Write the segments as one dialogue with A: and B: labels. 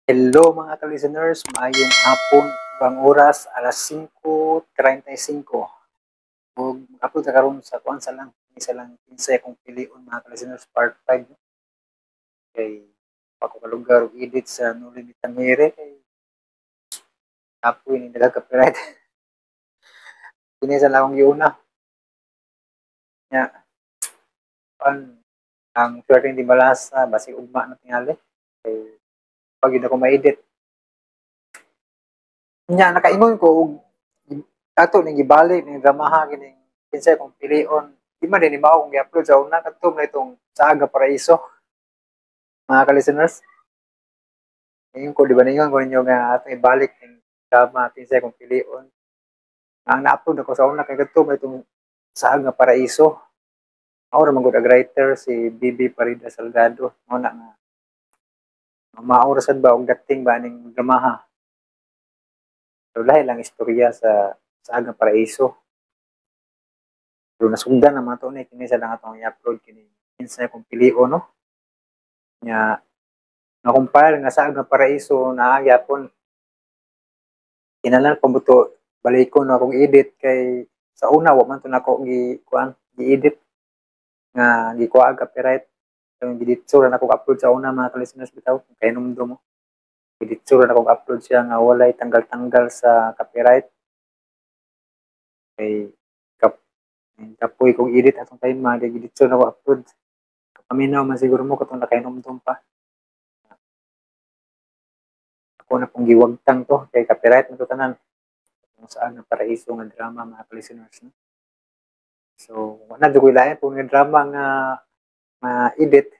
A: Hello mga ka-listeners, maayong hapon ang oras alas 5:35. Ug upload ka karon sa kuan sa lang, isa lang kinsa akong pilion mga ka-listeners part 5 no? Kay ako ka lugar og edit sa No Limit Tamere kay apoy ni dalag copyright. Kini sa lang akong giuna. Nya kuan ang swerte di balasa basi ugma na tingali. Kay pag yun ako ma-edit. Nya nakaingon ko og ato ning gibalik ning dramaha kining kinsa akong pilion. Di man din ibaw kung i-upload sa una kadto na itong sa Aga Paraiso mga ka-listeners. Ngayon ko, di ba ninyo ko ninyo nga atong ibalik yung drama kinsa akong pilion. Ang na-upload ako sa una kay kadto may itong Saag nga Paraiso. Ako ra man gud writer si Bibi Parida Salgado. Mo na nga maurasan ba og dating ba ning dramaha. So lahi lang istorya sa Saag nga Paraiso. Pero nasugdan na mga to ni kini sa lang atong i-upload kini kinsa akong pilion no. Nya na-compile nga Saag nga Paraiso na gyapon kinahanglan pabuto balikon na akong edit kay sa una wa man to nako gi-edit nga gikuha copyright yung giditsura na akong upload sa una mga ka-listeners bitaw kay numdo mo giditsura na akong upload siya nga walay tanggal-tanggal sa copyright kay kapoy kong edit atong time mga giditsura na ako upload kapaminaw man siguro mo katong nakainomdom pa ako na pong giwagtang to kay copyright na to tanan Saan nga Paraiso nga drama mga ka-listeners no? So wala jud ko ilayan kung nga drama nga ma-edit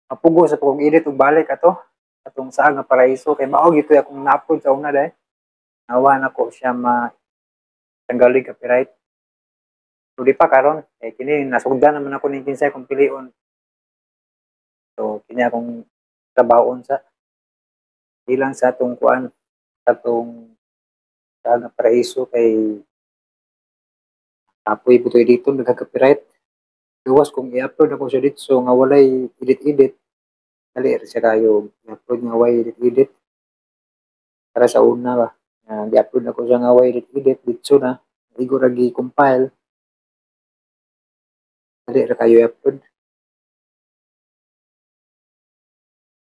A: mapugo sa pag edit ug balik ato atong Saan nga Paraiso kay mao gito akong na-upload sa una dai nawa na ko siya tanggalin copyright so di pa karon kay kini nasugdan naman ako ning kinsay kong pilion so kini akong trabahon sa ilang sa atong kuan sa atong Saan nga Paraiso kay apoy butoy dito nagka-copyright gawas kung i-upload ako siya dito so nga walay edit-edit dali siya kayo i-upload nga way edit-edit para sa una ba i-upload ako siya nga way edit-edit dito na igo ra gi-compile dali ra kayo i-upload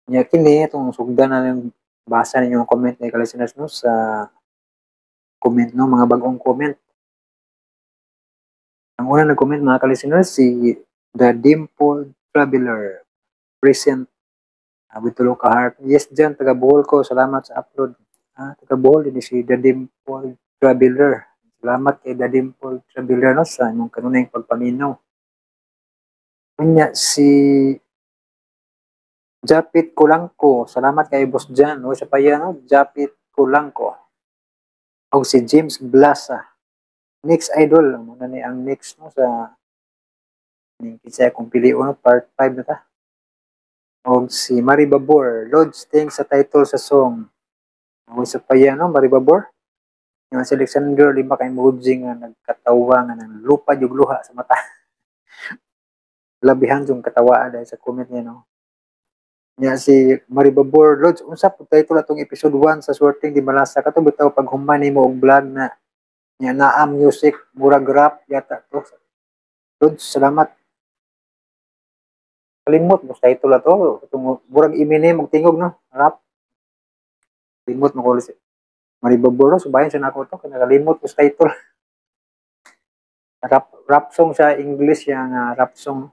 A: nya kini itong sugdan na yung basa ninyo ang comment ni ka-listeners no sa comment no mga bagong comment ang una nag-comment mga ka-listeners si The Dimple Traveler present with tulong ka heart yes dyan taga Bohol ko salamat sa upload taga Bohol din si The Dimple Traveler salamat kay The Dimple Traveler no sa imong kanunay pagpaminaw kanya si Japit Kulangko salamat kay Boss Jan o sa paya no Japit Kulangko o si James Blasa next idol muna ni ang next no sa ning kinsa akong pilion no part 5 na ta o si Maribabor Lodge thanks sa title sa song o sa paya no Maribabor yung si Alexander lima kay emoji nga nagkatawa nga nang lupa yung luha sa mata labihan yung katawa dahil sa comment niya no niya si Maribabor Lodge unsa po title atong episode 1 sa Swerteng di Malasa kato bitaw pag human nimo og vlog na nya naa music murag rap yata to Lodge salamat kalimot mo title ato itong murag Eminem og tingog no rap kalimot mo ko Maribabor no subayan sa nako to kalimot mo title rap song sa English yang rap song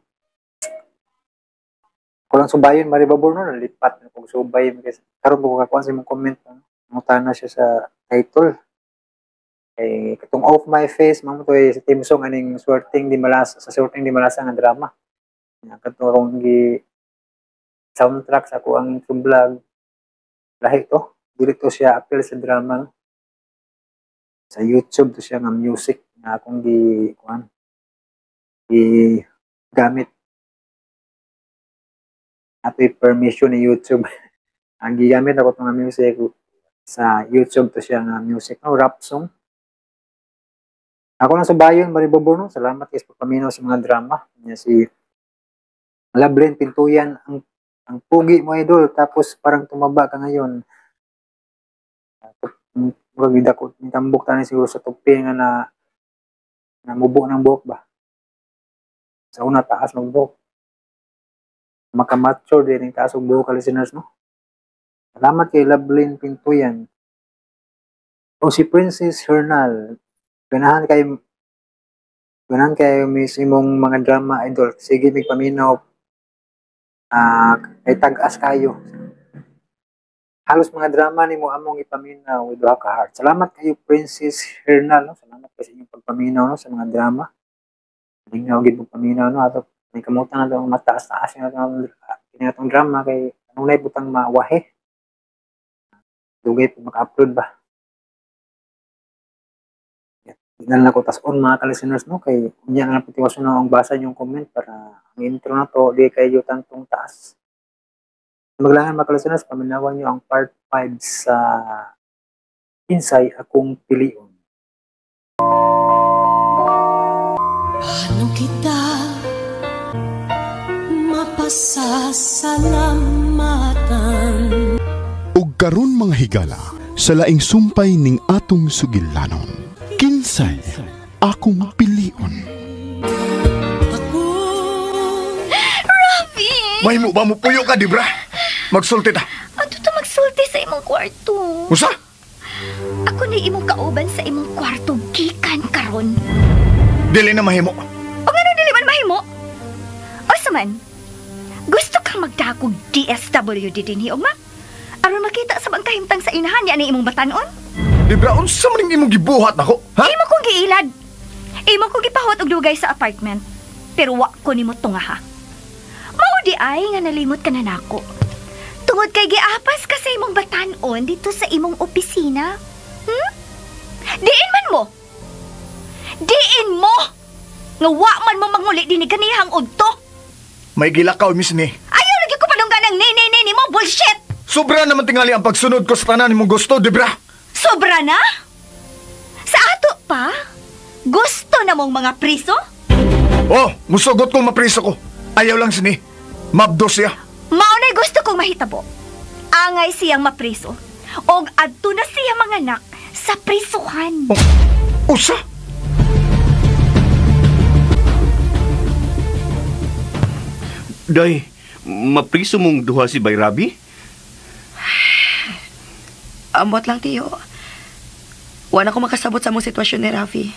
A: kulang subayon Maribabor no nalipat na kung subay kasi karon ko kakuan sa imong comment no mutana siya sa title kay katong off my face mamo to sa team song aning Swerteng di Malasa sa Swerteng di Malasa nga drama katong gi soundtrack sa ako ang vlog lahi to dili to siya appeal sa drama no? Sa YouTube to siya nga music nga akong gi kuan gi gamit ato permission ni YouTube ang gigamit ako itong music sa YouTube to siya nga music no rap song ako lang sa bayon Maribabor no salamat guys pagpaminaw sa mga drama niya si Labren Pintuyan ang pugi mo idol tapos parang tumaba ka ngayon Murag gidakot ni tambok tani siguro sa tupi nga na mubo ng buhok ba. Sa una taas ng buhok. Makamature din ang taas ng buhok, listeners, no? Salamat kay Lovelyn Pintuyan. O si Princess Hernal. Ganahan kay miss imong mga drama idol. Sige, may paminaw. Kay tag-as kayo. Halos mga drama ni mo among ipaminaw with duha ka heart. Salamat kayo, Princess Hernal. No? Salamat kayo sa inyong pagpaminaw, no? Sa mga drama. Hindi nga gid mo paminaw, no? Ato may kamutan na daw mataas-taas na itong drama kay anong butang mawahe. Dugay po maka-upload ba. Tignan lang ko tas on mga ka-listeners, no? Kay unya nga pitiwason na ang basa yung comment para ang intro na to di kayo tantong taas. Maglangan mga ka-listeners, paminawan nyo ang part 5 sa Kinsay Akong Pilion.
B: Paano kita mapasasalamatan?
C: Ug karon mga higala, sa laing sumpay ning atong sugilanon. Kinsay Akong Pilion.
B: Ako
D: Rafi!
E: Mahimo ba mo puyo ka, di bra? Magsulti ta.
D: Ato to magsulti sa imong kwarto.
E: Usa?
D: Ako na imong kauban sa imong kwarto gikan karon.
E: Dili na mahimo.
D: O nga dili man mahimo? O saman, gusto kang magdakog DSWD dinhi og ma? Aron makita sa bangkahimtang sa inahan niya ni imong batanon?
E: Di bra, unsa man ning imong gibuhat nako? Ha?
D: Imo kong giilad. Imo kong gipahot og dugay sa apartment. Pero wa ko nimo tungaha. Mao di ay nga nalimot ka na nako. Tungod kay giapas ka sa imong batanon dito sa imong opisina. Diin man mo. Diin mo. Nga wa man mo manguli dinig kanihang udto.
E: May gilakaw, Miss Ni.
D: Ayaw lagi ko palunggan ng ni mo bullshit.
E: Sobra naman tingali ang pagsunod ko sa tanan nimong gusto, di bra?
D: Sobra na? Sa ato pa? Gusto na mong mga priso?
E: Oh, musugot kong mapriso ko. Ayaw lang sini. Mabdo siya.
D: Maunay gusto kong mahitabo. Angay siyang mapriso. Og adto na siya mga anak sa prisuhan.
E: Oh, usa?
F: Day, mapriso mong duha si Bayrabi?
G: Ambot lang, tiyo. Wala ko makasabot sa mong sitwasyon ni Rafi.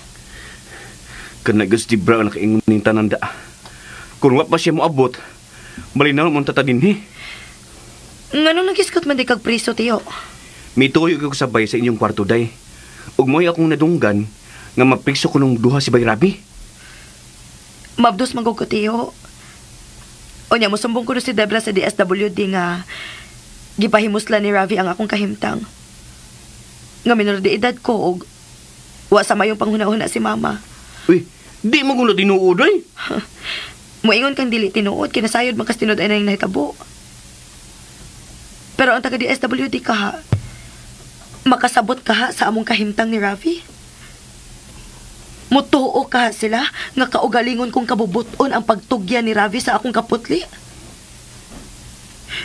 F: Kanagas di bra ang nakaingon ng tananda. Kung wa pa siya mo abot, malinaw mong tatadin eh.
G: Nganong nagiskot man di kag priso, tiyo?
F: May tuyo ko sabay sa inyong kwarto, day. Ug mo'y akong nadunggan nga mapriso ko nung duha si Bayrabi.
G: Mabdos magog ko, tiyo. O niya, musumbong ko na si Debra sa DSWD nga gipahimusla ni Ravi ang akong kahimtang. Nga minor de edad ko og wa sa mayong panghuna-huna si mama.
F: Uy, di mo kung na tinuod, ay.
G: Muingon kang dili tinuod, kinasayod man kas tinuod ay nang nahitabo. Pero ang taga DSWD ka ha, makasabot ka ha sa among kahimtang ni Ravi. Mutuo ka sila nga kaugalingon kong kabubuton ang pagtugyan ni Ravi sa akong kaputli.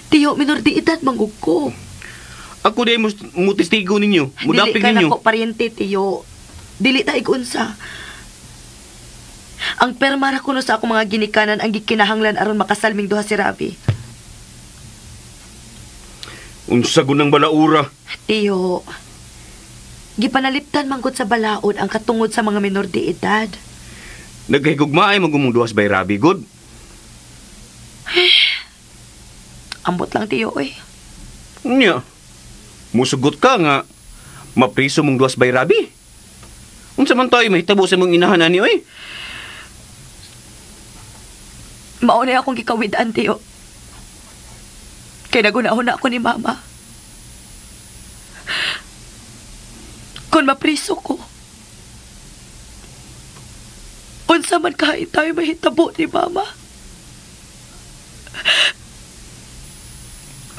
G: Tiyo, minor de edad manggug ko.
F: Ako day mo testigo ninyo, mudapig
G: Dili ka
F: ninyo.
G: na ko paryente, tiyo. Dili ta igunsa. Ang permara kuno sa akong mga ginikanan ang gikinahanglan aron makasalming duha si Ravi.
F: Unsa gunang balaura?
G: Tiyo, gipanaliptan manggod sa balaod ang katungod sa mga minor de edad.
F: Nagkahigugmaay magumong duha si Bayrabi, good?
G: Ambot lang, tiyo, eh.
F: Nya, musugot ka nga, mapriso mong duha si Bayrabi. Unsa man tayo mahitabo sa mong inahanan ni, oy?
G: Maunay akong gikawid-an, tiyo. Kaya nagunahon na ako ni mama. Kung mapriso ko, unsa man kahit tayo mahitabo ni mama.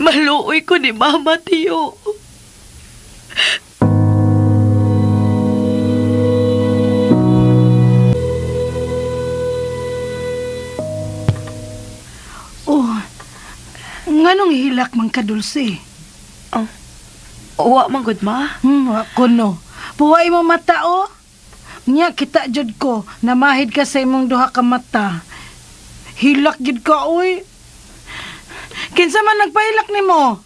G: Maluoy ko ni mama, tiyo.
B: nganong hilak man ka, Dulce?
G: Wa man gud ma.
H: Ako no. Puway mo mata o. Nya kita jud ko, namahid ka sa imong duha ka mata. Hilak jud ka, uy. Kinsa man nagpahilak nimo?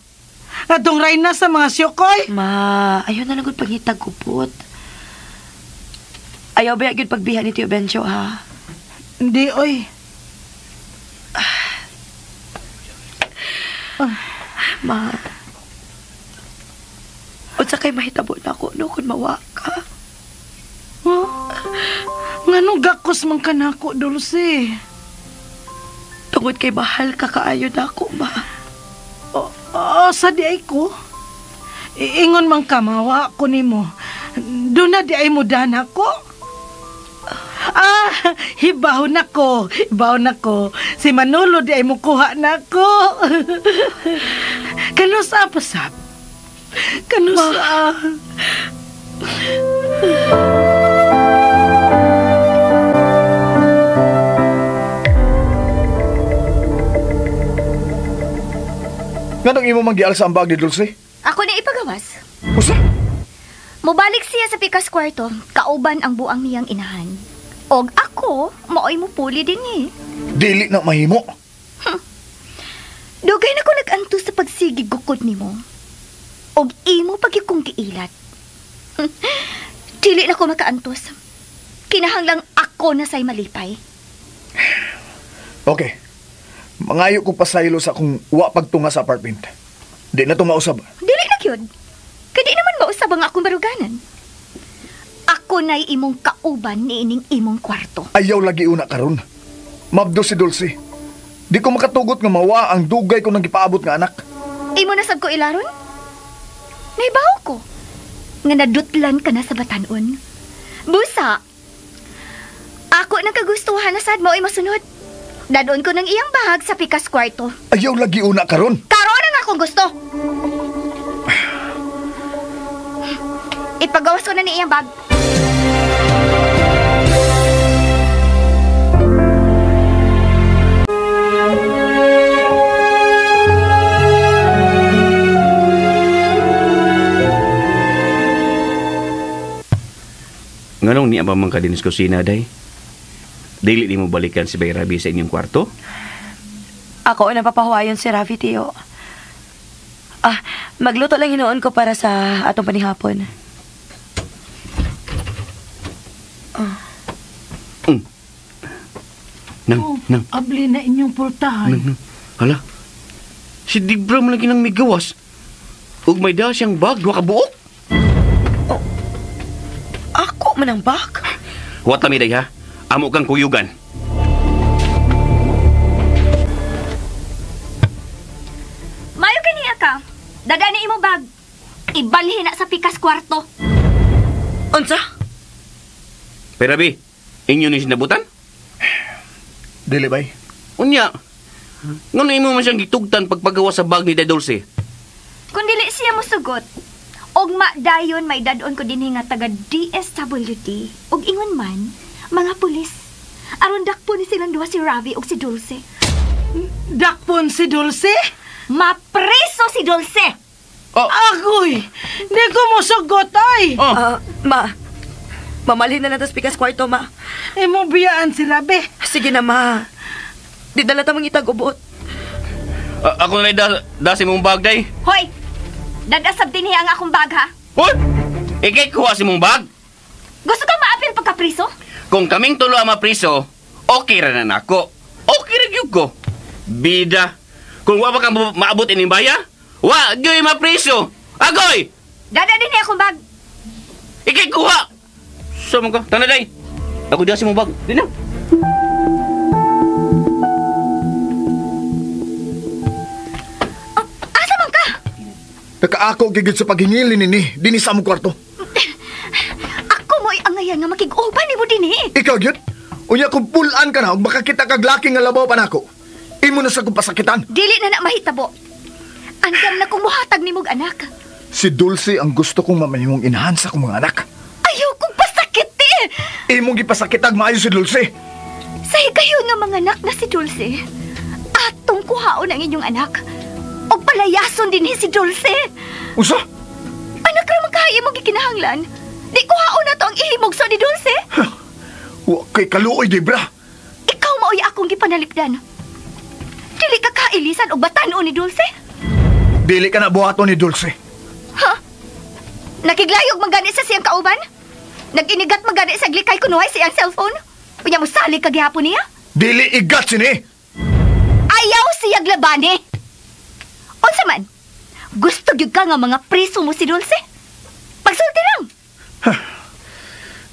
H: Atong rayna sa mga siyokoy?
G: Ma, ayaw na lang gud pangitag kupot. Ayaw ba yun pagbihan ni Tio Bencho, ha?
H: Hindi, oy.
G: Ma, unsa kay mahitabo na ako no kung mawa ka?
H: Nganong gakos man ka nako, Dulce?
G: Tungod kay bahal ka kaayo na ako, ma.
H: Sa di ay ko. Iingon man ka, mawa ko nimo. Doon na di ay mudan ako. Hibaw na ko. Si Manolo di ay mukuha na ko. Kanusa pasap? Kanusa?
E: Nga nang imo manggial sa ambag ni Dulce?
D: Ako na ipagawas.
E: Usa?
D: Mubalik siya sa pikas kwarto, kauban ang buang niyang inahan. Og ako, maoy mo puli din eh.
E: Dili na mahimo.
D: Dugay na ko nag-anto sa pagsigig gukod nimo. Og imo pagi kong giilat. Dili na ko makaantos. Kinahanglang ako na say malipay.
E: Okay. Mangayo ko pasaylo sa akong wa pagtunga sa apartment. Di na to mausab.
D: Dili na yun. Kadi naman mausab ang akong baruganan. Ako na'y imong kauban ni ining imong kwarto.
E: Ayaw lagi una karon. Mabdo si Dulce. Di ko makatugot nga mawa ang dugay ko nang gipaabot nga anak.
D: Imo na sab ko ilaron? Naibaw ko. Nga nadutlan ka na sa batanon. Busa. Ako nang kagustuhan na sad mo ay masunod. Dadon ko ng iyang bahag sa pikas kwarto.
E: Ayaw lagi una karon.
D: Karon ang akong gusto. Ipagawas ko na ni iyang bag.
F: Nganong niya ba mang kadinis kusina, day? Dili di mo balikan si Bay Rabi sa inyong kwarto?
G: Ako ang napapahuayon si Ravi, Tio. Magluto lang hinuon ko para sa atong panihapon.
F: Nang.
H: Abli na inyong pultahan.
F: Hala. Si Dibra mo lagi nang may gawas. Ug may dahil siyang bag, duha ka buok.
G: Ako man ang bag?
F: Wat lami, day, ha? Amo kang kuyugan.
D: Mayo kaniya ka. Dadani imo bag. Ibalhin na sa pikas kwarto.
G: Unsa?
F: Bay Rabi, inyo ni sinabutan?
E: Dili bay.
F: Unya. Ngano imo man siyang gitugtan pagpagawa sa bag ni Day Dulce?
D: Kung dili siya mo sugot, og dayon may dadon ko dinhi nga taga DSWD, og ingon man, mga pulis. Aron dakpo ni silang duha si Ravi ug si Dulce.
H: Dakpon si Dulce?
D: Mapreso si Dulce!
H: Agoy! Di ko mo sugot, ay!
G: Mamalhin na natas pikas kwarto, ma.
H: Imo biyaan si Rabi.
G: Sige na, ma. Di dala tamang itagubot.
F: Ako na dasi mong bag, day.
D: Hoy! Dadasab din ang akong bag, ha?
F: Hoy! Ikay kuha si mong bag.
D: Gusto kang maapil pagkapriso?
F: Kung kaming tulo ang mapriso, okay ra na nako. Okay ra gyud ko. Bida. Kung wa pa kang maabot ining baya, wa gyud mapriso. Agoy!
D: Dada din akong bag.
F: Ikay kuha. Sama ka. Tana day. Ako dasi mong bag. Di na.
D: Asa man ka?
E: Nakaako gigid sa paghingili nini, dini sa among kwarto.
D: Ako mo'y angayan nga makig-uban ni mo din eh.
E: Ikaw gyud? Unya kung pulaan ka na, ug makakita kag laki nga labaw pa nako. Imo na sa kong pasakitan.
D: Dili na mahitabo. Andam na kong muhatag ni mong anak.
E: Si Dulce ang gusto kong mamayong inahan sa akong mga anak.
D: Ayaw kong pasakit eh.
E: Imong gipasakitag maayo si Dulce.
D: Sa higayon nga mga anak na si Dulce, atong kuhaon ang inyong anak. O palayason din si Dulce.
E: Usa?
D: may imong gikinahanglan, di ko haon na to ang ihimugso ni Dulce.
E: Wa kay kaluoy, Debra.
D: Ikaw maoy akong gipanalipdan. Dili ka kailisan og batan-o ni Dulce?
E: Dili ka na buhaton ni Dulce.
D: Ha? Nakiglayog magani sa siyang kauban? Nag-inigat magani sa glikay kunuhay siyang cellphone? Unya mo sali ka gihapon niya?
E: Dili igat sini.
D: Ayaw siyag labani. Unsa man? Gusto gyud ka nga mga priso mo si Dulce? Pagsulti lang.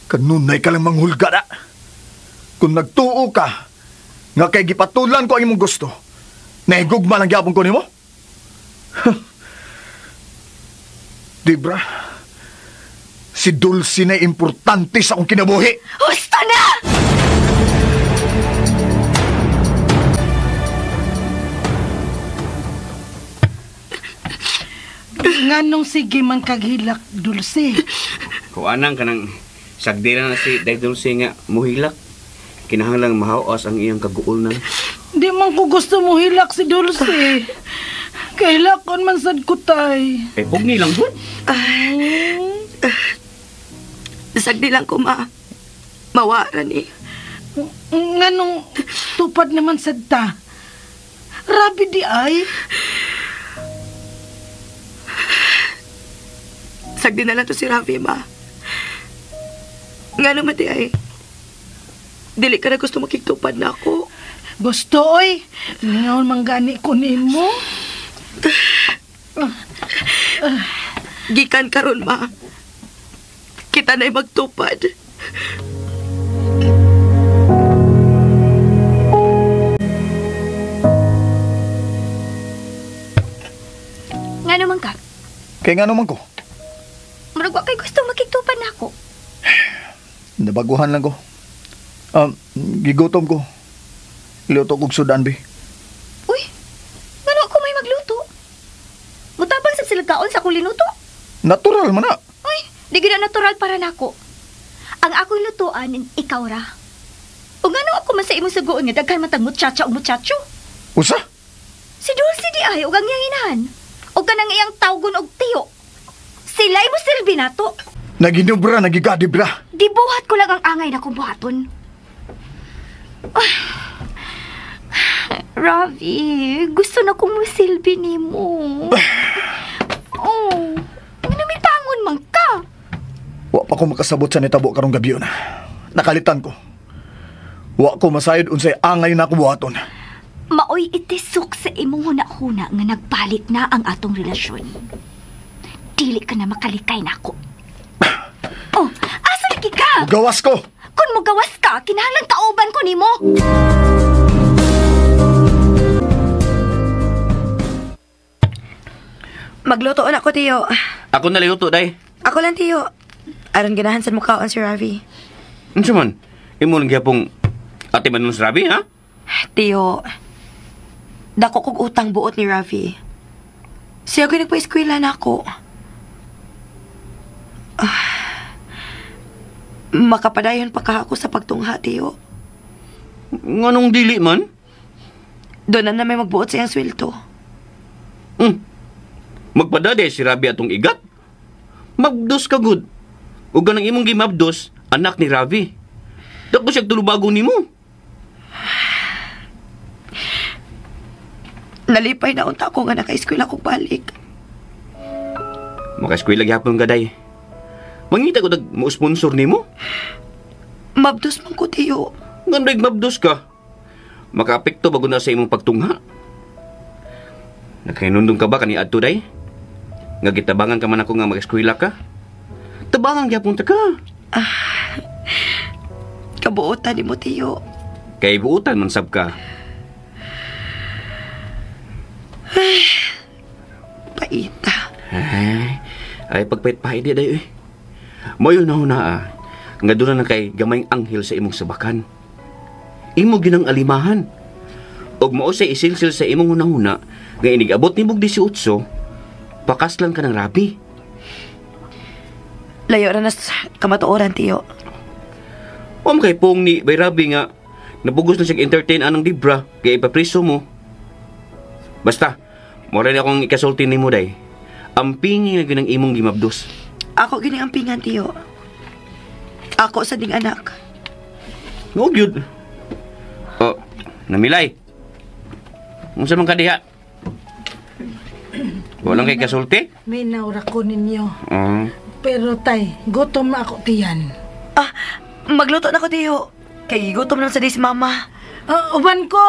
E: Kanunay ka lang manghulga na. Kung nagtuo ka, nga kay gipatulan ko ang imong gusto, nahigugma lang gyapon ko nimo? Debra, si Dulce na importante sa akong kinabuhi.
D: Husto na!
H: Nganong sige man kaghilak, Dulce.
F: Kuanang ka ng sagdira na si Day Dulce nga muhilak. Kinahanglang mahawas ang iyang kaguol na.
H: Di man ko gusto mo hilak si Dulce. Kailakon man sad ko tay.
F: Eh, pugni lang doon.
G: Sagdi lang ko mawaran eh.
H: Nganong tupad naman sad ta. Rabi di ay.
G: Sagdi na lang to si Ravi, ma. Nga naman di ay. Dili ka na gusto makikitupad na ako.
H: Gusto oy. Ngayon manggani ko nimo.
G: Gikan karon, ma. Kita na'y magtupad.
D: Nga naman ka?
E: Kaya nga naman ko,
D: Murag wa kay gusto makigtupan na ako.
E: nabaguhan lang ko. Gigutom ko. Iluto kong sudan, be.
D: Uy, ngano ako may magluto? Mutabang sa silagaon sa akong linuto?
E: Natural man na.
D: Uy, di gina natural para nako. Ang akong lutuan, ikaw ra. O ngano ako man sa imong sugoon nga daghan matang muchacha o muchacho?
E: Usa?
D: Si Dulce di ay, ug ang iyang inahan. O kanang iyang tawgon og tiyo. Sila'y mo silbi nato.
E: Naginubra, nagigadibra.
D: Di buhat ko lang ang angay na kong buhaton. Ravi, gusto na kong musilbi ni mo. Oh, namitangon man ka.
E: Wa pa ko makasabot sa nitabo karong gabi yun. Nakalitan ko. Wa ko masayod unsay angay na kubuhaton.
D: Maoy itisok sa imong huna-huna nga nagpalit na ang atong relasyon. Dili ka na makalikay na ako. Oh, asa lagi ka?
E: Gawas ko!
D: Kung mo gawas ka, kinahanglan kauban ko nimo.
G: Maglutoon ako, tiyo.
F: Ako naliuto, Day.
G: Ako lang, tiyo. Aron ganahan sa mukhaon si Ravi.
F: Ano man? Imo lang gyapong ate man sa Rabi, ha?
G: Tiyo, dako kog utang buot ni Ravi. Siya ko nagpa-eskwela na ako. Makapadayon pa ka ako sa pagtungha, tiyo.
F: Nganong dili man?
G: Doon na may magbuot sa iyang sweldo.
F: Magpadade si Rabi atong igat. Mabdos ka good. Ug ganang imong gimabdos, anak ni Ravi. Dako siya tulubago nimo.
G: Nalipay na unta ko nga naka-eskwela kong balik.
F: Maka-eskwela gyapon gaday. Mangita ko dag mo sponsor nimo.
G: Mabdos man ko, tiyo.
F: Ngandag mabdos ka. Makaapekto bago na sa imong pagtungha. Nakainundong ka ba kani adto day? Nga gitabangan ka man ako nga mag-eskwela ka? Tabangan gyapon ta ka.
G: Kabuotan ni mo, tiyo.
F: Kay buutan man sab ka.
G: Paita.
F: Ay pagpait-pait di day. Moyo na hunaa. Nga doon na kay gamayng anghel sa imong sabakan. Imo ginang alimahan. Og mao say isilsil sa imong hunahuna nga inigabot ni mog 18. Pakaslan ka ng Rabi.
G: Layo ra na sa kamatuoran, tiyo.
F: O kay pong ni bay Rabi nga nabugos na siya entertain anang Debra kay ipapriso mo. Basta, mo rin akong ikasulti ni mo day. Ang pingi nga ginang imong gimabdos.
G: Ako gini ang pingan, tiyo. Ako sa ding anak.
F: No, gyud. Oh, namilay. Unsa man ka diha? Walang kay kasulti?
H: May naura ko ninyo.
F: Ah.
H: Pero tay, gutom na ako tiyan.
G: Ah, magluto na ko, tiyo. Kay gutom na sa di si mama.
H: Uban ko.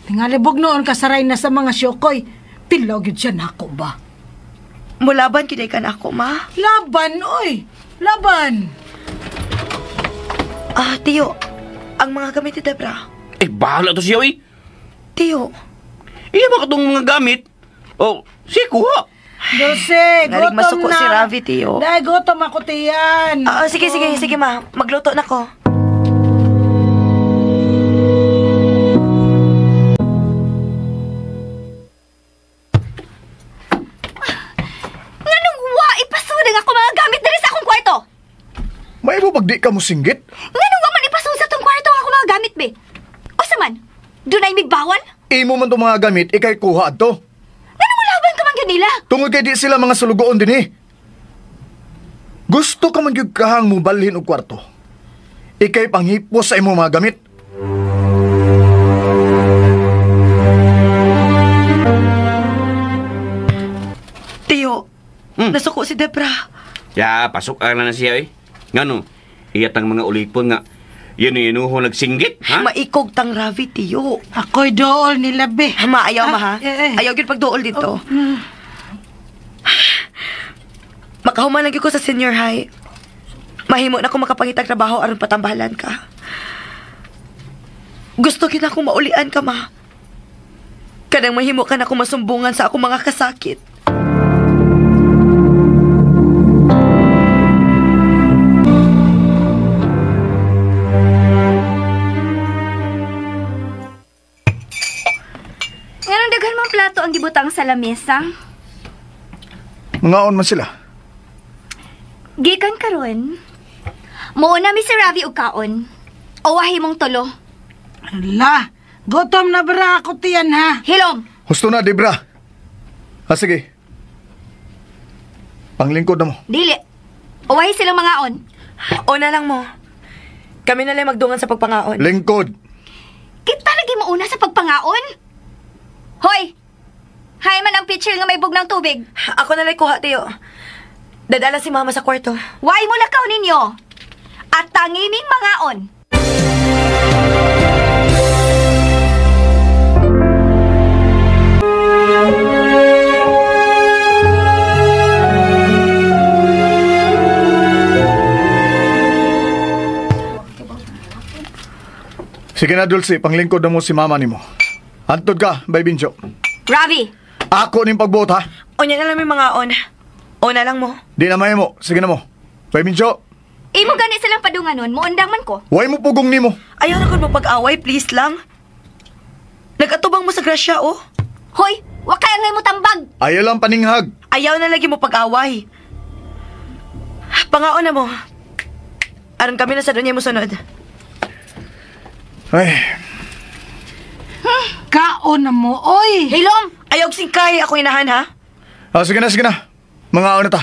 H: Tingalibog noon kasaray na sa mga syokoy. Pilaw gyud siya nako ba?
G: Mulaban kiday ka na ako, ma.
H: Laban, oy! Laban!
G: Ah, tiyo. Ang mga gamit ni Debra.
F: Eh, bahala to siya, eh.
G: Tiyo.
F: Iya ba katong mga gamit? Oh, si kuha.
H: Dulce,
G: Nalig
H: gutom
G: masuko
H: na.
G: si Ravi, tiyo.
H: Dahil gutom ako tiyan.
G: Sige, ma. Magluto na ko.
D: Nganong wa ipasudang ako mga gamit diri sa akong kwarto?
E: May mo pag di ka mo singgit?
D: Nganong wa man ipasud sa tong kwarto ang ako mga gamit be? O saman, dunay mig bawal?
E: Imo man itong mga gamit, ikay kuha to.
D: Nganong malaban ka man gyud nila?
E: Tungod kay di sila mga sulugoon din eh. Gusto ka man yung kahang mo balhin og kwarto. Ikay panghipos sa imo mga gamit.
G: Tiyo, nasuko si Debra.
F: Ya, pasok na siya, eh. Ngano, iyatang mga ulipon nga, yan inuho nagsinggit, ha?
G: Maikog tang Ravi, tiyo.
H: Ako'y dool nila be.
G: Ma, ayaw ma, ha?
H: eh.
G: Ayaw yun pagdool dito. Makahuman lagi ko sa senior high. Mahimo na akong makapangitag trabaho aron patambahalan ka. Gusto kita akong maulian ka, ma. Kadang mahimo ka na akong masumbungan sa akong mga kasakit.
D: Nganong daghan man plato ang gibutang sa lamesa?
E: Mangaon man sila.
D: Gikan karon. Muuna mi si Ravi og kaon. O wahi mong tulo.
H: Hala, gutom na bara ako tiyan ha.
D: Hilom.
E: Husto na, Debra. Sige. Panglingkod na mo.
D: Dili. O wahi silang mga on.
G: O na lang mo. Kami na lang magdungan sa pagpangaon.
E: Lingkod.
D: Kita lagi mauna sa pagpangaon. Hoy! Hay man ang pitcher nga may bugnang tubig.
G: Ako na lang kuha, tiyo. Dadala si mama sa kwarto.
D: Why mo lakaw ninyo? At tangining mga on.
E: Sige na, Dulce. Panglingkod na mo si mama ni mo. Antod ka, Bay Bincho.
D: Ravi!
E: Ako ning pagbuot, ha?
G: O niya na lang may mga on. O na lang mo.
E: Di na may mo. Sige na mo. Bay Bincho,
D: Imo gani silang padunganon, muundang man ko.
E: huwag mo pugong ni mo.
G: Ayaw na ko mag-away, please lang. Nag-atubang mo sa grasya, oh.
D: Hoy! Wa kaya ngay mo tambag!
E: Ayaw lang paninghag.
G: Ayaw na lagi mo pag-away. Pangaon na mo. Aron kami na sa dunya mo sunod.
E: Ay,
H: Kaon na mo, oy!
D: Hilom!
G: Ayaw singkay ako inahan, ha?
E: sige na. Mangaon na ta.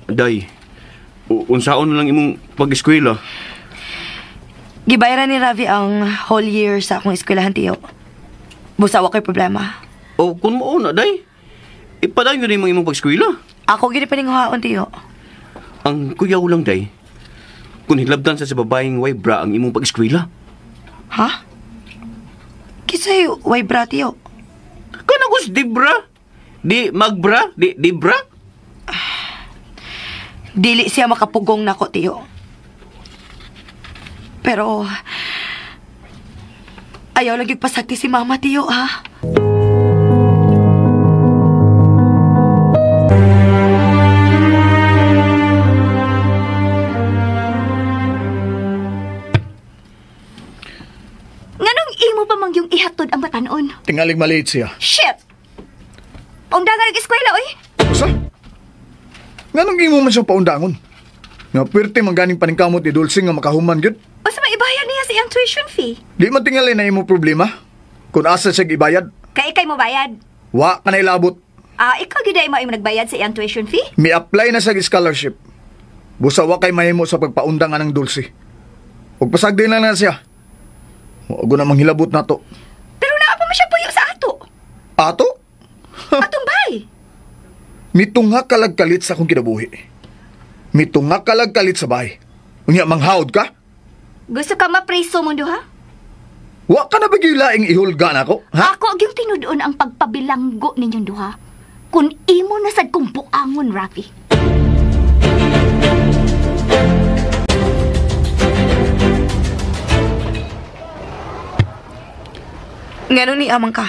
F: Day, unsaon na lang imong pag-eskwela?
G: Gibayaran ni Ravi ang whole year sa akong eskwelahan, tiyo. Busawa ko'y problema.
F: O, kung mo na, day. Ipadayon na imong pag-eskwela.
G: Ako gini paninguhaon, tiyo.
F: Ang kuyaw lang, day. Kung hilabdan sa babaeng way bra ang imong pag-eskwela.
G: Ha? Kisay, way bra, tiyo.
F: Kanagos di bra? Di magbra? Di bra?
G: Dili siya makapugong nako, tiyo. Pero, ayaw lagi pasakti si mama, tiyo, ha?
D: Nganong imo pa mang yung ihatod ang batanon?
E: Tingaling maliit siya.
D: Shit! Undang nga nag-eskwela, oy!
E: Usa? Nga nang imo man siya paundangon. Nga pwerte mangganing paningkamot ni Dulce nga makahuman gyud.
D: iyang tuition fee.
E: Di man tingali na imo problema. Kung asa siya ibayad,
D: Kay ikay mo bayad.
E: wa ka na ilabot.
D: Ikaw gid ay mo nagbayad sa iyang tuition fee?
E: Mi-apply na sa scholarship. Busa wa kay mahimo sa pagpaundang anang dulce. Ug pasagdi na siya. Mo na manghilabot na to.
D: Pero naa pa man siya puyo sa ato.
E: Ato?
D: Atong bay.
E: Mitunga kalagkalit sa akong kinabuhi. Mitunga kalagkalit sa bahay. Unya manghawd ka?
D: Gusto ka mapreso mo duha?
E: Wa ka na bagilaing ihulga na ko, ha?
D: Ako gyung tinudoon ang pagpabilanggo ninyong duha. Kung imo na sad kong buangon, Rafi.
G: Ngano ni amang ka?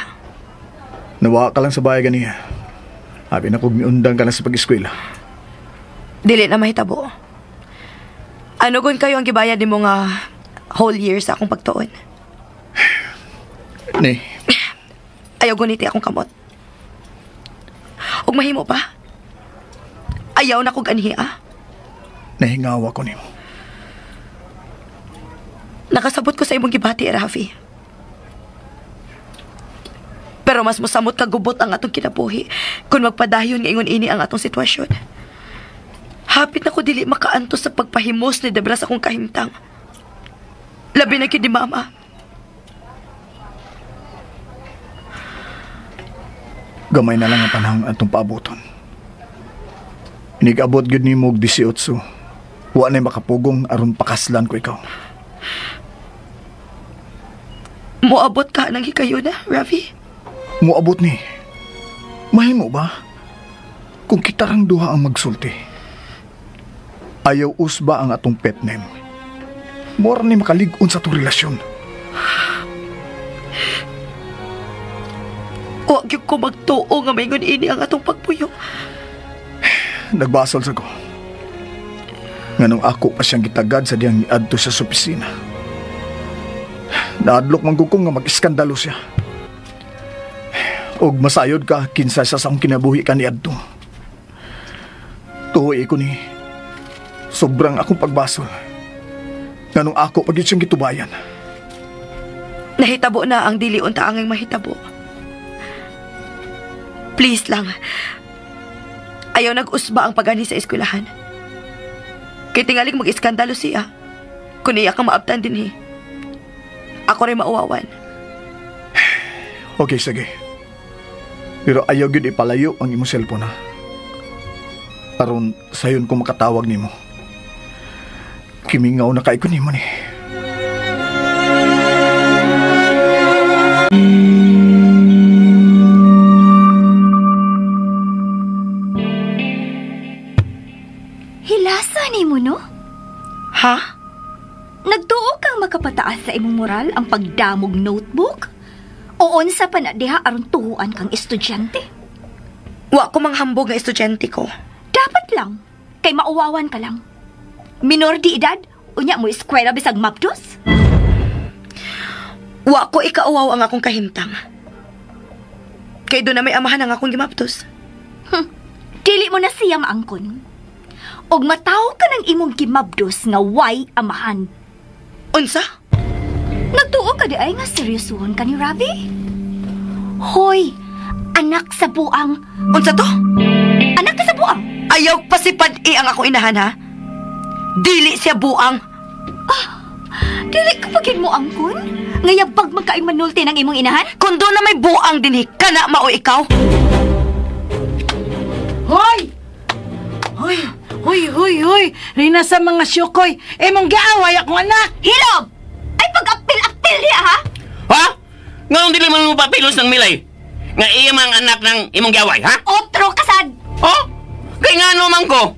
E: Nawa ka lang sa bahay ganiya. Abi na kog miundang ka na sa pag-eskwela.
G: Dili na mahitabo. Ano gun kayo ang gibayad ni mo nga whole year sa akong pagtuon?
E: Ni,
G: Ayaw guniti akong kamot. Ug mahimo pa? Ayaw na kog anhiya.
E: nahingawa ko nimo.
G: Nakasabot ko sa imong gibati, Rafi. Pero mas mosamot kagubot ang atong kinabuhi kung magpadayon nga ingon ini ang atong sitwasyon. Hapit na ko dili makaantos sa pagpahimos ni Debra sa akong kahimtang. Labi na kid ni Mama.
E: Gamay na lang ang panahon atong paaboton. Inigabot gyud nimo og 18. Wa na makapugong aron pakaslan ko ikaw.
G: Moabot ka nang hikayo na, Rafi?
E: Moabot ni. Mahimo ba? Kung kita rang duha ang magsulti. Ayaw usba ang atong pet name. Mora ni makalig-on sa atong relasyon.
G: Huwag yung ko magtuo nga maingon ini ang atong pagpuyo.
E: Nagbasol sa ko. Nganong ako pa siyang gitagad sa diyang iadto sa opisina. Naadlok man gugong nga mag-iskandalo siya. Og masayod ka kinsa sa akong kinabuhi ka ni adto. Tuhoy ko ni sobrang akong pagbasol. Nganong ako pagit siyang gitubayan.
G: Nahitabo na ang dili unta angay mahitabo. Please lang. Ayaw nag-usba ang pag-ani sa eskwelahan. Kay tingaling mag-iskandalo siya. Kung iya ka maabtan din Ako rin mauwawan.
E: Okay, sige. Pero ayaw gyud ipalayo ang imong cellphone, ha? Aron sayon ko makatawag nimo. Kimingaw na kay ko nimo ni.
D: Hilasa ni mo, no?
G: Ha?
D: Nagtuo kang makapataas sa imong moral ang pagdamog notebook? O unsa pa na diha aron tuhuan kang estudyante?
G: Wa ko manghambog nga estudyante ko.
D: Dapat lang. Kay mauwawan ka lang. Minor di edad, unya mo eskwela bisag mapdos?
G: Wa ko ikauwaw ang akong kahimtang. Kay doon na may amahan ang akong gimaptos.
D: Dili mo na siya maangkon. Og mataw ka ng imong gimabdos nga way amahan.
G: Unsa?
D: Nagtuo ka di ay nga seryosohon ka ni Ravi? Hoy, anak sa buang.
G: Unsa to?
D: Anak ka sa buang?
G: Ayaw pasipad ang akong inahan, ha? Dili siya buang.
D: Dili ka pagin mo angkon? Ngayag pag magkaing manulti ng imong inahan?
G: Kung doon na may buang din kana mao ikaw.
H: Hoy! Hoy! Hoy, hoy, hoy! Rina sa mga syukoy! Mong gaaway akong anak!
D: Hilob! Ay pag-apil-apil niya, ha?
F: Ha? Ngayon dili man mo papilos ng milay. Nga iya mang anak ng imong gaway, ha?
D: Otro kasad!
F: Oh? Kay nga naman ko.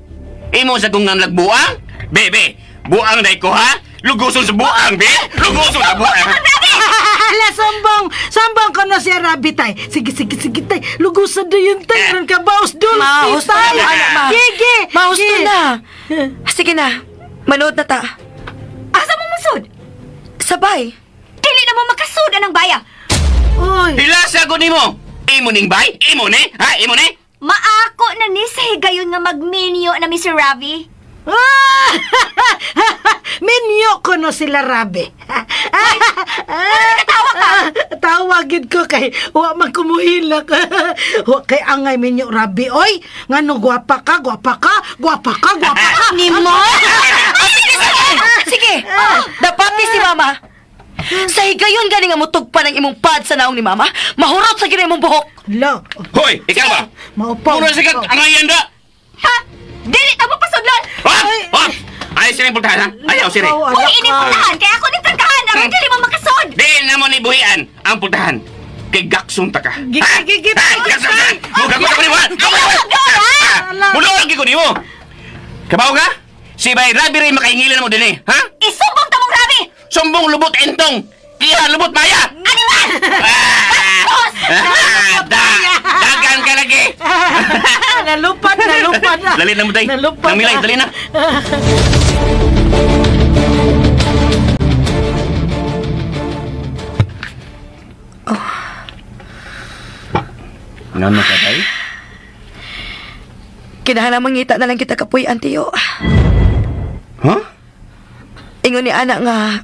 F: Imo sa kung nga nagbuang? Bebe, buang day ko, ha? Luguson sa buang, be! Luguson sa buang!
H: Hala, sambong! Sambong ko na siya, Rabi, tay. Sige, sige, sige, tay. Lugusan na yun, tay. Ron ka, baos dul.
G: Maos na
H: tay.
G: na, anak, ma.
H: Sige!
G: Maus
H: sige.
G: na. Sige na. Manood na ta.
D: Asa mo musod?
G: Sabay.
D: Dili na mo makasud ng baya.
H: Oy!
F: Hilasa ko nimo! Imo ning bay? Imo ni? Ha? Imo ni?
D: Maako na ni sa higayon nga magminyo na Mr. Ravi.
H: Minyo ko no sila, Rabi. Tawagid ko kay wa man kumuhilak. Wa kay angay minyo Rabi oy. Ngano gwapa ka.
G: Ni mo? Sige. Dapati si Mama. Sa higayon gani nga mutog pa ng imong pad sa naong ni Mama, mahurot sa gina imong buhok.
H: Lo.
F: Hoy, ikaw ba?
H: Maupaw.
F: Mura sa kag angayan da.
D: Ha? Dili ta mo pasudlon.
F: Hop! Ay, sila yung pultahan, ha? Ayaw, sila.
D: Uy, inipultahan kaya ako ni trangkahan aron dili mo makasod.
F: Di na mo ni buhian ang pultahan. Kay Gaksong ta ka.
H: Gigit.
F: Gaksong ta! Muga ko sa kuniwan! Mulo lagi ko ni mo! Kabaw ka? Si Bay Rabi rin makahingilan mo din eh, ha?
D: Isumbong ta mong Rabi.
F: Sumbong lubot entong! Kaya lubot maya!
D: Ano ba?
F: Dagan ka lagi!
H: Nalupad na.
F: Dali na mo, Day.
H: Nalupad
F: Nang Milay, dali na. Ngano ka, Day?
G: Kinahanglan mangita na lang kita kapoy, Antiyo.
F: Ha?
G: Ingon ni anak nga,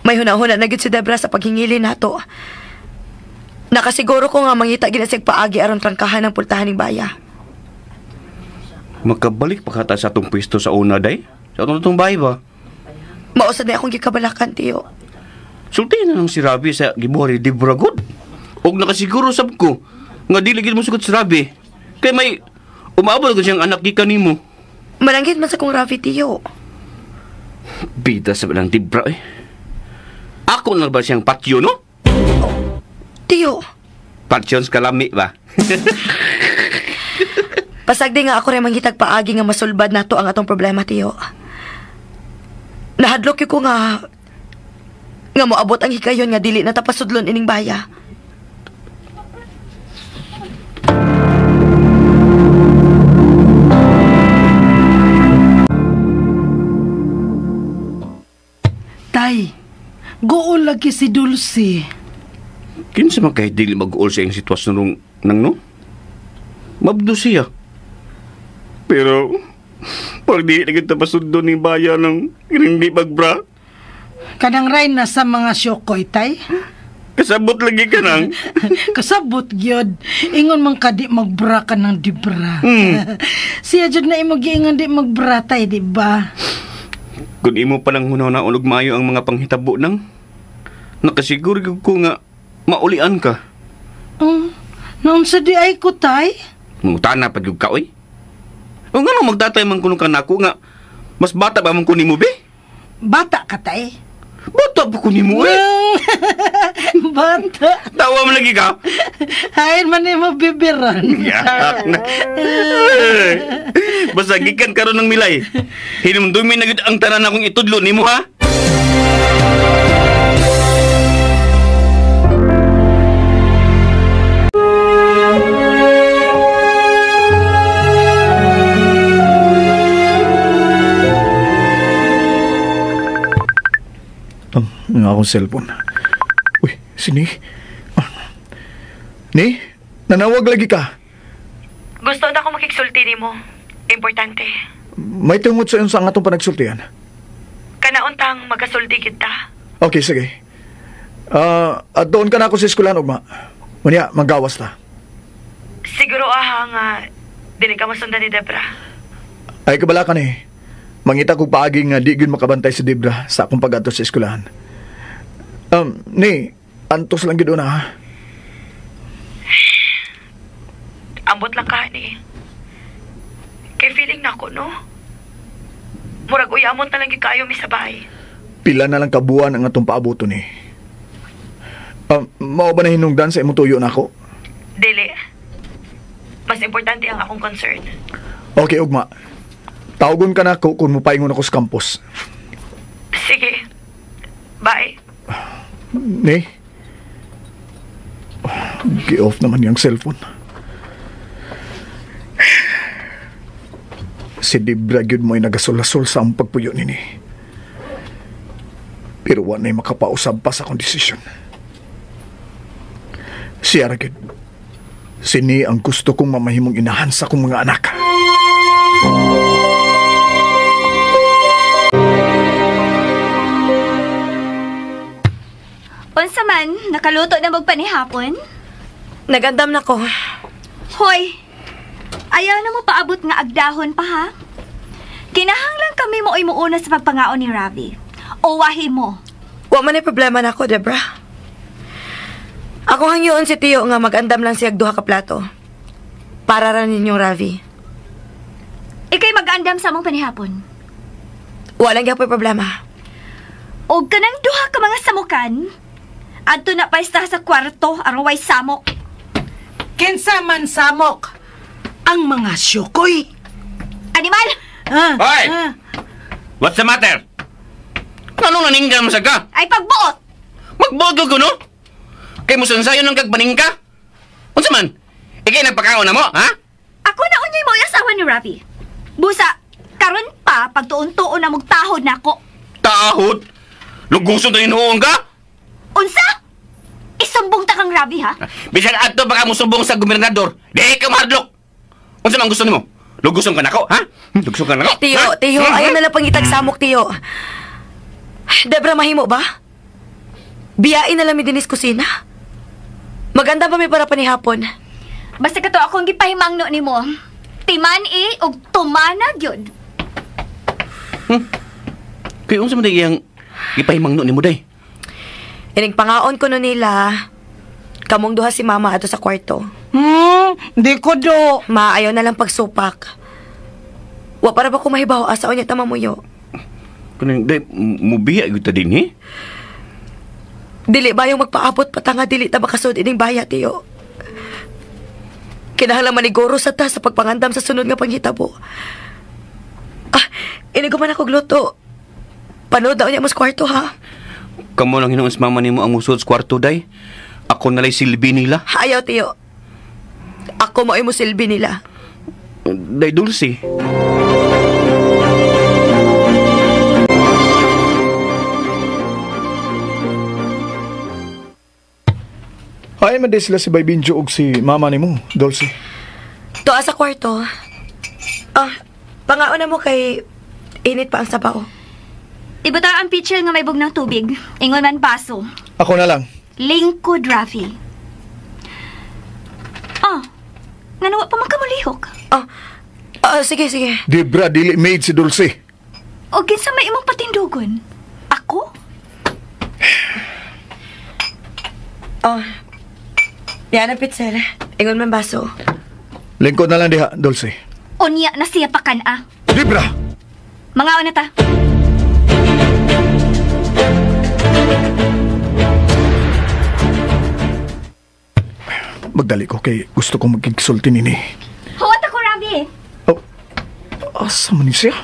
G: may hunahuna na gid si Debra sa paghingili nato. Nakasiguro ko nga mangita ginasig paagi aron trangkahan ng pultahan ng baya.
F: Magkabalik pa kata sa atong pwesto sa una, Day? Sa atong bahay ba?
G: Mausad na akong gikabalakan, Tiyo.
F: Sulti na lang si Rabi sa gibuhari di Bragod. Og nakasiguro sab ko nga dili gid mo sugod si Rabi. Kay may umaabot ko siyang anak gikan nimo.
G: Malanggit man sa kong Rafi, Tiyo.
F: Bida sa lang Dibra eh. Ako na ba siyang patyo, no?
G: Tiyo,
F: Patyon sa kalami ba?
G: pasagdi nga ako rin manghitag paagi nga masulbad nato ang atong problema, Tiyo. Nahadlok ko nga moabot ang hikayon nga dili na tapasudlon ining baya.
H: Tay, gool lagi si Dulce.
F: Kinsa man kahit dili mag-uol sa iyang sitwasyon nang no? Mabdo siya. Pero, pag di na kita pasundo ni baya ng hindi magbra,
H: Kanang rain na sa mga syokoy, tay.
F: kasabot lagi ka nang.
H: Kasabot gyud. Ingon man ka di magbra ka ng dibra. Siya jud na imo giingon di magbra, tay, di ba?
F: Kung imo palang hunaw na unog maayo ang mga panghitabo nang, nakasiguro ko nga maulian ka.
H: Naon sa di ay ko, tay?
F: Mungutana pa yung ka, oy. O nga nung magdatay man kunong ka na ako nga, mas bata ba man kunin mo, be?
H: Bata ka, tay.
F: Bata pa kunin mo, eh.
H: Bata.
F: Tawa mo lagi ka.
H: Hain man mo bibiran.
F: Yak na. Basta gikan karon ng milay. Hinumdumi na gid ang tanan akong itudlo nimo, ha?
E: Ang akong cellphone. Uy, sini. Ni, nanawag lagi ka.
G: Gusto na ako makiksulti ni mo. Importante.
E: May tungod sa yun sa atong panagsultihan.
G: Kanauntang magasulti kita.
E: Okay, sige. At doon ka na ako sa eskwelahan, ugma. Manya, magawas ta.
G: Siguro nga dili ka masundan ni Debra.
E: Ay, kabala ka ni. Mangita kong paagi nga di gyud makabantay si Debra sa akong pag-ato sa eskwelahan. Ni, antos lang gid una, ha?
G: Ambot lang ka ni. Kay feeling na ako, no? Murag uyamon na lang yung kayo mi sa bahay.
E: Pila na lang kabuan ang atong paabuto ni. Mao ba na hinungdan sa imong tuyo na ako?
G: Dili. Mas importante ang akong concern.
E: Okay, ugma. Tawagon ka na ako kung mupaingon ako sa campus.
G: Sige. Bye.
E: Ni? Gi-off naman yung cellphone. Si Debra gyud mo'y nagasul-sul sa ang pagpuyo nini. Pero wana'y makapausab pa sa akong desisyon. Siya ra gyud. Sini ang gusto kong mamahimong inahan sa akong mga anak.
D: Unsa man, nakaluto na magpanihapon?
G: Nagandam na ko.
D: Hoy, ayaw na mo paabot nga agdahon pa ha? Kinahanglan kami mo ay muuna sa pagpangaon ni Ravi. O wahi mo.
G: Wa man ay problema na ako, Debra. Ako hangyoon si Tiyo nga magandam lang siyag duha ka plato. Para ra ninyong Ravi.
D: Ikay mag-andam sa mong panihapon.
G: Walang gyapon problema.
D: O kanang duha ka mga samukan, adto na paista sa kwarto aron way samok.
H: Kinsa man samok ang mga syukoy.
D: Animal!
F: Hoy! What's the matter? Anong naningga mo sa ka?
D: Ay pagbuot!
F: Magbodo ko, no? Kay mo sansayon ng kagbaning ka? Unsa man? Ikay nagpakaon na mo, ha?
D: Ako na unyay mo yung asawa ni Ravi. Busa, karon pa pagtuon-tuon na magtahod na ako.
F: Tahod? Luguso na hinuong ka?
D: Unsa? Isumbong ta kang Ravi ha?
F: Bisan adto baka mo sumbong sa gobernador. Di ka mahadlok. Unsa man gusto nimo? Luguson ka nako, ha? Luguson ka nako.
G: Tiyo, Tiyo, ayaw na lang pangitag samok, Tiyo. Debra, mahimo ba? Biyain na lang mi dinis kusina. Maganda ba may para panihapon?
D: Basta kato akong gipahimangno nimo. Timan og tumana gyud.
F: Kay unsa man dayang ipahimangno nimo day?
G: Ining pangaon ko no nila, kamong duha si Mama ato sa kwarto.
H: Di ko do.
G: Maayaw na lang pagsupak. Wa para ba ko mahibaw asa unya ta mamuyo?
F: Kanang day mubiya gyud ta dinhi.
G: Dili ba yung magpaabot patanga dili ta makasud ining baya, Tiyo? Kinahanglan maniguro sa ta sa pagpangandam sa sunod nga panghitabo. Iniguman ako gluto. Panood daw niya mas kwarto, ha?
F: Kamo lang hinuon sa mama nimo ang musod sa kwarto day. Ako nalay silbi nila.
G: Ayaw, Tiyo. Ako mo mo silbi nila.
F: Day Dulce.
E: Ay, maday sila si Baybinjo og si mama ni mo, Dulce.
G: Tuwa sa kwarto. Pangaon na mo kay init pa ang sabaw.
D: Ibuta ang pitcher nga may bugnang tubig. Ingon man baso.
E: Ako na lang.
D: Lingkod, Rafi. Nga nawa pa magkamulihok.
G: Sige, sige.
E: Debra, dili maid si Dulce.
D: O kinsa may imong patindugon? Ako?
G: Yan ang pitser. Ingon man baso.
E: Lingkod na lang diha, Dulce.
D: Unya na siya pa kana.
E: Debra!
D: Mga una ta.
E: Magdali ko kay gusto kong magkigsulti nini.
D: Huwat ako, Ravi.
E: Asa man ni siya?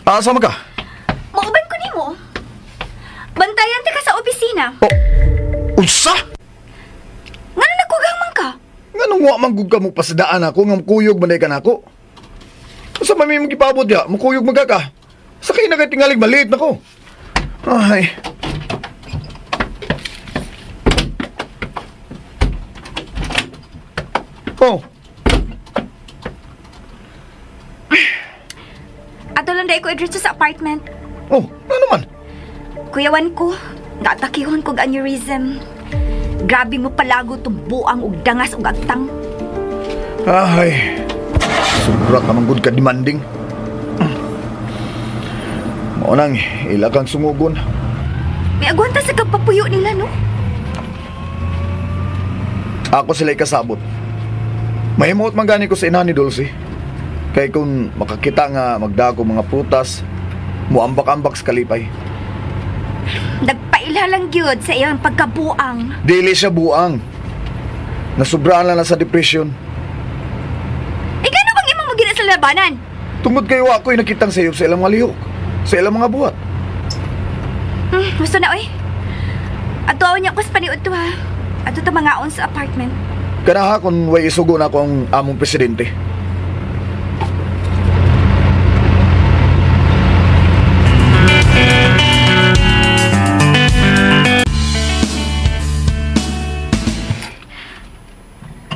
E: Asa man ka?
D: Mauban ko nimo. Bantayan ti ka sa opisina.
E: Unsa?
D: Nga na nagkugang man ka?
E: Nga nung wa man gug ka mo pasadaan ako, nga mukuyog manay ka na ako. Asa man may magipabot ya, mukuyog magaka. Sa kayo na kayo tingalig, maliit na ko. Ay.
D: Ato lang dahil ko address sa apartment.
E: Ano naman?
D: Kuyawan ko, natakihon ko aneurysm. Grabe mo palago itong buang ug dangas ug agtang.
E: Ay, sobra ka manggod ka demanding. Maunang, ila kang sungugon.
D: May agwanta sa kapapuyo nila, no?
E: Ako sila'y kasabot. Mahimot man gani ko sa ina ni Dulce. Kay kung makakita nga magdago mga prutas, muambak-ambak sa kalipay.
D: Nagpaila lang gyud sa iyang pagkabuang.
E: Dili siya buang. Nasubraan lang na sa depression.
D: Gano bang imong magina sa labanan?
E: Tungod kayo ako'y nakitang sayop sa ilang mga lihok. Sa ilang mga buhat.
D: Gusto na, oy. Ato niya ko sa paniud to, ha. Ato ta mangaon sa apartment.
E: Kanaha kung way isugo na ako ang among presidente.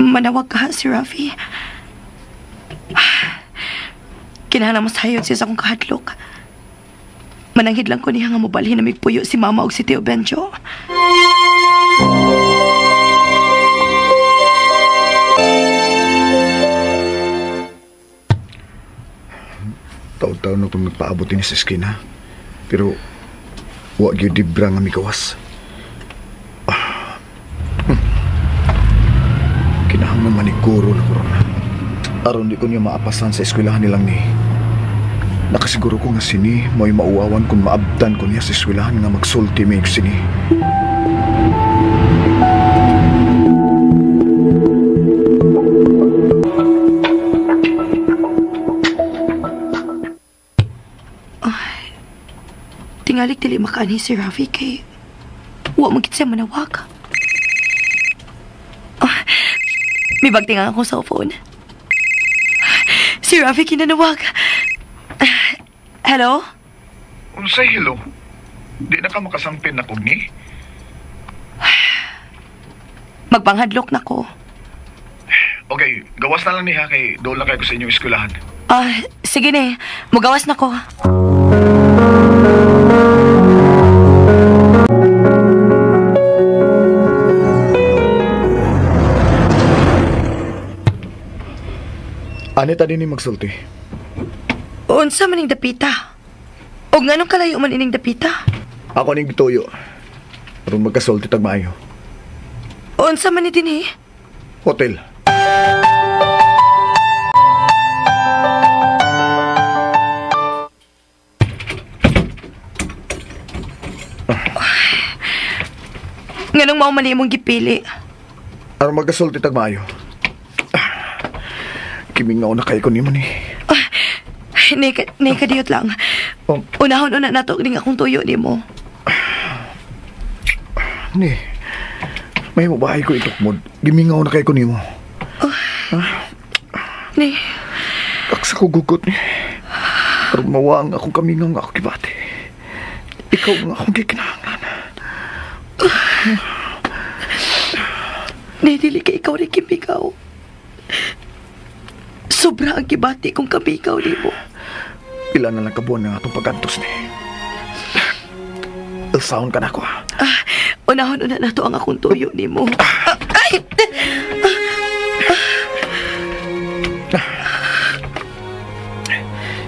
G: Manawag ka, si Rafi. Kinahanglan mo sayod siya sa akong kahadlok. Mananghid lang ko niya nga mobalhin na migpuyo si Mama og si Tio Benjo.
E: Taon-taon na itong nagpaabot din sa skina. Pero, wag yung dibra nga migawas. Kinahanglan maniguro na korona. Aron di ko niya maapasan sa eskwelahan nilang ni. Nakasiguro ko nga sini mo'y mauwawan kung maabdan ko niya sa eskwelahan nga magsulti mig sini.
G: Tingali dili makaani si Ravi kay wa magkit siya manawag. May bagtingan ako sa phone. Si Ravi kinanawag. Hello?
E: Unsay hello? Di na ka makasampin na kogni?
G: Magpanghadlok na ko.
E: Okay, gawas na lang niya kay doon lang kayo sa inyong eskwelahan.
G: Sige ne. Mugawas na ko.
E: Anita din ni magsulti.
G: Unsa maning dapita? O nganong kalayo man ining dapita?
E: Ako ning bituyo. Aron magkasulti tag maayo.
G: Unsa man ni dinhi?
E: Hotel.
G: Nganong mao man imong gipili?
E: Aron magkasulti tag maayo. Kiming nga una kayo ko ni mo ni.
G: Neka diyot lang. Unahon una nato ning akong tuyo ni mo.
E: Ni, may mabahay ko itukmod. Gimingaw na kayo ko ni mo.
G: Ni,
E: kaksa ko gugot ni. Pero mawang akong kamingaw nga ako kibati. Ikaw nga akong gikinahanglan.
G: Ni, dili ka ikaw rin kimigaw. Sobra ang kibati kong kamigaw ni mo.
E: Pila na lang kabuan nga itong pagkantos ni. Ilsahon ka na ako ha.
G: Unahon una na to ang akong tuyo ni mo.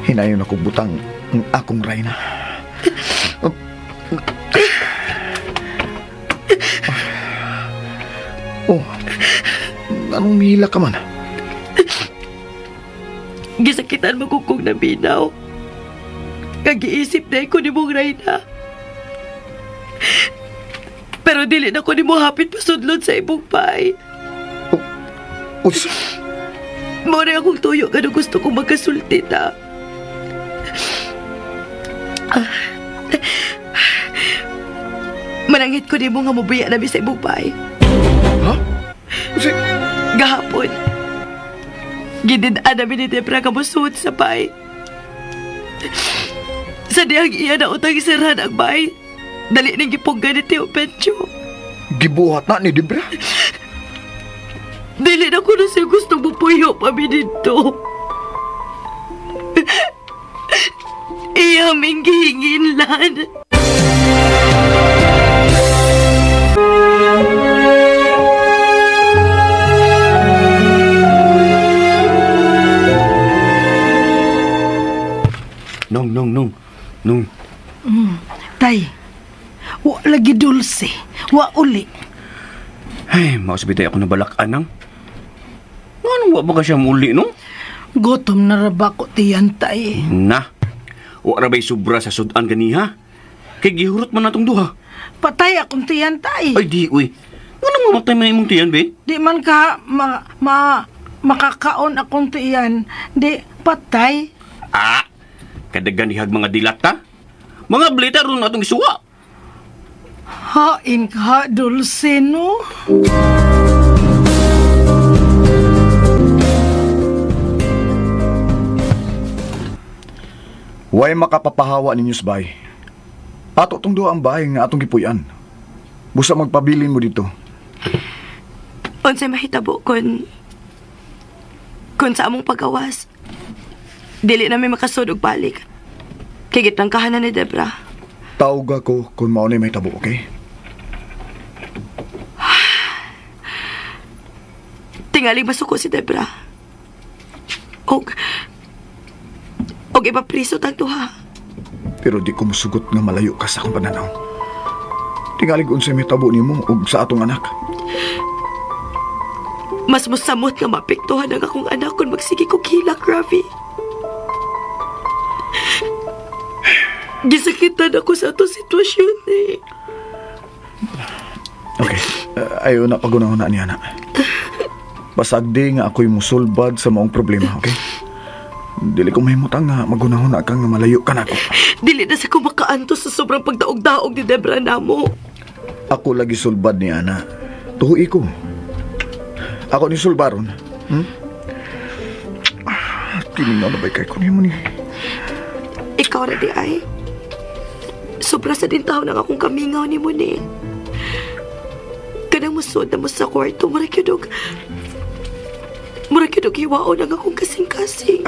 E: Hinayon ako butang ang akong Rayna. Anong mihila ka man?
G: Gisakitan mo kung na binaw. Kagiisip na ko ni mong Rayna. Pero dili na ko ni mo hapit pasudlod sa ibong pay. Muna akong tuyo ka na gusto kong magkasulti na. Manangit ko ni mo nga mabuya namin sa ibong pay.
E: Ha?
G: Gahapon. Gididaan namin ni Debra kamusuot sa pay. Sa diyang iya na utang isirhan ang bahay, dali nang gipungga ni Tio Benjo.
E: Gibuhat na ni Debra?
G: Dili na ko na siya gustong bupuyo pa mi dito. Iyaming gihinginlan.
F: Nung.
H: Tay, wa lagi dulce, wa uli.
F: Ay, mausabitay ako na balak anang. Anong wa ba ka siya muli, no?
H: Gutom na raba ko tiyan, tay.
F: Na, wa rabay sobra sa sudan ganiha. Kay gihurot man natong duha.
H: Patay akong tiyan, tay.
F: Ay, di, uy. Anong mamatay man imong tiyan, be?
H: Di man ka makakaon akong tiyan. Di, patay.
F: Kadagan ihag mga dilata. Mga blita ron atong isuwa.
H: Hain ka, dulce, no?
E: Way makapapahawa ninyo sa bahay. Ato tong duha ang bahay nga atong gipuyan. Busa magpabilin mo dito.
G: Unsay mahitabo kun sa among pagawas. Dili na may makasud og balik. Kigit ng kahanan ni Debra.
E: Tawag ako kung maunay may tabo, okay?
G: Tingali masuko si Debra. Og ipapriso tang duha.
E: Pero di ko musugot nga malayo ka sa akong pananaw. Tingalig unsay may tabo nimo ug sa atong anak.
G: Mas musamot nga mapektuhan ang akong anak kung magsige ko hilak, Ravi. Gisakitan ako sa atong sitwasyon eh.
E: Okay, ayaw na pagunahon na niya na. Basagdi nga ako'y musulbad sa maong problema, okay? Dili ko mahimutang nga magunahon na kang nga malayo ka na ako.
G: Dili na sa kumakaanto sa sobrang pagdaog-daog ni Debra namo.
E: Ako lagi sulbad ni Ana. Tuhui ko. Ako ni sulbaron. Tiningaw na ba'y kay kunin mo ni?
G: Ikaw na di ay. Sobra sa din tao nang akong kamingaw ni mo ni. Kanang musod na mo sa kwarto, marakyudog hiwaon ang akong kasing-kasing.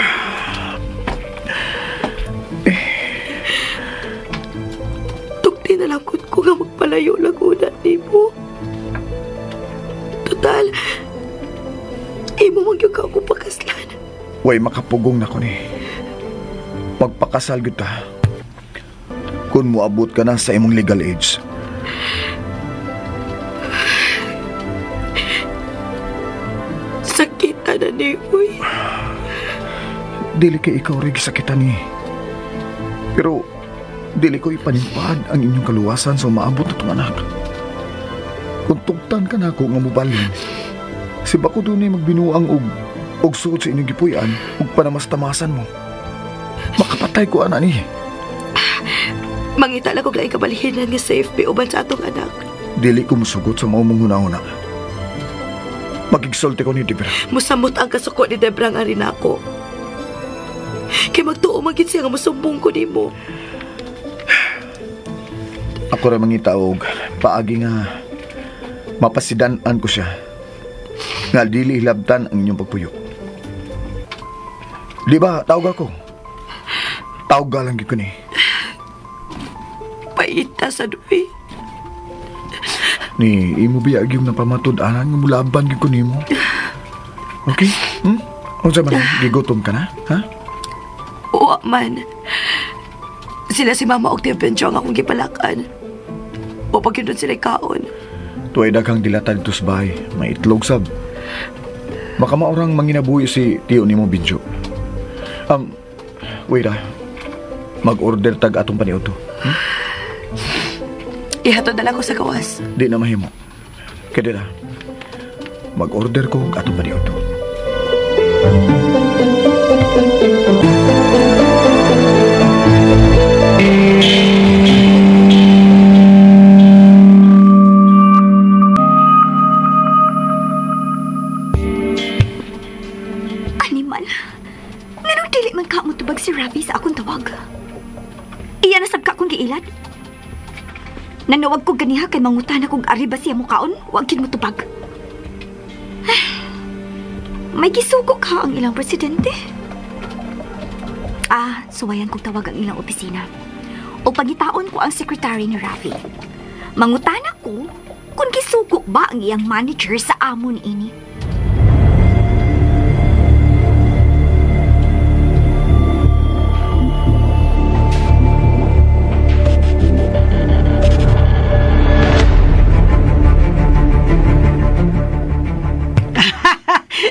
G: Tukti na lang ko nga magpalayo lagunan ni mo. Total, imo magyug ka akong pakaslan.
E: Way makapugong na ko ni. Magpakasal kita. Kung moabot ka na sa imong legal age.
G: Sakita na ni Uy.
E: Dili kay ikaw rin sakitan ni. Pero dili ko ipanimpad ang inyong kaluwasan sa maabot na itong anak. Kung tugtan ka na ako nga mubalin, si bako doon ay magbinuang og suot sa inyong gipuyan ug panamastamasan mo. Makapatay ko ana ni.
G: Mangita lang kong laing kabalihinan nga safe uban sa atong anak.
E: Dili ko musugot sa maumong huna-huna. Magigsulti ko ni Debra.
G: Musamot ang kasuko ni Debra nga rin ako. Kaya magtuo magit siya nga musumbong ko ni mo.
E: Ako rin mangita og paagi nga mapasidanan ko siya nga dili hilabtan ang inyong pagpuyo. Di ba, tawag ako? Tawag lang ko ni.
G: Paita sa duwi.
E: Ni, imo biyag yung napamatud-anan nga mulaban ko ni mo. Okay? Kung sa man, gigutom ka na? Ha?
G: Oo man. Sila si Mama og Tio Benjo ang akong gipalakan. O pag yun doon sila kaon.
E: Tuway daghang dilata dito sa bahay. May itlog sab. Baka maurang manginabuhi si Tio ni mo, Benjo. Wait mag-order tag atong paniuto.
G: Ihatod na lang ko sa gawas.
E: Di na mahimo. Kaya na, mag-order ko atong paniuto.
D: Animal, nganong dili man ka mo tubag si Ravi sa akong tawag? Iya nasab ka akong giilad. Nanawag ko ganiha kay mangutan akong ari ba siya mukaon, wag kin mo tubag. May gisugo ka ang ilang presidente. Suwayan kong tawag ang ilang opisina. O pagitaon ko ang sekretary ni Ravi. Mangutan ako kung gisugo ba ang iyang manager sa amon ini.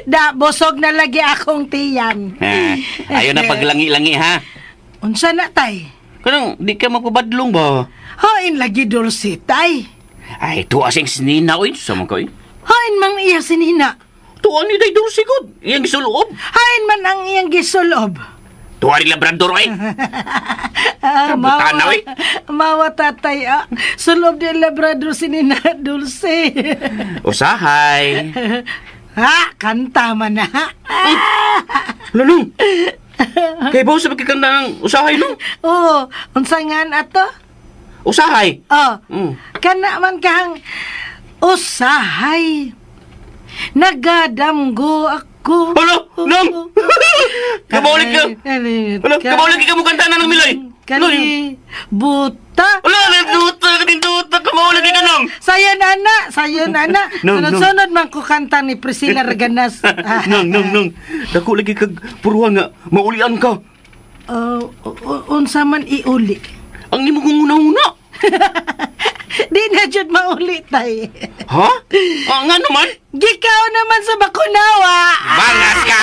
H: Da, bosog na lagi akong tiyan.
F: Ayaw na paglangi-langi, ha?
H: Unsa na, tay?
F: Kanang, di ka magpabadlong ba?
H: Hain lagi dulce, tay.
F: Ay, tuwa siyang sinina, oy. Sama ko, eh.
H: Hain mang iya sinina.
F: Tuwa ni day dulce ko. Iyang gisuloob.
H: Hain man ang iyang gisulob.
F: Tuwa ni Labrador, oy. Kabutaan na, oy.
H: Mawa tatay, sulob di Labrador sinina dulce.
F: Usahay.
H: Kanta man na.
F: Lalong. Kaya ba sa pagkikanda ng usahay, no?
H: Oo, unsa nga ato?
F: Usahay?
H: Kana man kang usahay. Nagadamgo ako.
F: Hala, nang! Kabaulig ka! Hala, kabaulig ka mo kanta na ng Miloy!
H: Kali buta.
F: Wala, nagduta ka maulagi ka nang.
H: Sayon ana.
F: Nung.
H: Sunod-sunod man ko kanta ni Priscilla Reganas.
F: Nung. Dako lagi kag puruha nga, maulian ka.
H: Unsa man iuli.
F: Ang imo kong una-una.
H: Di na jud mauli tay.
F: Ha? Nga naman.
H: Gikaw naman sa bakunawa.
F: Bangas ka.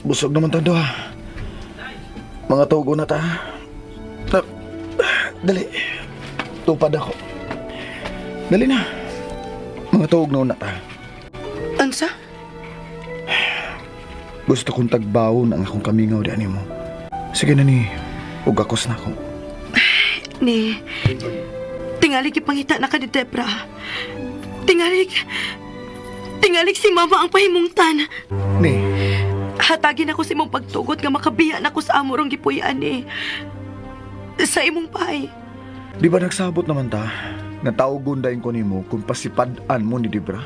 E: Busog naman tando ha. Mga tugo na ta. Dali. Tupad ako. Dali na. Mga tuog na ta.
G: Ansa?
E: Gusto kong tagbawon ang akong kamingaw di mo. Sige na ni. Ugakos na ako.
G: Ni, tingali kipangita na ka ni Debra. Tingali si mama ang pahimungtan.
E: Ni.
G: Hatagin ako sa imong pagtugot nga makabiya na ko sa amorong gipuyan ni. Sa imong pahay.
E: Di ba nagsabot naman ta? Nga taugundayin ko nimo kung pasipadaan mo ni Debra?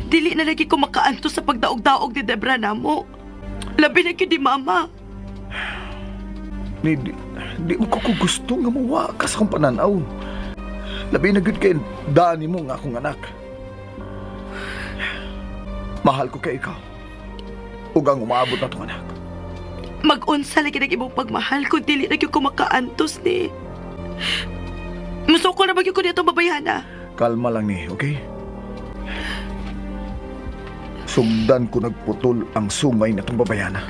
G: Dili na lagi ko makaanto sa pagdaog-daog ni Debra namo. Labi na di mama.
E: Ni, di mo ko gusto nga mawakas akong pananaw. Labi na gud kay daan mo nga akong anak. Mahal ko kay ikaw. Ugang umaabot na itong anak.
G: Mag-unsa lagi ng imong pagmahal kung dili na ko makaantos ni. Musukol na bagyo ko dito babayana.
E: Kalma lang ni, okay? Sugdan ko nagputol ang sungay na itong babayana.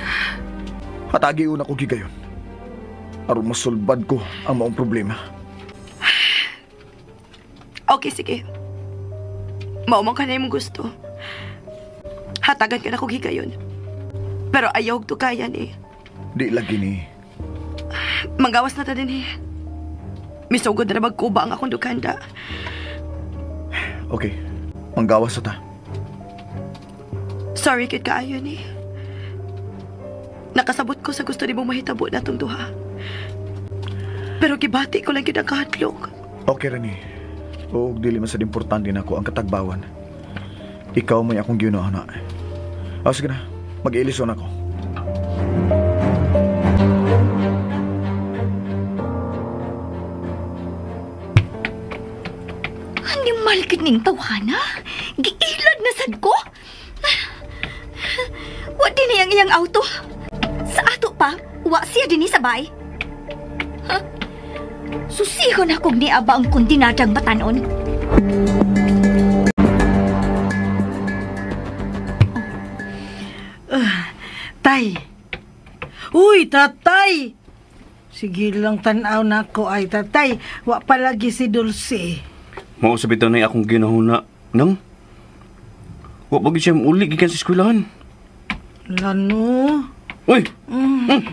E: Hatagi una ko gigayon. Aron masulbad ko ang maong problema.
G: Okay, sige. Maumang ka na yung gusto. Hatagan ka na kong higayon. Pero ayaw to kaya ni.
E: Di lagi ni.
G: Manggawas na ta din eh. Misugod na magkuba ang akong dukanda.
E: Okay, manggawas na ta.
G: Sorry kid kaayo ni. Nakasabot ko sa gusto ni mong mahitabo na itong duha. Pero gibati ko lang yun ang kahadlok.
E: Okay Rani. O dili man sad importante na ako ang katagbawan. Ikaw may akong ginawa na. Sige na, mag-ilisyon ako.
D: Hindi malkit ning tawhana. Giilad na sad ko. Wa din iyang auto. Sa ato pa, wa siya din sa bay. Susihon akong niaba ang kundinadang batanon.
H: Tay. Uy, tatay. Sige lang tanaw na ko ay tatay. Wa palagi si Dulce.
F: Mao sa bitaw na akong ginahuna. Nang? Wa ba siya uli gikan sa eskwelahan?
H: Lano?
F: Uy!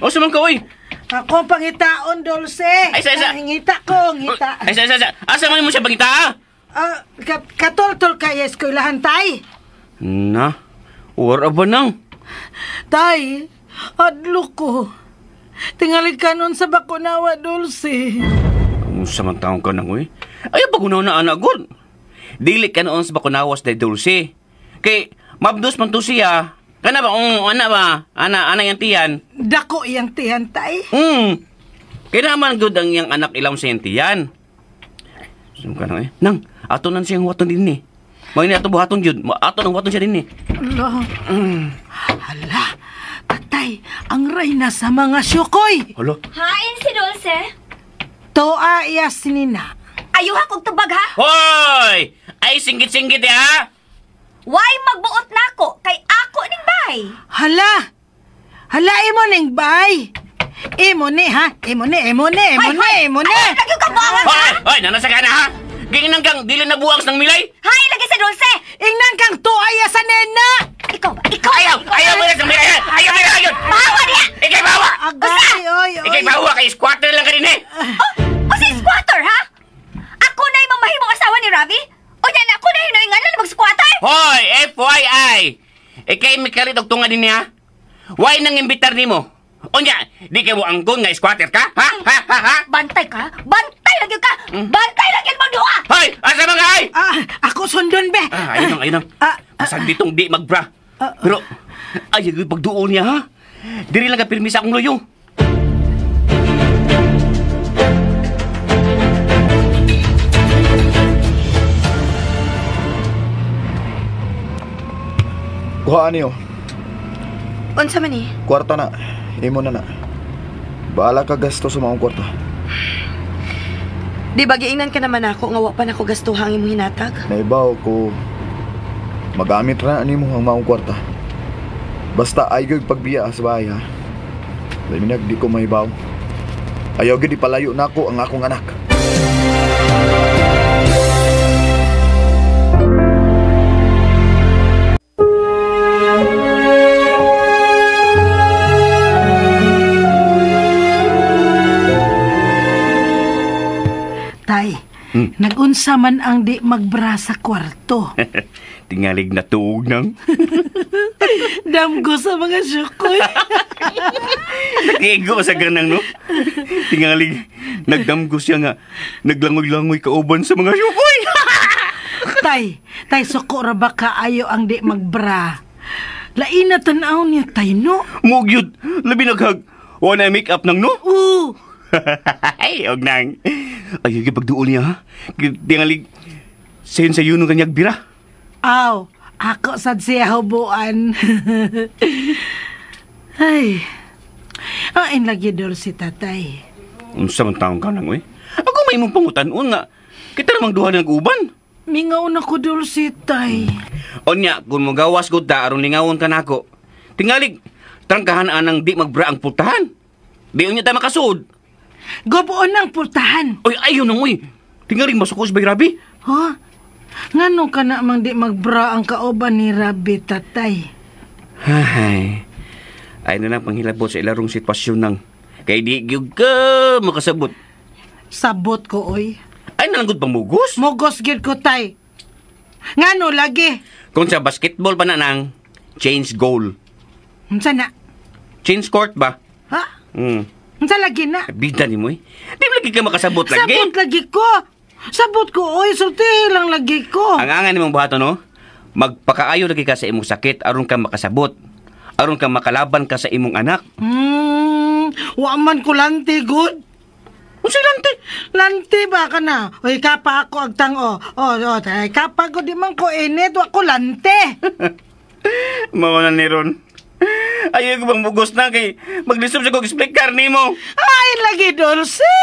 F: O sa man ka, uy!
H: Ako ang pangitaon, Dulce.
F: Ay, sa.
H: Ngita ko, ngita.
F: Ay, sa. Asa man mo siya pagita, ha?
H: Katol-tol kaya eskwelahan, tay.
F: Na? Wara ba nang?
H: Tay, adlo ko. Tingali ka nun sa bakunawa, Dulce.
F: Kung sa man taong ka nang, uy? Ay, bagunaw na anak, God. Dili ka noon sa bakunawas na Dulce. Kay, mabdos man to siya. Kana ba, ana yung tiyan.
H: Dako iyang tiyan, tay.
F: Kaya naman good ang iyang anak ilang sa iyang tiyan. Sum ka na, eh. Nang, ato nan siyang waton din, eh. Mga ato buhaton, Jud. Ato nang waton siya din, eh.
H: Hala, tatay, ang reyna sa mga syukoy.
F: Hala?
D: Hain si Dulce.
H: Toa iya sinina.
D: Ayuha kong tubag, ha?
F: Hoy! Ay, singgit-singgit, eh, ha?
D: Why magbuot na ako kay ako ning bay?
H: Hala, imo ning bay. Imo ni, ha? Imo ni.
D: Ay, lagi ka ba?
F: Hoy, nanasa ka na, ha? Gingnang kang dili na buwang ng milay?
D: Hay, lagi sa Dulce.
H: Ingnan kang toa iya sa nena.
D: Ikaw ba? Ikaw
F: Ayaw mo na sa milay, ayaw!
D: Bawa niya!
F: Ikay bawa!
H: Agay, oy.
F: Ikay bawa, kay squatter lang ka din, eh!
D: O si squatter, ha? Ako na yung mamahimong asawa ni Ravi? O yan, ako na hinuingan na mag-squatter?
F: Hoy, FYI! Ikay may kalit og tunga din niya? Why nang imbitar ni mo? O nga, di kayo angkon nga squatter ka? Ha? Ha? Ha? Ha?
D: Bantay ka? Bantay lagi ka! Bantay lagi mo duha!
F: Hoy! Asa mga hay?
H: Ako sundon, be.
F: Ayun lang. Masag ditong di magbra. Pero, ay, yung pagduol niya, ha? Diri lang ka pirmi sa akong loyo.
E: Kuhaan niyo.
G: Unsa man ni?
E: Kwarta na. Imo na. Baala ka gasto sa mga kwarta.
G: Di ba giingnan ka naman ako nga wa pa nako gastuhang imong hinatag?
E: Naibaw ko magamit ra nimo ang mga kwarta. Basta ayaw pagbiya sa bahay ha. Laminag di ko mahibaw. Ayaw gid ipalayo nako ang akong anak.
H: Tay, nagunsa man ang di magbra sa kwarto.
F: Tingalig na tuog nang.
H: Damgo sa mga syukoy.
F: Nakiigo sa ganang, no? Tingalig, nagdamgo siya nga. Naglangoy-langoy kauban sa mga yukoy.
H: Tay, suko ra ba kaayo ang di magbra? Lain na tanaw niya, tay, no?
F: Mugyod, labi naghag. Wala make-up nang, no?
H: Oo.
F: Ay, og nang. Ay, yung pagduol niya, ha? Tingalig, sayon sa yun ng kanyag bira.
H: Aw, ako sad siya hubuan. Ay, ain lagi dol si tatay.
F: Unsa man taong ka nang, oy? Ako may mong pangutan-on nga. Kita namang duha ng uban.
H: Mingaw na ko dol si tay.
F: Onya, kung mo gawas ko ta, aron lingawon ka nako. Tingalig, trangkahan anang di magbra ang pultahan. Di unya tayo makasuod.
H: Gopoon ng pultahan.
F: Oy, ayun nang, oy. Tingalig masukos ba, Rabi?
H: Ha? Ngano ka na mang di magbra ang kaoban ni Rabi, tatay?
F: Ay, ay na lang panghilabot sa ilarong sitwasyon nang. Kay di gyud ka makasabot.
H: Sabot ko, oy.
F: Ay nalangod pamugos.
H: Mogos gid ko, tay. Ngano lagi?
F: Kung sa basketball pa na nang, change goal.
H: Unsa na?
F: Change court ba?
H: Ha? Unsa lagi na?
F: Bida ni mo eh. Di mo lagi ka makasabot lagi.
H: Sabot lagi ko. Sabot ko, oy. Sulti lang lagi ko.
F: Ang angan ni mong buhato, no? Magpakaayo lagi ka sa imong sakit aron ka makasabot. Aron ka makalaban ka sa imong anak.
H: Wa man ko lanti, good.
F: Unsay lanti?
H: Lanti ba ka na? Oy, kapa ako agtang, tay, kapa ko di man ko init, wa ko lanti.
F: Mao na ni Ron. Ayaw ko bang bugos na kay maglisod sa kong explicar ni mo.
H: Ay, lagi, Dulce.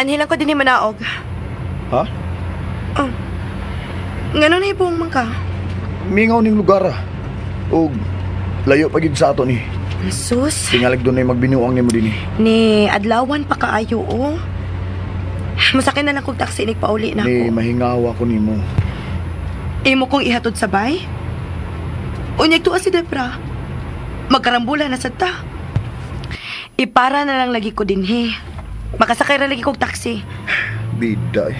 G: Anhilang ko din ni manaog.
E: Ha?
G: Ngano na hipong man ka?
E: Mingaw ning lugar ah. O layo pa gid sa ato ni.
G: Jesus.
E: Tingalig doon ay magbinuang ni mo din eh.
G: Ni adlawan pa kaayo, oh. Masakin na lang kong taxi ni pauli na
E: Ni
G: ako.
E: mahingawa ko nimo.
G: Imo kong ihatod sa bay? Unyag tuwa si Debra. Magkarambula na sad ta. Ipara na lang lagi ko din, he. Makasakay ra lagi kong taxi.
E: Biday.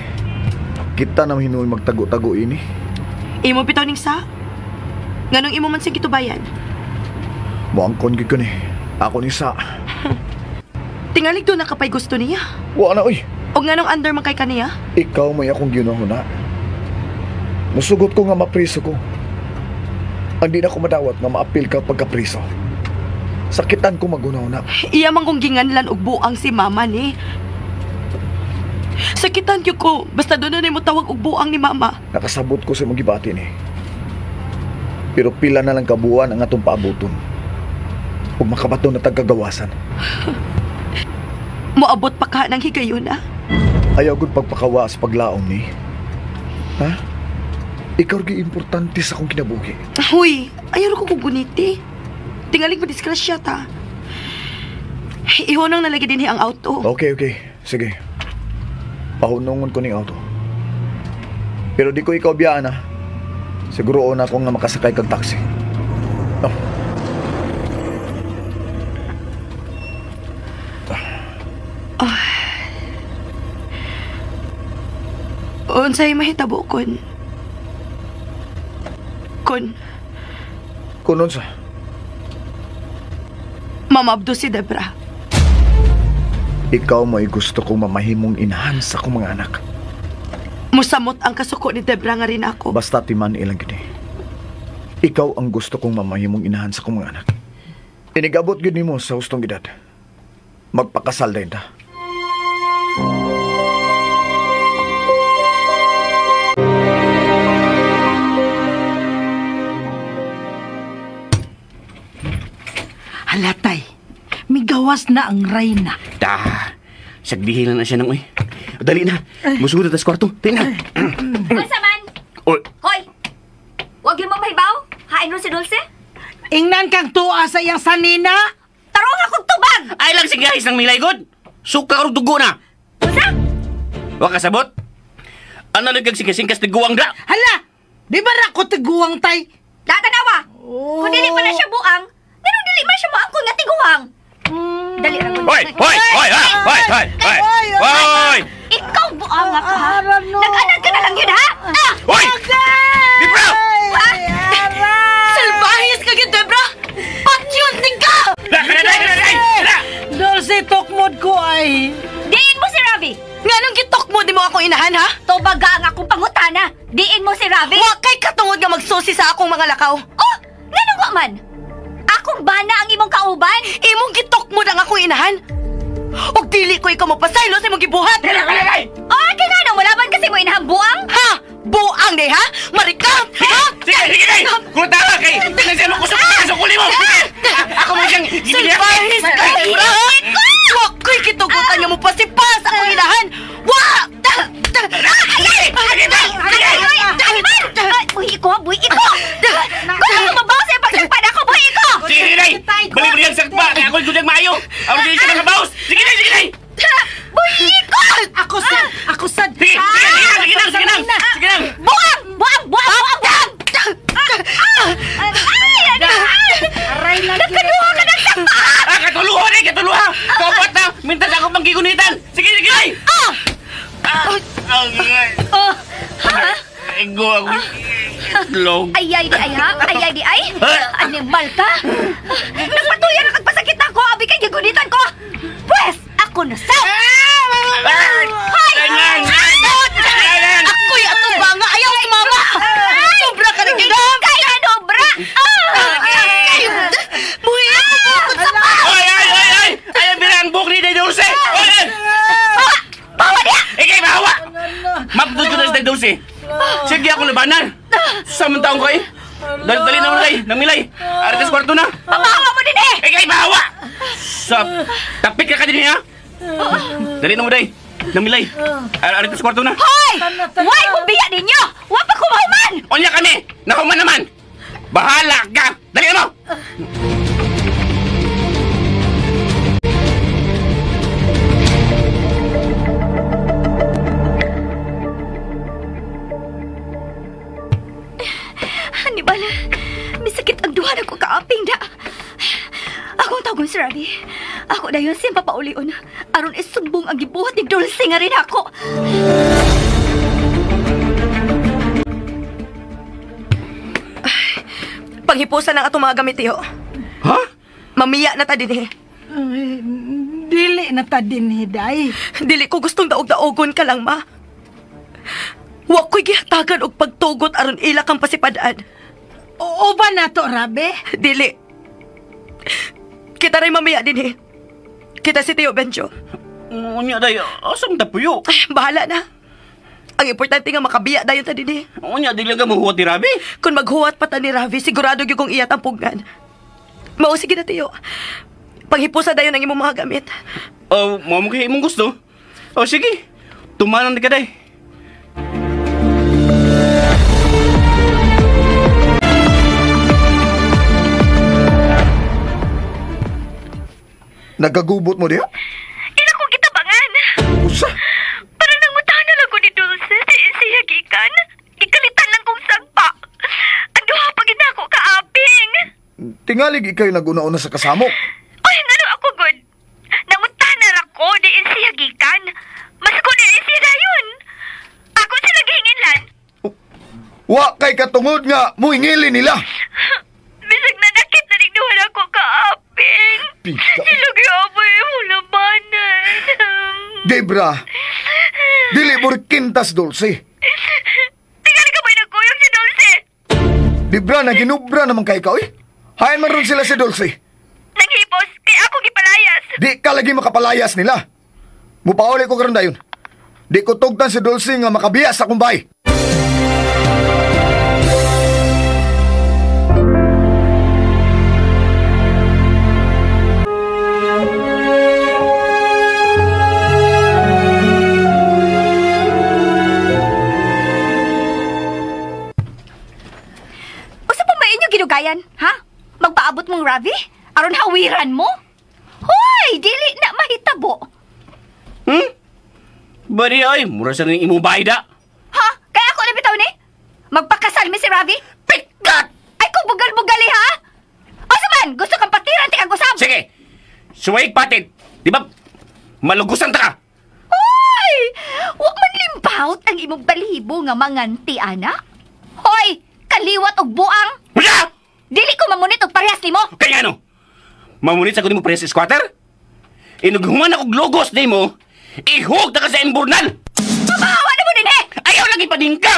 E: Kita na hinuoy magtago-tago ini.
G: Imo bitaw ning sa? Nganong imo man sing kitubayan?
E: Muangkon gid ko ni. Ako ni sa.
G: Tingalig doon nakapay gusto niya.
E: Wa na oy.
G: O nganong under man kay kaniya?
E: Ikaw may akong ginahuna. Musugot ko nga mapriso ko. Ang di na ko madawat nga maapil ka pagkapriso. Sakitan ko magunaw-na.
G: Iya man kong ginganlan og buang si mama ni. Sakitan yun ko. Basta doon na mo tawag og buang ni mama.
E: Nakasabot ko sa mga gibati ni. Pero pila na lang kabuan ang atong paabuton. Huwag makabato na tagkagawasan.
G: Moabot pa ka ng higayon, ah.
E: Ayaw gud pagpakawa sa paglaom ni. Ha? Ikaw gi importante sa akong kinabuhi.
G: Huy, ayaw ko kuguniti. Tingaling mo diskrasya ta. Ihonong nalagi din ang auto.
E: Okay. Sige. Pahunungon ko ning auto. Pero di ko ikaw biyaan ha. Siguro na akong nga makasakay kag taxi. Oh.
G: Unsay mahitabo, Kun? Kun,
E: Kunon sa?
G: mamabdo si Debra.
E: Ikaw may gusto kong mamahimong inahan sa akong mga anak.
G: Musamot ang kasuko ni Debra nga rin ako.
E: Basta timan ilang gini. Ikaw ang gusto kong mamahimong inahan sa akong mga anak. Inigabot gid nimo sa hustong edad. Magpakasal din ta.
H: Halatay, migawas na ang Reyna.
F: Sagdihin na siya nang, uy. Dali na. Musuda tas kwarto. Tingnan.
D: Unsa man?
F: Oy.
D: Hoy! Huwag yun mo mahibaw. Hain ron si Dulce.
H: Ingnan kang tuwa sa iyang sanina.
D: Tarong akong tubag!
F: Ay lang si guys ng milay god. Suka karong dugo na.
D: Unsa?
F: Wa kasabot. Ano nagkagsikasingkas tiguang da?
H: Hala, di ba na ko tiguang tay?
D: Datanawa! Kung dili pa na siya buang, ganun dili man siya maangkon nga tiguang. Dali ra ko.
F: Hoy! Hoy! Hoy! Ha! Hoy! Hoy! Hoy! Hoy!
D: Ikaw buang nga ka.
H: Aran no.
D: Nag-anak ka na lang yun, ha?
F: Hoy! Debra!
G: Salbahis ka yun, Debra! Patyunting ka!
H: Dulce, tokmod ko ay.
D: Diin mo si Ravi!
G: Nga nung gitok mo, di mo ako inahan, ha?
D: Tubaga ang akong pangutana. Diin mo si Ravi!
G: Wa kay katungod nga magsusi sa akong mga lakaw.
D: Oh! Ganun wa man! Akong bana ang imong kauban!
G: Imong gitok mo ang akong inahan. Og dili ko ikaw mapasaylo sa imong gibuhat.
D: Oh, kinanong walaban kasi mo inahambuang?
G: Ha? Buang de, ha? Marika! Ha?
F: Sige, day! Kung tama kay! Tingnan siya mo kusok sa kuli mo! Ako mo siyang
G: Salbahis ka, Debra! Wa ko'y kitugutan nga mo pasipas akong inahan. Wa!
D: Buhi ko! Buhi ko! Kung ako mabaw sa pagsagpan ako, buhi ko!
F: Sige, day! Balik ang sakpa! Kaya ako'y gudang maayo! Ako din siya nakabaos! Sige, day! Sige, day!
D: Buhi ko!
H: Ako sad! Ako sad!
F: Sige lang!
D: Buang! Buang! Buang! Buang! Buang! Ay! Nagkaluha ka ng sakpa!
F: Katuluha, day! Katuluha! Kapat na! Mintas ako pang gigunitan! Sige, day! Ego ako. Itlog.
D: Ayay di ay ha? Ayay di ay? Animal ka? Nagpatuyan na kagpasakit na ako! Abi kay gigunitan ko! Pwes! Ako na sa... Hoy!
G: Ako'y atuba nga ayaw si mama! Sobra ka na ginam!
D: Kaya dobra!
G: Buhi ako bukod sa pa!
F: Ay! Ayaw bilang buhok ni Day Dulce!
D: Bawa niya!
F: Ikay mahawa! Mabdod ko na si Day Dulce. Sige ako labanan. Samantaong ko eh. Dali na mulay, namilay. Aritas kwarto na.
D: Pamahawa mo din eh!
F: Ikay mahawa! Tapik ka din ha? Dali na mulay, namilay. Aritas kwarto na.
D: Hoy! Huwag mo biya ninyo! Huwag pa kumahuman!
F: Onya kami! Nakuman naman! Bahala ka! Dali mo!
D: Hannibal, misakit ang duha na ko kaaping da. Akong tagon si Ravi. Ako dayon siyang papaulion. Aron isumbong ang gibuhat ni Dulce nga rin ako.
G: Panghipusan ang atong mga gamit, tiyo.
F: Ha?
G: Mamiya na ta din eh.
H: Dili na ta din hiday.
G: Dili ko gustong daog-daogon ka lang, ma. Wa ko'y gihatagan og pagtugot aron ila kang pasipadaan.
H: Oo ba na to, Rabe?
G: Dili. Kita rin mamiya din eh. Kita si Tio Benjo.
F: Onya day, asam tapuyo?
G: Ay, bahala na. Ang importante nga makabiya dayon ta din eh.
F: Onya, di lang ka mahuwat ni Rabi.
G: Kung maghuwat pa ta ni Ravi, sigurado gyud kong iyat ang pugnan. Mao sige na, Tio. Panghipusa dayon ang imong mga gamit.
F: Mamo kayo imong gusto? Sige. Tumanan ka day.
E: Nagagubot mo diha?
D: Ila kong kitabangan.
E: Usa?
D: Para nang matahanan lang ko ni Dulce sa siya gikan. Ikalitan lang kong sagpa. Ang duha pa gid ako kaaping.
E: Tingalig ikaw nag-una-una sa kasamok.
D: Oy, ngano ako good. Nangutanan ako di siya gikan. Mas ko di siya dayon. Ako sila
E: Wa kay katungod nga muingili nila.
D: Bisag na nakit na rin duha ako kaapin.
E: Pika.
D: Ilagi ako yung labanan.
E: Debra, dili mo kintas, Dulce.
D: Tingali ka ba nagkuyog si Dulce?
E: Debra, naginubra naman kay ikaw eh. Hayan man ron sila si Dulce.
D: Nanghipos, kaya ako gipalayas.
E: Di ka lagi makapalayas nila. Mupauli ko karon dayon. Di ko tugtan si Dulce nga makabiyas sa kumbay.
D: Usa pa ba inyo ginugayan, ha? Magpaabot mong Ravi? Aron hawiran mo? Hoy, dili na mahitabo.
F: Bari ay, mura sa rin imong bayda.
D: Ha? Kaya ako na bitaw ni? Magpakasal mi si Ravi?
F: Pikat!
D: Ay kung bugal-bugali ha? O saman, gusto kang patiran ti agusab.
F: Sige, suway patid. Di ba, malugusan ta ka?
D: Hoy! Huwag man limpawt ang imong balibo nga manganti, ana. Hoy! Kaliwat og buang!
F: Wala!
D: Dili ko mamunit og parehas nimo.
F: Kaya ano? Mamunit sa kunin mo press squatter? Inughuman ako logos di mo, ihog na ka sa emburnal!
D: Mabawa na mo din eh!
F: Ayaw lagi pa din ka!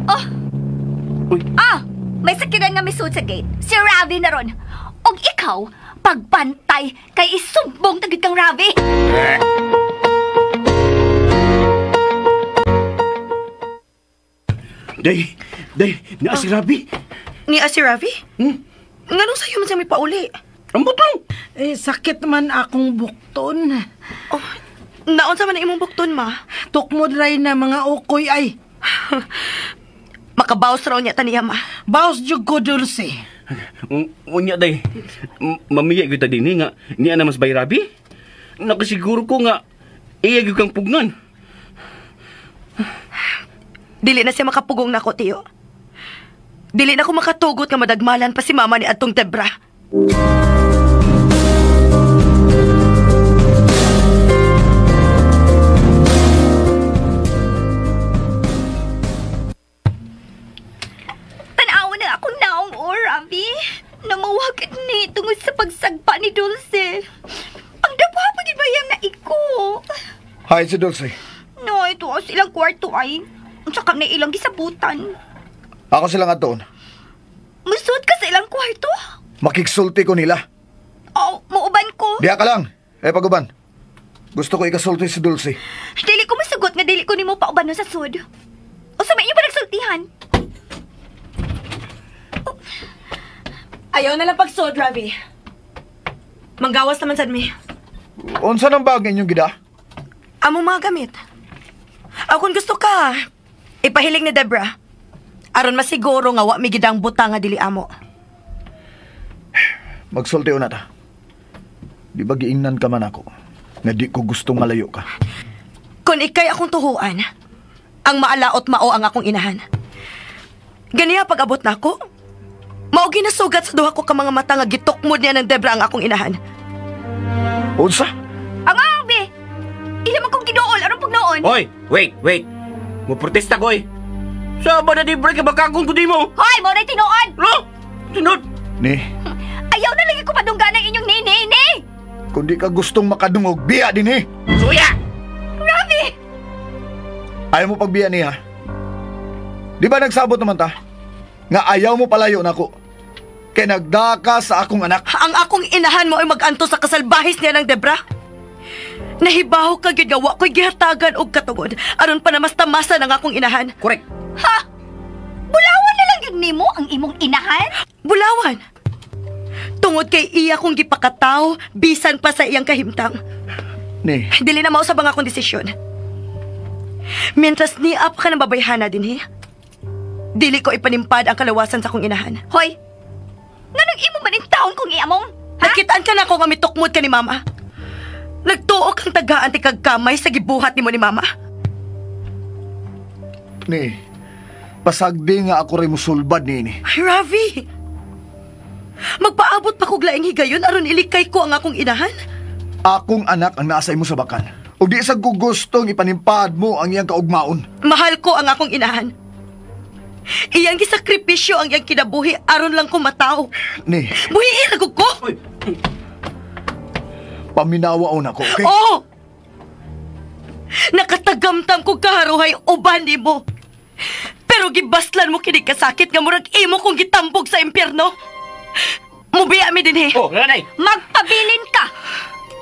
D: Oh!
F: Uy.
D: May sakiran nga misud sa gate. Si Ravi na ron. Og ikaw, pagbantay kay isumbong tagid kang Ravi.
F: Day, naa si Rabi.
G: Ni si Ravi? Nganong sa'yo man siya may pauli?
F: Ambot lang.
H: Sakit man akong bukton.
G: Oh, naon sa man ang imong bukton, ma?
H: Tukmod ray na mga ukoy ay.
G: Makabawas raw niya taniya, ma.
H: Baos jud ko, Dulce.
F: Unya, day. Mamiyay ko ta din nga. Niya na mas bay Rabi. Nakasiguro ko nga, iyag kang pugnan.
G: Dili na siya makapugong nako, tiyo. Dili na ko makatugot nga madagmalan pa si mama ni Adtong Debra.
D: Tanawa na akong naong o, Ravi. Namawagit ni tungod sa pagsagpa ni Dulce. Ang dapa pa di ba yung naiko?
E: Hi, si Dulce.
D: No, ito silang kwarto ay. Ang saka na ilang gisabutan.
E: Ako silang atoon.
D: Musud ka sa ilang kwarto?
E: Makiksulti ko nila.
D: Oh, mauban ko.
E: Diya ka lang. Paguban. Gusto ko ikasulti si Dulce.
D: Dili ko masugot nga dili ko nimo pauban no sa sud. O sa may inyo pa nagsultihan?
G: Ayaw na lang pagsod, Ravi. Manggawas naman sad mi.
E: Unsa nang bagay inyong gida?
G: Among mga gamit. Kung gusto ka, ipahiling ni Debra. Aron masiguro nga wa mi gidang buta nga dili amo.
E: Magsulti na ta. Di ba giingnan ka man ako? Nga di ko gustong malayo ka.
G: Kung ikay akong tuhuan, ang maalaot mao ang akong inahan. Ganiya pag-abot na ako, mao ginasugat sa duha ko ka mga mata nga gitukmod niya ng Debra ang akong inahan.
E: Unsa?
D: Ang be! Ilang akong gidool, anong pagnoon?
F: Hoy, wait. Muprotesta ko eh. Saba na di break ka bakakong ko di mo.
D: Hoy, mo na tinuod!
F: No? Sunod.
E: Ni,
D: Ayaw na lagi ko madungga ng inyong nini-ini!
E: kung di ka gustong makadungog, biya din eh.
F: Suya!
D: Ravi!
E: Ayaw mo pagbiya niya. Di ba nagsabot naman ta? Nga ayaw mo palayo na ako. Kaya nagdaka sa akong anak.
G: Ang akong inahan mo ay mag-anto sa kasalbahis niya ng Debra. Nahibaho ka gyud nga wa ko'y gihatagan og katugod aron pa namastamasa ng akong inahan.
F: Correct.
D: Ha? Bulawan na lang yun nimo ang imong inahan?
G: Bulawan. Tungod kay iya kong gipakataw bisan pa sa iyang kahimtang.
E: Ni,
G: Dili na mausab ang akong desisyon. Mientras ni pa ka ng babayhana din, dili ko ipanimpad ang kalawasan sa akong inahan.
D: Hoy! Nganong imo man in taon kung iamong? Ha?
G: Nakitaan ka na ako nga mitukmod ka ni Mama. Nagtuok ang tagaan ti kagkamay sa gibuhat ni mo ni Mama.
E: ni, pasagdi nga ako rin musulbad ni.
G: Ay, Ravi! Magpaabot pa kog laing higayon aron ilikay ko ang akong inahan.
E: Akong anak ang nasa imo sa bakan. O di sa gustong ipanimpad mo ang iyang kaugmaon.
G: Mahal ko ang akong inahan. Iyang gisakripisyo ang iyang kinabuhi aron lang ko mataw.
E: Ni,
G: Buhiin ako ko!
E: paminawaon ako, okay?
G: Oo! Nakatagamtam ko kaharuhay uban mo. Pero gibaslan mo kini kasakit nga murag imo kong gitambog sa impyerno. Mubiya mi din he.
F: Oh, nanay!
D: Magpabilin ka!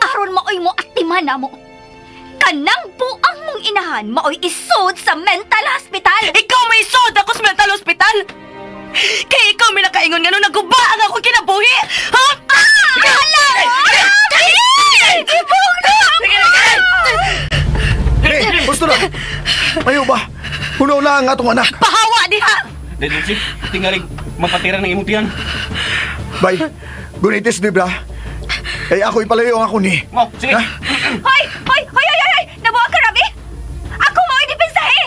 D: Aron maoy mo at timana mo. Kanang buang mong inahan maoy isod sa mental hospital.
G: Ikaw may isod ako sa mental hospital! Kaya ikaw may nakaingon nga nung naguba ang ako kinabuhi! Ha?
D: Hala! Ibog na!
E: Ni, gusto na! Ayaw ba? Hunaw na ang atong anak.
G: Pahawa diha!
F: Dudulsi, tingaling mapatira ng imong tiyan.
E: Bay, gunitis, Debra. Ay ako ipalayo ang ako ni.
F: Mo, sige.
E: Ha?
D: Hoy! Hoy! Hoy! Hoy! Hoy! Nabuang ka, Rabi! Ako maoy depensahe!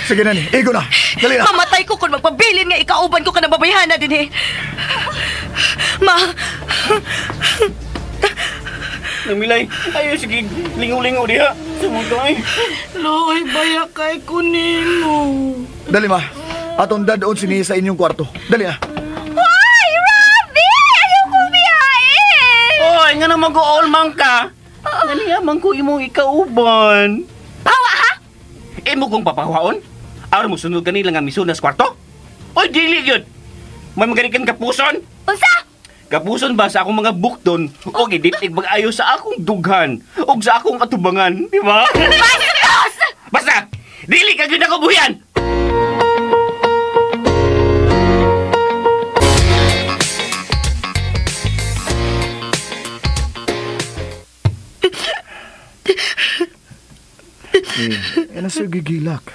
E: Sige na ni, igo na. Dali na.
G: Mamatay ko kung magpabilin nga ikauban ko ka na babayhana din he. Ma,
F: Namilay, ayaw sige, lingaw-lingaw diha. Sumugay.
H: Loy, baya kay kunin mo.
E: Dali ma. Atong dadoon sini sa inyong kwarto. Dali na.
D: Hoy! Rabi! Ayaw ko biyahe!
F: Oy, nga naman ko all man ka. Ganiyaman ko imong ikauban.
D: Pawa, ha?
F: Imo kong papahaon? Aron mo sunod kanila nga misunas kwarto? Oy, dili yun. May magalikan kapuson?
D: Unsa?
F: Kapuson ba sa akong mga bukton o giditig mag-ayo sa akong dughan o sa akong atubangan, di ba?
D: Bastos!
F: Basta, dili ka yun ako buyan!
E: Yan na sa'yo gigilak.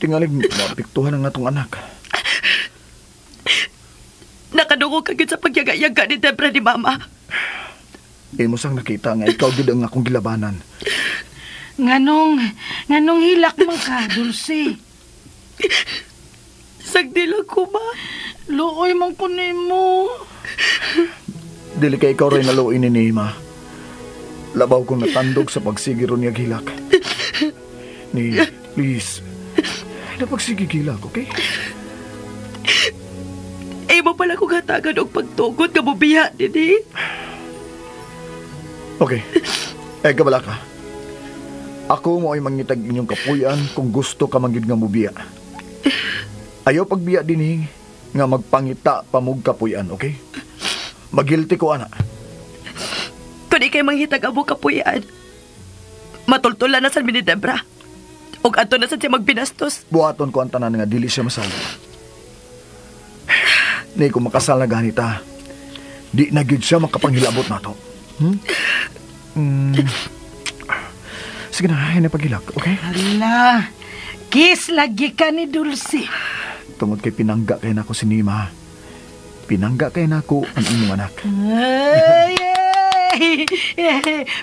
E: Tingalig, mapiktuhan ang atong anak.
G: nakadungog ka gyud sa pagyaga-yaga ni Debra ni Mama.
E: Imo sang nakita nga ikaw gid ang akong gilabanan.
H: Nganong hilak man ka, Dulce.
G: Sagdi lang ko, Ma.
H: Luoy man ko nimo.
E: Dili kay ikaw rin naluoy ni Nima. Labaw kong natandog sa pagsigiro niya hilak. Ni, please. Napagsigigilak, okay?
G: Imo pala kong hatagan og pagtugot ka mubiya, Didi.
E: Okay. Kabala ka. Ako mo ay mangitag inyong kapuyan kung gusto ka manggid nga mubiya. Ayaw pagbiya din nga magpangita pamug kapuyan, okay? Magilty ko, ana.
G: Kung ikay manghitag amo kapuyan, matultulan na sa ni Debra. Og ato na sa siya magbinastos.
E: Buhaton ko ang tanan nga dili siya masal. Ni kung makasal na ganita, di na gyud siya makapanghilabot nato. Sige na, ay napaghilak, okay?
H: Hala, kiss lagi ka ni Dulce.
E: Tungod kay pinangga kay nako si Nima. Pinangga kay nako ang inyong anak.
H: Ay,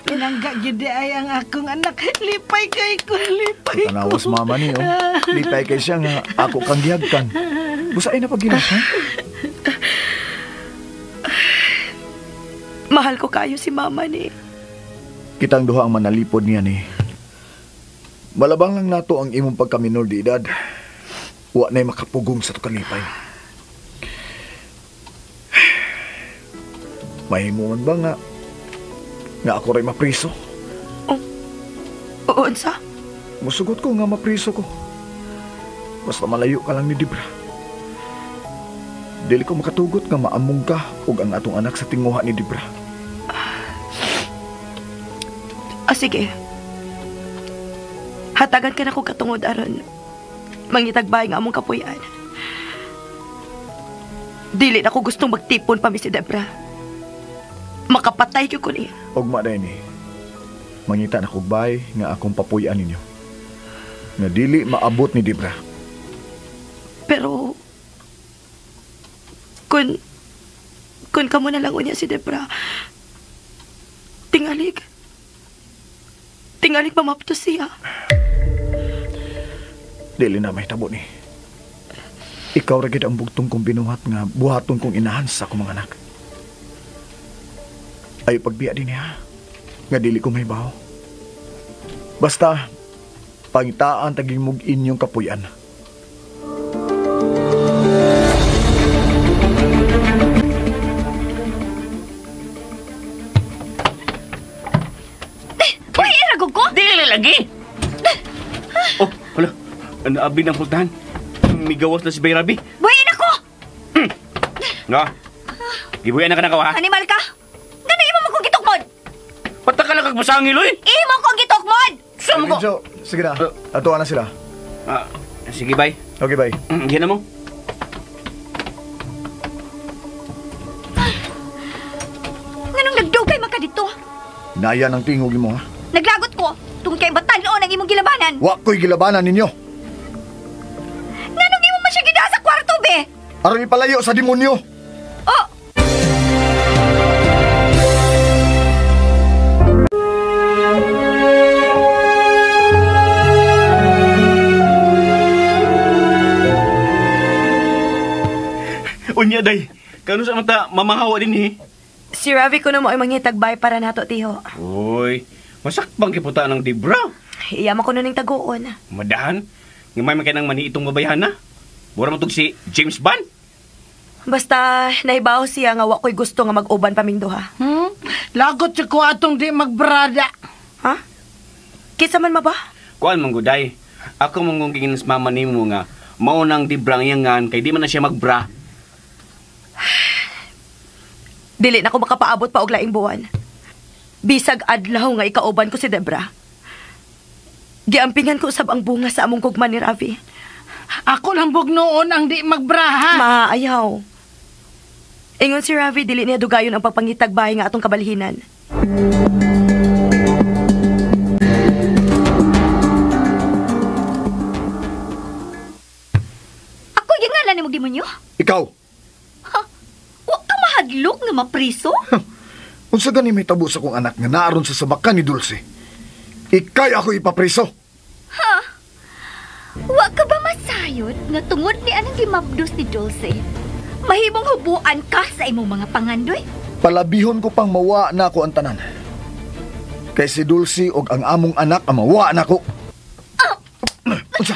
H: pinangga gyud ay ang akong anak. Lipay kay ko, lipay ko.
E: Tanawas mama niyo. Lipay kay siya nga ako kang gihagkan. Busa ay napaghilak, ha?
G: Mahal ko kayo si Mama ni.
E: Kitang duha ang manalipod niya ni. Malabang lang nato ang imong pagkaminor di edad. Wa na'y makapugong sa tukalipay. Mahimo man ba nga ako rin mapriso?
G: Oo, sa?
E: Musugot ko nga mapriso ko. Basta malayo ka lang ni Debra. Dili ko makatugot nga maamong ka ug ang atong anak sa tinguha ni Debra.
G: Sige. Hatagan ka na kong katungod aron. Mangitagbay nga among kapuyan. Dili na ko gustong magtipon pa mi si Debra. Makapatay ko niya.
E: Ugma day ni. Mangita na ko bay nga akong papuyan ninyo. Nga dili maabot ni Debra.
G: Pero kun kamo na lang unya si Debra. Tingalig mamapto siya.
E: Dili na may tabo ni. Ikaw ra gid ang bugtong kong binuhat nga buhaton kong inahan sa akong mga anak. Ay pagbiya din niya. Nga dili ko may baho. Basta pangitaan taging mug inyong kapuyan.
F: lagi! Oh, wala. Ano abi ng pultahan? May gawas na si Bay Rabi.
D: Buhayin ako!
F: Nga. Gibuyan na ka na ka, ha?
D: Animal ka? Ganun imo mo kong gitukmod!
F: Pata ka lang kagmasangil, oy!
D: Imo kong gitukmod!
F: Saan mo ko?
E: Medyo, sige na. Atuan na sila.
F: Ah, sige, Bay.
E: Okay, bye.
F: Yan na mo.
D: Nganong nagdugay man ka dito?
E: Naya ng tingog mo, ha?
D: Naglagot ko, tungkol kay batan-on ang imong gilabanan.
E: Wa ko'y gilabanan ninyo.
D: Nganong imo man siya gida sa kwarto, be?
E: Aron ipalayo sa demonyo.
D: Oh,
F: Unya, Day. Kano sa mata mamahawa din, eh?
G: Si Ravi ko na mo ay manghitagbay para nato, tiho.
F: Uy, masakbang kiputa ng Debra.
G: Iyama ko nun ng taguon.
F: Madahan. Ngumay man kanang mani itong babayahan na. Mura mo tog si James Bond.
G: Basta nahibaw siya nga wa ko'y gusto nga mag-uban paming duha.
H: Lagot siya ko atong di magbrada.
G: Ha? Kinsa man ba?
F: Kuan mong guday. Ako mong giginas mama ni mo nga maunang Debra ang yangan kay di man na siya magbra.
G: Dili na ko makapaabot pa og laing buwan. Bisag adlaw nga ikauban ko si Debra. Giampingan ko usab ang bunga sa among gugma ni Ravi.
H: Ako lang bugnoon ang di magbraha.
G: Maayaw. Ingon si Ravi, dili niya dugayon ang pagpangitagbay nga atong kabalhinan.
D: ako yung ngalan ni mong demonyo?
E: Ikaw,
D: Wa ka mahadlok nga mapriso?
E: unsa gani may tabo sa kong anak nga naaron sa sabakan ni Dulce? Ikay ako ipapriso.
D: Wa ka ba masayod nga tungod ni anang gimabdos ni Dulce? Mahimong hubuan ka sa imong mga pangandoy?
E: Palabihon ko pang mawa na ako ang tanan. Kay si Dulce og ang among anak ang mawa na ko. Unsa?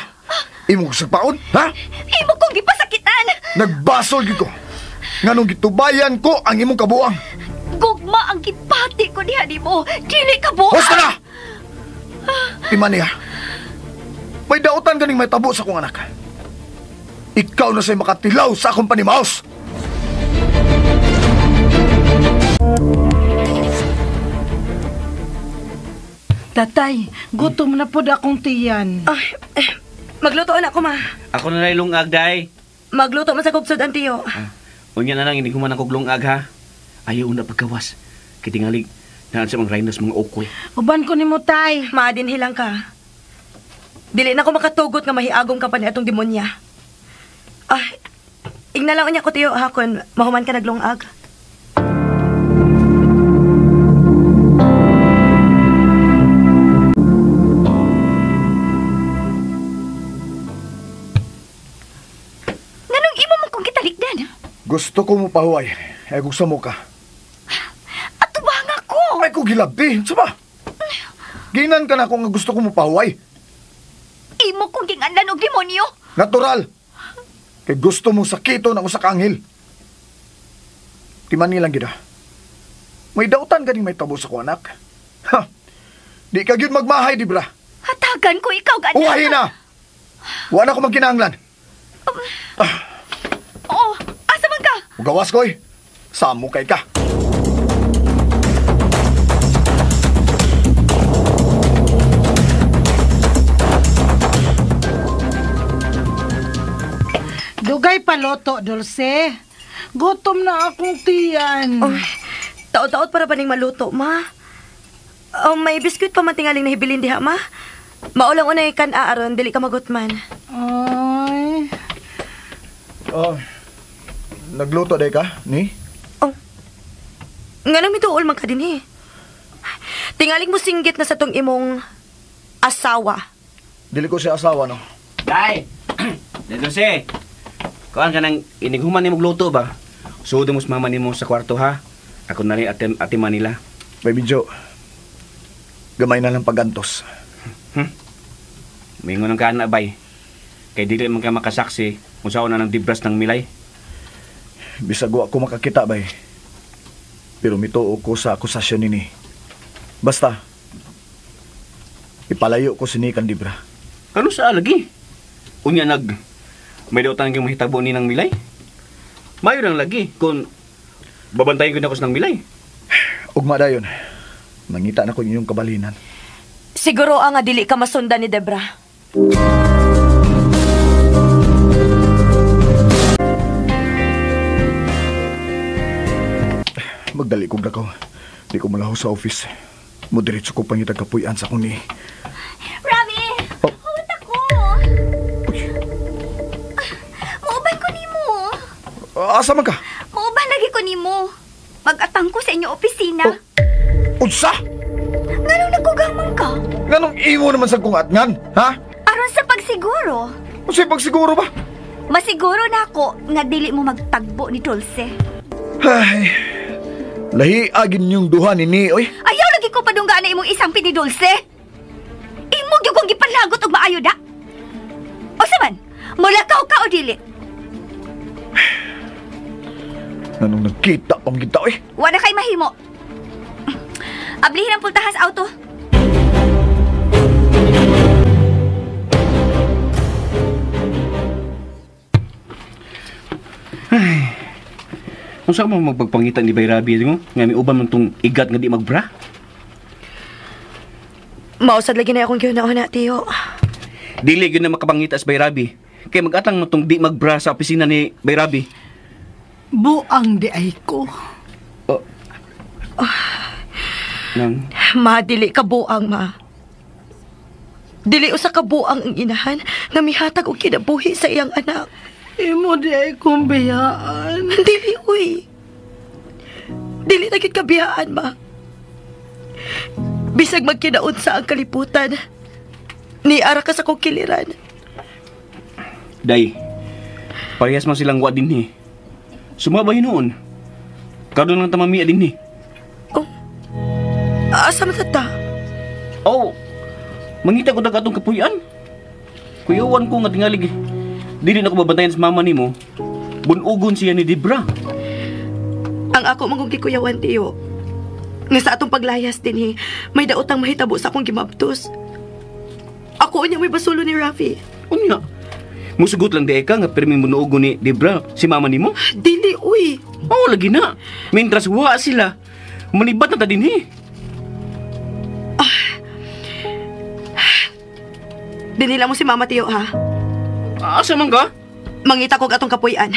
E: Imong sapaon, ha?
D: Imo kong gipasakitan!
E: Nagbasol gid ko. Nganong gitubayan ko ang imong kabuang.
D: Gugma ang gipati ko diha nimo. Dili ka buo.
E: Hosta na! Imaniya, may dautan ganing may tabo sa kong anak. Ikaw na sa'y makatilaw sa akong panimaos.
H: Tatay, gutom na po akong tiyan.
G: Ay, magluto na ako, ma.
F: Ako na lang lungag, Day.
G: Magluto man sa kubsod ang tiyo.
F: Unya na lang, hindi ko man ang kuglungag, ha? Ayaw na pagkawas. Kitingalig, naan sa mga rhinos mga okoy.
H: Uban ko ni mo, tay.
G: Ma, din hilang ka. Dili na ako makatugot nga mahiagom ka pa ni atong demonya. Ay, ignalang niya ko tiyo hakon, mahuman ka naglungag.
D: Nganong imo man kong gitalikdan?
E: Gusto ko mo pahuway. Ay kung mo ka.
D: Atubang ako!
E: Ay ko gilabi. Sa ba? Ginan ka na kung gusto ko mo pahuway.
D: Imo kong ginganlan og demonyo!
E: Natural. Kay gusto mo sakito na usa ka anghel. Timan nilang gida. May dautan ganing may tabo sa ko anak. Ha! Di ka gyud magmahay, di bra?
D: Hatagan ko ikaw, ganyan!
E: Uwahi na! Wala ko magkinahanglan.
D: Oo, asa man ka?
E: Ugawas ko'y. Samo kay ka.
H: Dugay paloto, Dulce. Gutom na akong tiyan.
G: Oh, taot-taot para ba ning maluto, ma? Oh, may biskuit pa man tingaling na hibilin diha, ma? Maulang unay kan aaron, dili ka magutman.
H: Ay.
E: Oh, nagluto day ka, ni?
G: Oh, nga nang mituol man ka din eh. Tingaling mo singgit na sa tong imong asawa.
E: Dili ko siya asawa, no?
F: Day! Dito si. Kuan ka nang inighuman ni magluto ba? Sudo mo sa mama ni mo sa kwarto, ha? Ako na rin ati Manila.
E: May video. Gamay na lang pagantos.
F: Mingon ang kana, bay. Kay dili man ka makasaksi kung saan na ng dibras ng milay.
E: Bisag wa ko makakita, bay. Pero mituo ko sa akusasyon nini. Basta, Ipalayo ko sinikan Debra.
F: Ano sa lagi? Unya may daw tanong yung mahitabo ni ng Milay? Mayo lang lagi kung babantayin ko na ko sa ng Milay.
E: Ugma dayon. Mangita na ko inyong kabalinan.
G: Siguro nga dili ka masundan ni Debra.
E: Magdali kong lakaw. Di ko malaho sa office. Mudiretso ko pangitag kapuyan sa akong ni.
D: Ravi!
E: Oh.
D: Huwag ako! Mauban ko ni mo.
E: Asa man ka?
D: Mauban lagi ko ni mo. Mag-atang ko sa inyo opisina.
E: Unsa?
D: Nganong nagkugamang ka?
E: Nganong imo naman sa kungatngan, ha?
D: Aron sa pagsiguro.
E: Unsa pagsiguro ba?
D: Masiguro na ako nga dili mo magtagbo ni Dulce.
E: Ay, lahi agin yung duha ni oy.
D: Ayaw lagi ko padunggaan na imong isang pini Dulce. Imong yung kong gipanlagot og maayo da. O saman, mulakaw ka o dili?
E: Nganong nagkita pang kita, oy.
D: Wala kay mahimo. Ablihin ang pultahas auto.
F: Kung saan mo magpagpangitan ni Bayrabi mo, nga may uban man tong igat nga di magbra?
G: Mausad lagi na akong gihunahon na, tiyo.
F: Dili yun na makapangita sa Bayrabi. Kaya mag-atang mo tong di magbra sa opisina ni Bayrabi.
H: Buang di ay ko.
F: Nang,
G: Ma, dili ka buang, ma. Dili usa ka buang ang inahan nga mihatag og kinabuhi sa iyang anak.
H: Imo di ay kong biyaan.
G: Dili, uy. Dili na gid ka biyaan, ma. Bisag magkinaon sa ang kaliputan, niara ka sa kong kiliran.
F: Day, parehas man silang wa din ni. Sumabay noon. Kadon lang tamami din ni.
G: Oh, asa matata?
F: Oh, mangita ko dagatong kapuyan. Kuyawan ko nga tingalig. Dili na ko babantayan sa mama nimo. Bunugon siya ni Debra.
G: Ang ako mangong gikuyawan, tiyo. Nga sa atong paglayas din, may daotang mahitabo sa akong gimabtos. Ako niya may basulo ni Rafi.
F: Unya, musugot lang di ka nga perming bunugon ni Debra si mama nimo.
G: Dili, uy.
F: Oo, lagi na. Mintras wa sila, manibat na ta din
G: Dinila mo si mama, tiyo, ha?
F: Asa man ka?
G: Mangita ko atong kapuyan.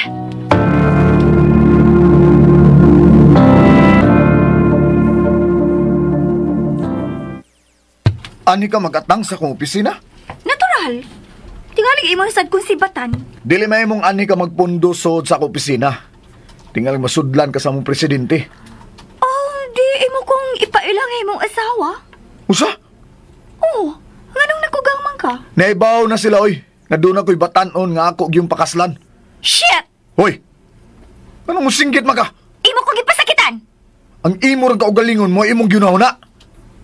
E: Ani ka magatang sa kong opisina?
D: Natural. Tingalig imong sad kong sibatan.
E: Dili may mong ani ka magpundo sod sa akong opisina. Tingal masudlan ka sa mong presidente.
D: Oh, di imo kong ipailang imong asawa.
E: Usa?
D: Oh, nganong nakugamang ka?
E: Naibaw na sila, oy. Nga doon ako'y batanon nga ako yung pakaslan.
D: Shit!
E: Hoy! Anong musinggit maka?
D: Imo kong gipasakitan!
E: Ang imo rin kaugalingon mo, imong ginahuna.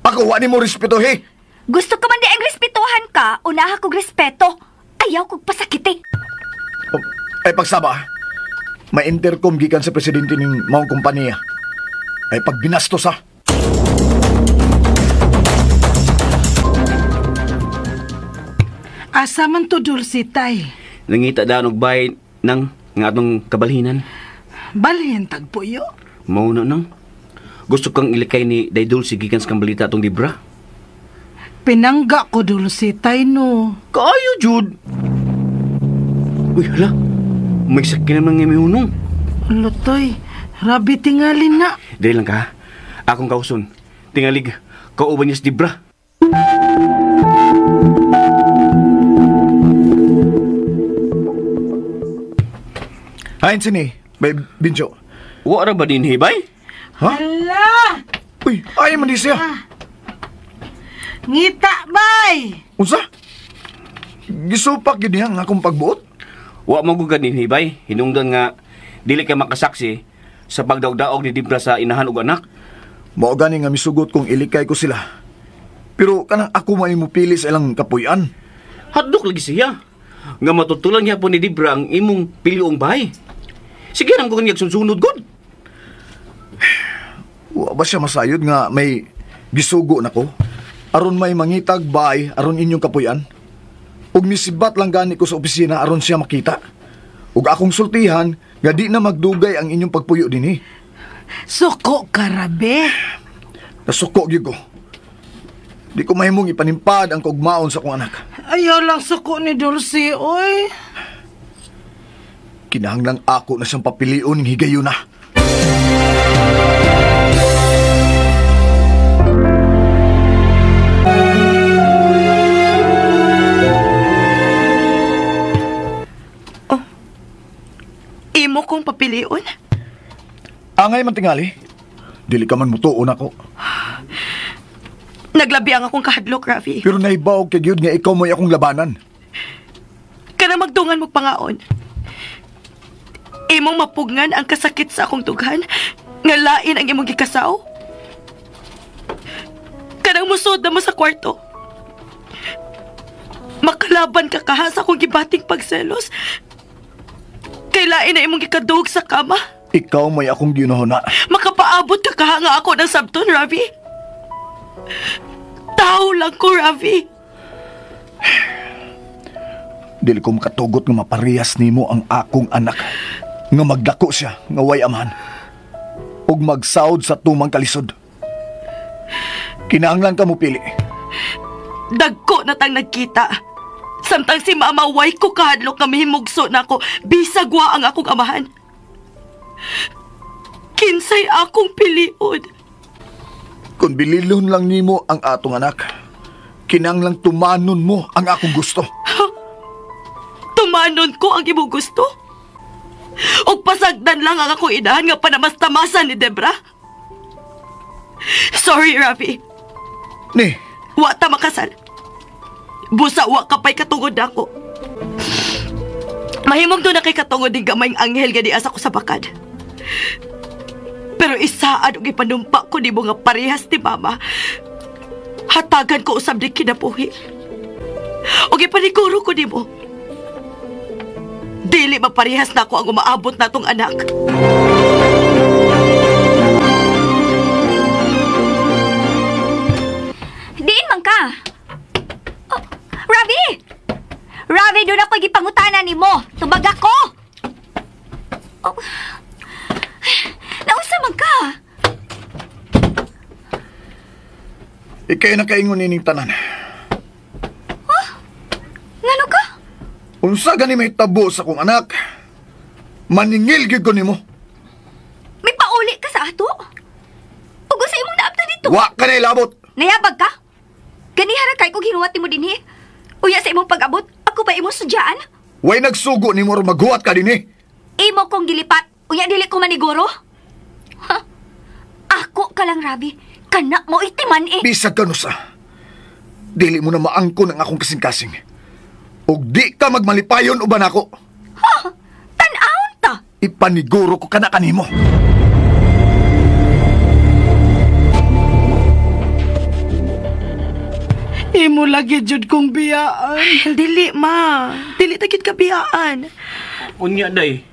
E: Ako, wani mo respeto, he.
D: Gusto ka man di ang respetuhan ka, unaha kong respeto. Ayaw kong pasakiti.
E: Oh, ay pagsaba, may intercom gikan sa presidente ng maong kompanya. Ay pagbinastos, ha.
H: Asa man to Dulce, tay?
F: Nangita daan og bayad ng nga atong kabalhinan.
H: Balhin tagpuyo.
F: Mauna nang. Gusto kang ilikay ni Daydol si gikan sa balita atong Debra.
H: Pinangga ko Dulce, tay no.
F: Kaayo, Jude. Uy, hala. May sakit naman nga may hunong.
H: Lutoy, rabi tingalin na.
F: Dahil lang ka, akong kauson. Tingalig, kauban niya si Debra.
E: Hain sini, bay Bincho.
F: Wala ba din, hibay?
E: Ha?
H: Hala!
E: Uy, ay man di siya.
H: Ngita, bay!
E: Unsa? Gisupak yun nga akong pagbuot?
F: Wa mo gugad din, hibay. Hinungdan nga, dili ka makasaksi sa pagdaog-daog ni Debra sa inahan ug anak.
E: Mao gani nga misugot kong ilikay ko sila. Pero kanang ako may mupili sa ilang kapuyan.
F: Hadlok lagi siya. Nga matutulan niya po ni Debra ang imong piliong bahay. Sige naman ko kanyag sunsunod, God.
E: Wa ba siya masayod nga may gisugo na ko? aron may mangitag bay aron inyong kapuyan. Ug misibat lang gani ko sa opisina aron siya makita. Ug akong sultihan nga di na magdugay ang inyong pagpuyo dinhi.
H: Suko ka, Rabi.
E: Nasuko gyud ko. Di ko mahimong ipanimpad ang kaugmaon sa akong anak.
H: Ayaw lang suko ni Dulce, oy.
E: Kinahanglang ako na siyang papilion ng higayon na.
G: Imo kong papilion?
E: Angay man tingali. Dili ka man mutuon ako.
G: Naglabi ang akong kahadlok, Rafi.
E: Pero naibaw kay gyud nga ikaw mo'y akong labanan.
G: Kana magdungan mo pangaon. Imong mapugngan ang kasakit sa akong tughan, nga lain ang imong gikasaw. Kanang musod na mo sa kwarto. Makalaban ka kaha sa akong gibating pagselos. Kailain na imong gikadug sa kama.
E: Ikaw mo'y akong ginahuna.
G: Makapaabot ka kaha nga ako ng sabton, Ravi. Tao lang ko, Ravi.
E: Dili ko makatugot nga maparehas nimo ang akong anak. Nga magdako siya, nga way amahan. Ug magsawd sa tumang kalisod. Kinahanglan ka mo pili.
G: Dagko na tang nagkita. Samtang si mama way ko kahadlok nga mahimugso na ako, bisag wa ang akong amahan. Kinsay akong piliod.
E: Kung bililon lang nimo ang atong anak, kinahanglang tumanon mo ang akong gusto.
G: Tumanon ko ang imong gusto? O pasagdan lang ang akong inahan nga panamas-tamasan ni Debra? Sorry, Rafi.
E: Ni,
G: Wa ta makasal. Busa wa kapay katungod ako. Mahimong doon na kay katungod ng gamayng anghel nga di asa ko sa bakad. Pero isaad og ipanumpa ko ni mo nga parehas ni mama. Hatagan ko usab di kinabuhi. Og ipaniguro ko ni mo. Dili maparehas na ako ang umaabot na tong anak.
D: Diin man ka. Oh, Ravi! Ravi, doon ako gipangutanan ni mo. Tubag ako. Oh. Nausa man ka.
E: ikay na kaingon nining tanan.
D: Ngano ka?
E: Unsa gani may tabo sa kong anak? Maningil gyud ko nimo.
D: May pauli ka sa ato? Ug sa imong naabta dito.
E: Wa ka na ilabot.
D: Nayabag ka? Ganihara kay kung hinuwat mo dinhi. Uya sa imong pag-abot, ako ba imong sudyaan?
E: Way nagsugo nimo or maghuwat ka dinhi.
D: Imo kong gilipat, uya dili ko maniguro. Ha? Ako ka lang, Rabi. Kana mo itiman eh.
E: Bisag ka no sa. Dili mo na maangkon ang akong kasing-kasing. Og di ka magmalipayon uban ako.
D: Ha? Tan-awon ta.
E: Ipaniguro ko kana kanimo.
H: Imo lagi jud kong biyaan.
G: Dili, ma. Dili tagit ka biyaan.
F: Unya, day.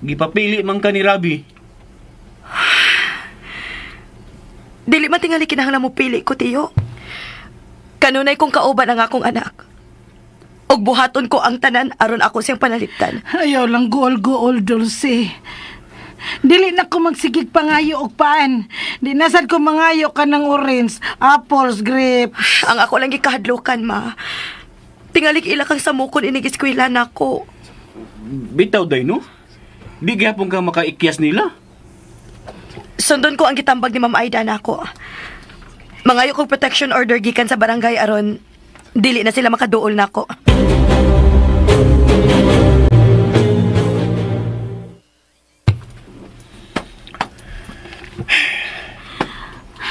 F: Gipapili man ka ni Rabi.
G: Dili man tingali kinahanglan mo pili ko, tiyo. Kanunay kong kauban ang akong anak. Og buhaton ko ang tanan aron ako siyang panaliptan.
H: Ayaw lang gool-gool, Dulce. Dili na ko magsigig pangayo og paan. Di nasad ko mangayo ka ng orange, apples, grapes.
G: Ang ako lang gikahadlukan, ma. Tingali ila kang samukon inig-eskwela na ko.
F: Bitaw, day, no? Di gyapon ka makaikyas nila.
G: Sundon ko ang gitambag ni Ma'am Aida na ako. Mangayo kong protection order gikan sa barangay aron dili na sila makaduol na ako.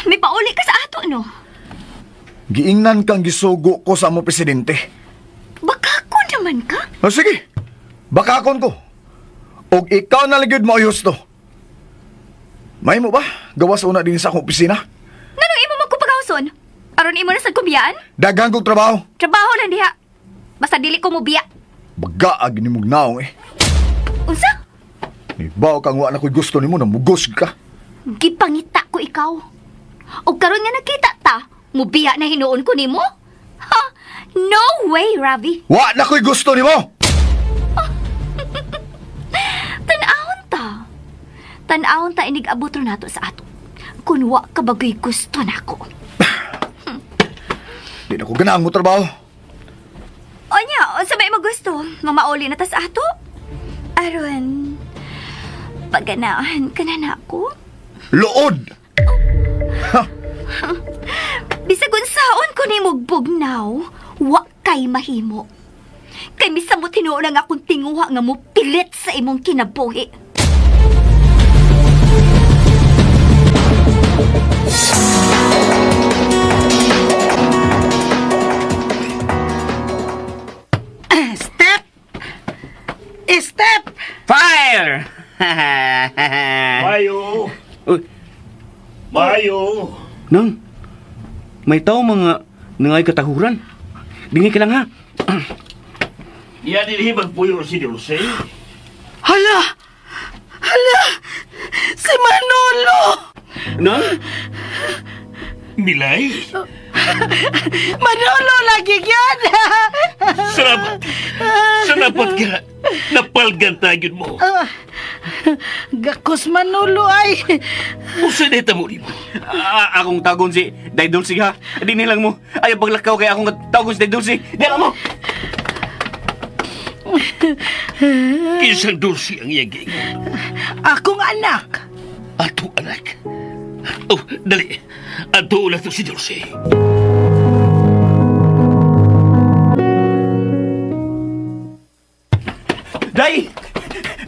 D: May pauli ka sa ato, no?
E: Giingnan kang gisugo ko sa amo presidente.
D: Baka ko naman ka?
E: O sige, bakakon ko. Og ikaw na ligid mo Yusto. May mo ba? Gawas una din sa akong opisina?
D: Nanong imo magkupagawson? Aron imo na sa kubiyaan?
E: Dagang kong trabaho.
D: Trabaho lang diha. Basta dili ko mo biya.
E: Bagaag ni mong naong eh.
D: Unsa?
E: Ibaw kang wa na ko'y gusto ni mo na mugos ka.
D: Gipangita ko ikaw. O karon nga nakita ta, Mubiya na hinuon ko nimo? Ha? No way, Ravi.
E: Wa na ko'y gusto nimo.
D: Tanawon ta inig abot ro nato sa ato. Kun wa ka bagay gusto nako.
E: Di na ko ganahan mo trabaho.
D: Onya, sabay mo gusto. Mamauli na ta sa ato. Aron, pagganahan ka na nako.
E: Luod!
D: Bisag unsaon ko ni mugbugnaw, wa kay mahimo. Kay misamo tinuo lang akong tinguha nga mo pilit sa imong kinabuhi.
H: Step!
F: Fire!
I: Mayo!
F: Uy,
I: Mayo!
F: Nang, may tao mga nangay katahuran. Dingay ka lang ha.
I: Yan inihibag po yung si Dulce.
H: Hala! Si Manolo!
F: Nang?
I: Milay?
H: Manolo lagi yan!
I: Salamat ka. Napalgan tayo mo.
H: Gakos Manolo ay!
I: Usa na ito mo rin mo.
F: Akong tagon si Daidulsi ha. Di nilang mo. Ayaw paglakaw kaya akong tagon si Daidulsi. Dala mo!
I: Kinsang Dulce ang iyaging.
H: Akong anak!
I: Ato anak. Oh, dali. Ato ulat si Dulce.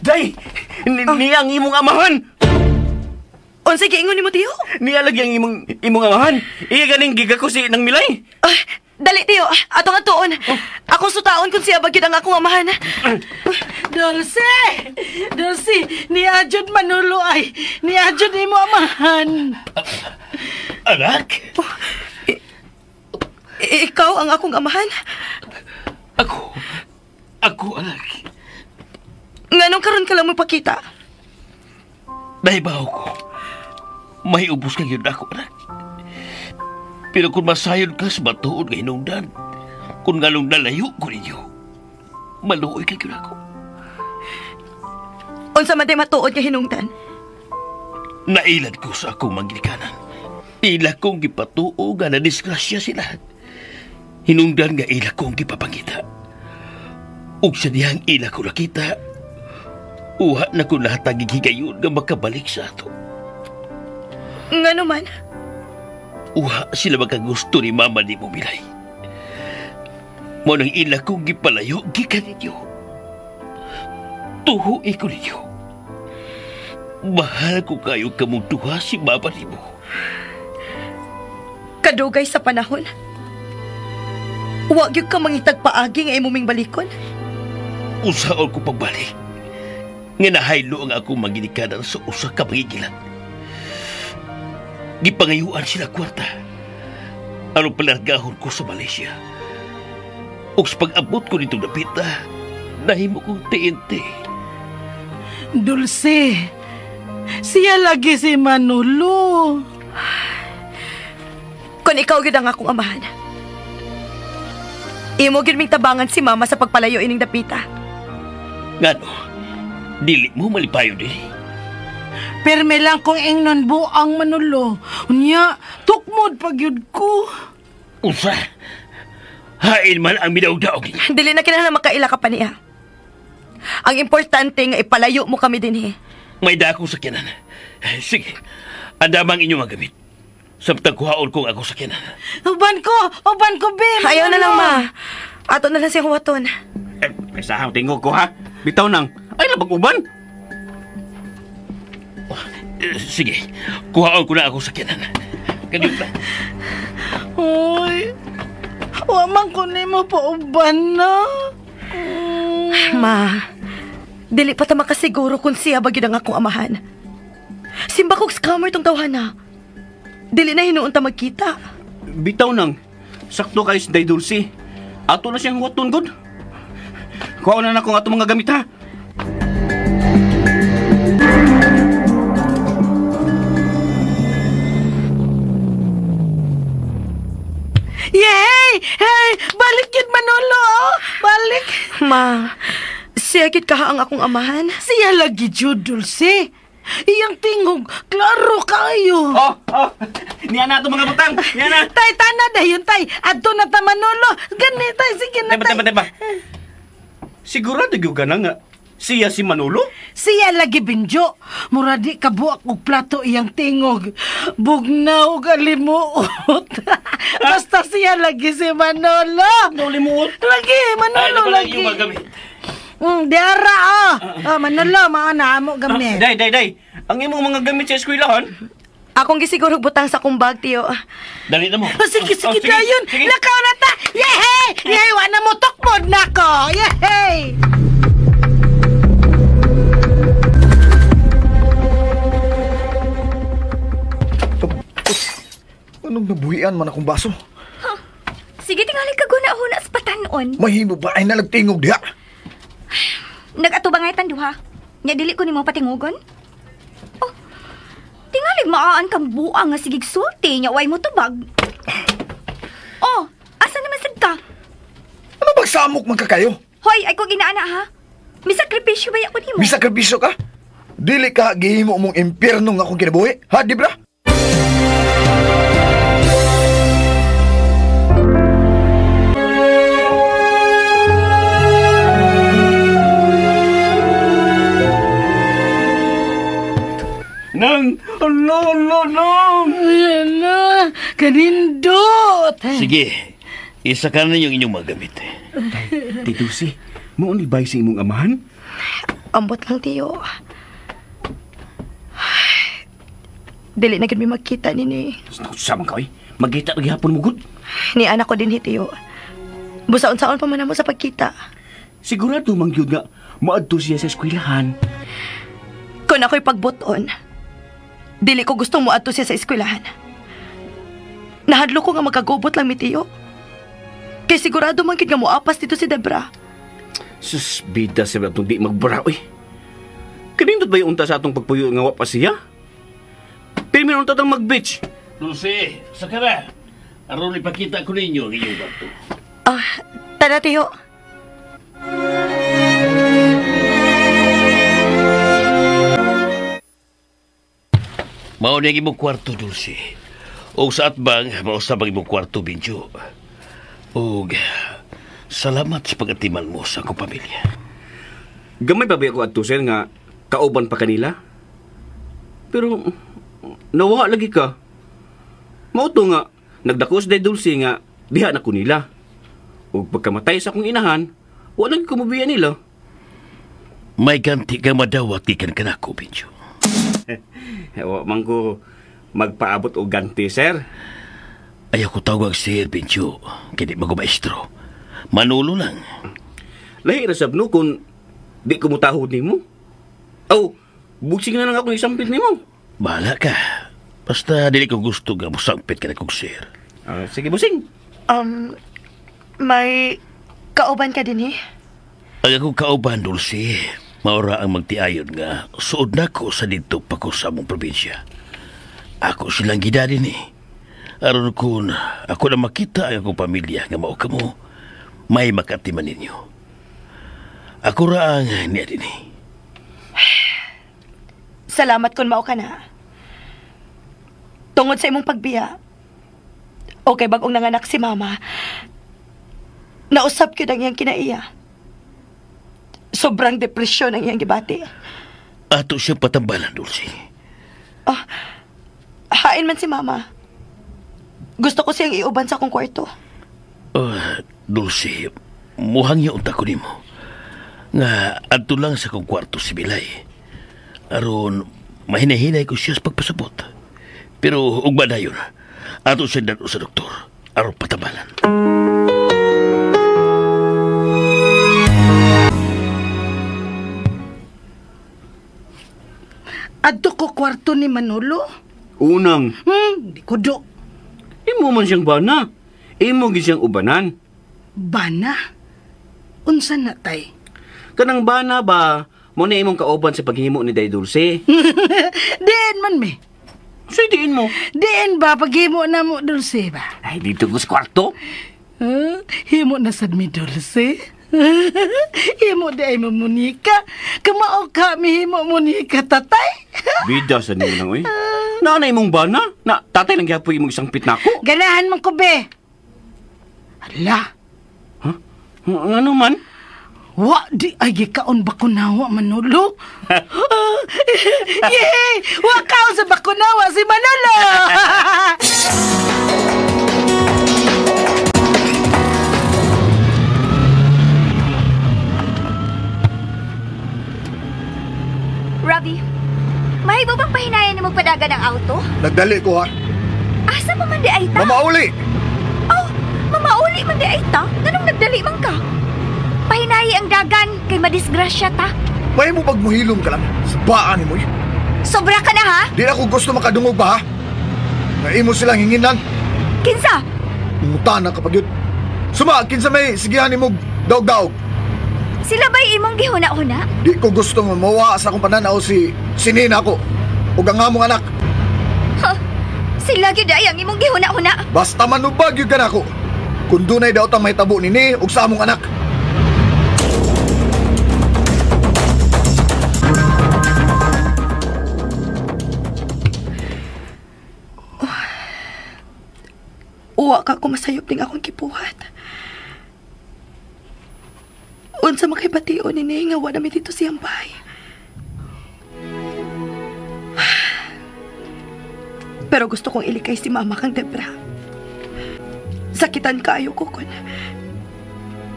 F: Day! Niyang imong amahan!
G: Unsa giingon nimo tiyo?
F: Niyalag yung imong amahan. Iya ganing giga ko si nang Milay.
G: Dali tiyo, atong atuon. Akong sutaon kung siya bagid ang akong amahan.
H: Dulce! Niadjud Manolo ay! Niadjud ni mo amahan!
I: Anak?
G: Ikaw ang akong amahan?
I: Ako anak.
G: Nganong karon ka lang magpakita?
I: Nahibaw ko. May ubos kang yun ako, anak. Pero kung masayon ka sa batuon ng hinungdan, kung ngalong nalayo ko ninyo, maluoy ka yun ako.
G: Unsa man day matuod nga hinungdan?
I: Nailad ko sa akong manggilikanan. Ila kong gipatuo nga na disgrasya sila. Hinungdan nga ila kong gipapangita. Ug sa diyang ila ko nakita, uha na ko lahat ang gigigayon nga makabalik sa ato.
G: Ngano man?
I: Uha sila magkagusto ni mama ni mo, Milay. Mo nang ila kong gipalayo, gikan ninyo. Tuhoy ko ninyo. Mahal ko kayo kamong duha si mama ni mo.
G: Kadugay sa panahon. Wa gyud ka mangitag paagi nga imuming balikon.
I: Usaon ko pagbalik. Nga nahaylo ang akong manginikanan sa usa ka pangigilan. Gipangayuan sila kwarta. Anong palargahon ko sa Malaysia. O sa pag-abot ko nitong napita, nahimo kong TNT.
H: Dulce! Siya lagi si Manolo!
G: Kung ikaw gyud ang akong amahan, imo gyud ming tabangan si mama sa pagpalayo ining dapita.
I: Ngano? Dili mo malipayo din.
H: Perme lang kong ingnon buang Manolo. Unya, tukmod pagyud ko.
I: Unsa? Hain man ang minawdaog niya.
G: Dili na kinahanglan makaila ka pa niya. Ang importante nga ipalayo mo kami dinhi.
I: May dako sa kinan. Sige, andamang inyong magamit. Samtang kuhaon kong ako sa kinan.
H: Uban ko, be.
G: Ayaw na lang, ma. Ato na lang siya huwaton.
F: Sahang tingog ko ha. Bitaw nang. Ay labag uban.
I: Sige, kuhaon ko na ako sa kinan. Kaniyot lang.
H: Uy, waman ko ni mo pa uban na.
G: Ma, dili pa ta makasiguro kung siya ba gyud ang akong amahan. Simba kog scammer tong tawhana. Dili na hinuon ta magkita.
F: Bitaw nang. Sakto kay si Daidulsi. Ato na siyang huwaton god. Kuha na akong ato mga gamit ha.
H: Hey, balik yun Manolo, oh. Balik.
G: Ma, siya gid kaha ang akong amahan.
H: Siya lagi jud, Dulce. Iyang tingog, klaro kayo.
F: Niya na ito mga butang! Niya na!
H: Tay, tana dayon, tay. Adto na ta Manolo. Gani, tay, sige na, tay.
F: Teba. Sigurado yung ganang nga. Siya si Manolo?
H: Siya lagi binjo. Muradi kabuak og plato iyang tingog. Bugnaw og alimuot. Basta siya lagi si Manolo.
F: Limuot?
H: Lagi, Manolo lagi.
F: Yung magamit.
H: Diara, oh. Manolo, maana mo gamit.
F: Day. Ang imong mga gamit sa eskwelahan?
G: Akong gisiguro butang sa kong bag, tiyo.
F: Dali na mo.
H: Sige, dayon. Lakaw na ta. Yehey! Yehey, wala mo tukmod na ko. Yehey!
E: Anong nabuhian man akong baso?
D: Sige, tingali ka guna-huna sa patanon.
E: Mahimo ba ay nalagtingog diha?
D: Nag-atubangay tanduha. Nya dili ko nimo patingugon. Oh, tingali maaan kang buang nga sigig sulti nya way mo tubag. Oh, asa naman sad ka?
E: Ano bang samok man ka kayo?
D: Hoy, ay ko ginaana ha. Misakripisyo ba ako nimo?
E: Misakripisyo ka? Dili ka gihimo mong impyerno nga akong kinabuhi? Ha, di ba?
F: Nang!
H: Ayan na, kanindot.
I: Sige, isa ka na yung inyong mga gamit.
F: Tito si, maon ibay sa imong amahan?
G: Ambot lang, tiyo. Dili na gid mi magkita nini.
F: Sama ka, magkita lagi hapon mo good.
G: Ni anak ko din, tiyo. Busaon-saon pa man mo sa pagkita.
F: Sigurado mangyud nga, maadto siya sa eskwelahan.
G: Kung ako'y pagbuton, dili ko gustong muadto siya sa eskwelahan. Nahadlo ko nga magkagubot lang mi tiyo. Kay sigurado man gid nga moapas dito si Debra.
F: Sus, bida siya itong di magbara, uy. Kanindot ba yung unta sa atong pagpuyo nga wapas siya? Pero meron tatang mag-beach.
I: Dulce, sakara. Aron ipakita ko ninyo ang inyong bato.
G: Tara, tiyo.
I: Mao na imong kwarto, Dulce. O sa atbang, mao sa imong kwarto, Binjo. O salamat sa pag-atiman mo sa akong pamilya.
F: Gamay pa ba ako adto sir nga kauban pa kanila? Pero nawa lagi ka. Mao to nga nagdakos day Dulce nga diha na ko nila. Ug pagkamatay sa akong inahan, wala nang kumubiyan nila.
I: May ganti ka madawat ikan ka na ko, Binjo.
F: Ewa man ko magpaabot og ganti, sir.
I: Ayaw ko tawag sir, Binjo. Kaya di maestro. Manulo lang.
F: Lahi ra sabno kung di ko mutahod nimo. Bugsing na lang ako isampit nimo.
I: Bahala ka. Basta dili ko gusto nga musangpit ka na kong sir.
F: Sige, busing.
G: May kauban ka din eh?
I: Ang akong kauban, Dulce, maura ang magtiayon nga suod na ko sa dito pa ko sa among probinsya. Ako silang gida din eh. Aron kung ako na makita ang akong pamilya nga mao kamo, may makatiman ninyo. Ako ra ang niya din eh.
G: Salamat kung mao ka na. Tungod sa imong pagbiya, okay bagong nanganak si Mama, nausap ko ang iyang kinaiya. Sobrang depresyon ang iyang gibati.
I: Ato siya patambalan, Dulce.
G: Hain man si Mama. Gusto ko siyang iuban sa akong kwarto.
I: Dulce, muhang niya unta ko nimo. Nga, adto lang sa kong kwarto si Bilay. Aron, mahinahinay ko siya sa pagpasabot. Pero, ugba na yun. Ato siya dalo sa doktor. Aron patambalan.
H: Adto ko kwarto ni Manolo?
F: Unang,
H: Di ko do.
F: imo man siyang bana. Imo gid siyang ubanan.
H: Bana? Unsa na tay?
F: Kanang bana ba, mo na imong kauban sa paghimo ni Day Dulce.
H: Diin man me.
F: Suitiin mo.
H: Diin ba paghimo na mo Dulce ba?
F: Ay, dito ko sa kwarto.
H: na sad mi Dulce. Imo di ay mo Monica. Kamao ka mi himo Monica tatay.
F: Bida sa niyo lang, uy. Nanay mong bana? Na, tatay lang gapoy imong isang pitnako.
H: Ganahan man ko be. Hala,
F: Ano man?
H: wa di ay gikaon bakunawa Manolo. Yay! Wa kaon sa bakunawa si Manolo.
D: Ravi, mahibo bang pahinayan ni magpadagan ng auto?
E: Nagdali ko ha.
D: Asa pa man di ay ta?
E: Mamauli!
D: Oh, mamauli man di ay ta? Ganong nagdali man ka? Pahinayi ang dagan kay madisgrasya ta.
E: May mo pag muhilom ka lang. Sabaan ni mo eh.
D: Sobra ka na ha?
E: Di na ko gusto makadungog ba ha? Naimo silang hinginan.
D: Kinsa?
E: Umutan na kapag yun. Suma, kinsa may sigihan ni mo daog-daog.
D: Sila ba'y imong gihuna-huna?
E: Di ko gusto mawa sa akong pananaw si Nina ko. O ang among anak.
D: Ha? Sila gyud ay ang imong gihuna-huna.
E: Basta manubag yun ka na ko. Kung dunay daw tang may tabo ni o sa among anak.
G: Uwa ka ako masayop ning akong kipuhat. Unsa makibation ni nga wala mi dito siyang bahay. Pero gusto kong ilikay si mama kang Debra. Sakitan kaayo ko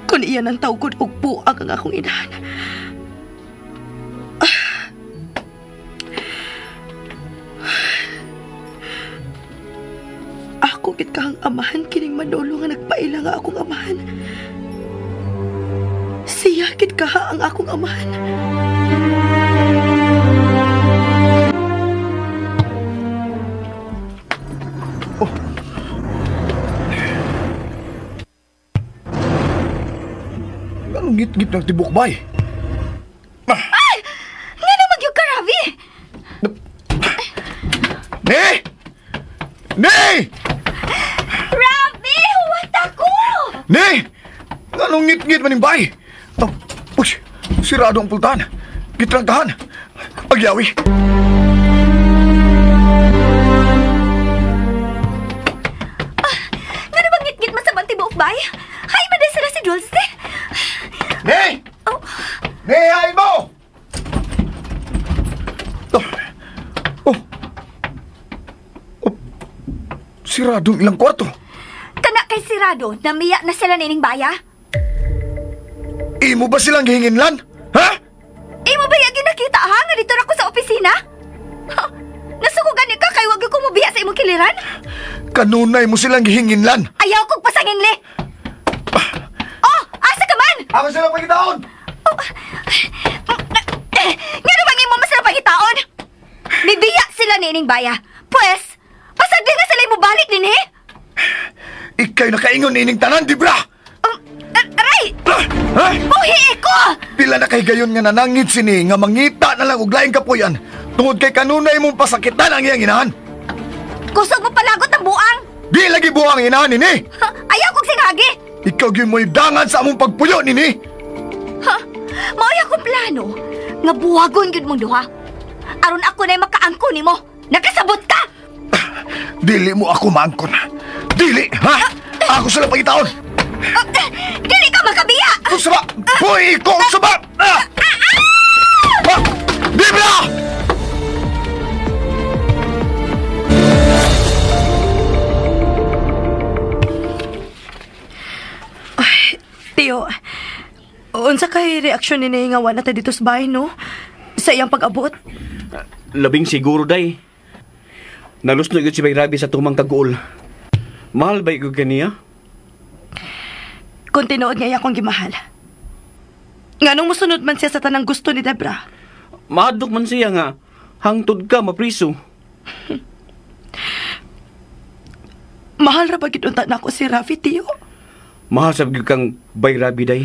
G: kun iyan ang tawgod og buang ang akong inahan. Ako gid kang amahan kining Manolo nga nagpaila nga akong amahan. Siya gid kaha ang akong amahan.
E: Anong git-git ng tibok bay?
D: Ay! Nga na magyug ka, Ravi!
E: Ne! Ne!
D: Ravi! Huwat ako!
E: Ne! Anong ngit-ngit man yung bay? Uy, sirado ang pultahan. Gitrangtahan. Pagyawi.
D: Nga na bangit-git man sa bantibuok bay? Hay, maday sila si Dulce!
E: Ne!
D: Oh,
E: Ne, hain mo! Siradong ilang kwarto.
D: kana kay sirado, namiya na sila nining baya?
E: Imo ba silang gihinginlan? Ha?
D: Imo ba yung nakita ha? Nga dito ako sa opisina? Ha? Nasukugan ka kay wag ko mubiya sa imong kiliran?
E: Kanunay mo silang gihinginlan.
D: Ayaw kong pasanginli! Oh! Asa ka man!
E: Ako silang pagkitaon!
D: Nga naman imo masarap pangitaon! Bibiya sila nining baya. Pues, pasagdi nga sila mo balik din eh!
E: Ika'y nakaingon nining tanan, di bra?
D: Aray!
E: Ha?
D: Buhi ko!
E: Pila na kay gayon nga nanangit sini nga mangita na lang og laing kapuyan tungod kay kanunay mong pasakitan ang iyang inahan.
D: Kusog mo palagot ang buang!
E: Di lagi buang inahan nini.
D: Ha? Ayaw kong singagi!
E: Ikaw gyud mo'y dangan sa among pagpuyo nini.
D: Ha? Maoy akong plano nga buwagon gyud mong duha. Aron ako na makaangko nimo. Nakasabot ka!
E: Dili mo ako maangkon. Dili, ha? Ako sila pagitaon.
D: Dili ka makabiya!
E: Kung saba! Boy, kung saba! Ah! Ah! Di bra!
G: Tiyo, unsa kay reaksyon ni nga wala ta dito sa bahay, no? Sa iyang pag-abot?
F: Labing siguro, day. Nalusnog yun si Bay Rabi sa tumang kaguol. Mahal ba yung kaniya?
G: Kung tinuod nga akong gimahal. Nga nung musunod man siya sa tanang gusto ni Debra.
F: Maadok man siya nga. Hangtod ka, mapriso.
G: Mahal ra ba gid unta nako si Rafi, tiyo?
F: Mahal sa kang Bay Rabi, day.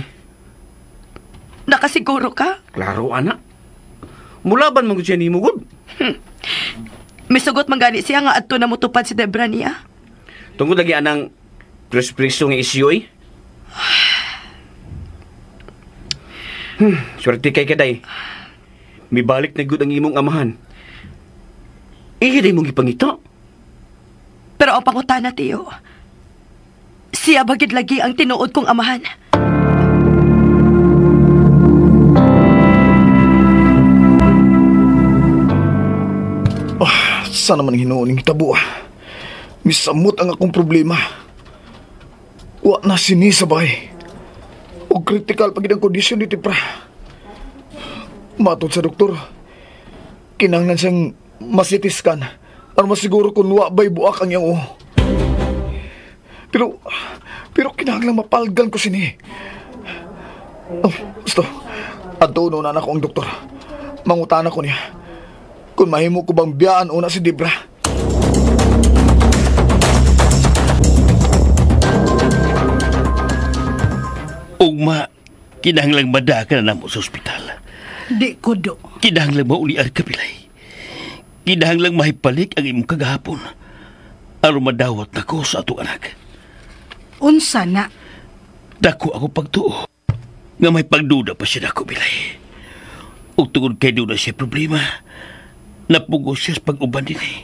G: Nakasiguro ka?
F: Klaro, anak. Mulaban mo siya ni Mugod.
G: Misugot man gani siya nga adto na mutupad si Debra niya.
F: Tungkol lagi anang priso nga isyo, eh. Swerte kay kaday. May balik na gud ang imong amahan. Ihiday mong ipangita.
G: Pero o pangutana, tiyo. Siya bagid lagi ang tinuod kong amahan.
E: Sana man hinuon ng hitabo. Misamot ang akong problema. Wa na sini sa bahay. O critical pag ang kondisyon ni Tipra. Matod sa doktor, kinahanglan siyang masitiskan para masiguro kung wa ba'y buak ang iyang uho. Pero kinahanglan mapalgan ko sini. Gusto, adto na ako ang doktor. Mangutana ko niya kung mahimo ko bang biyaan una si Debra.
I: Ugma, kinahanglang madaka na namo sa ospital.
H: Di ko do.
I: Kinahanglang mauliar ka, Pilay. Kinahanglang mahipalik ang imong kagahapon. Aron madawat na ko sa atong anak.
H: Unsa na?
I: Dako ako pagtuo. Nga may pagduda pa siya dako, Pilay. Ug tungod kay doon na siya problema, napugos siya sa pag-uban din eh.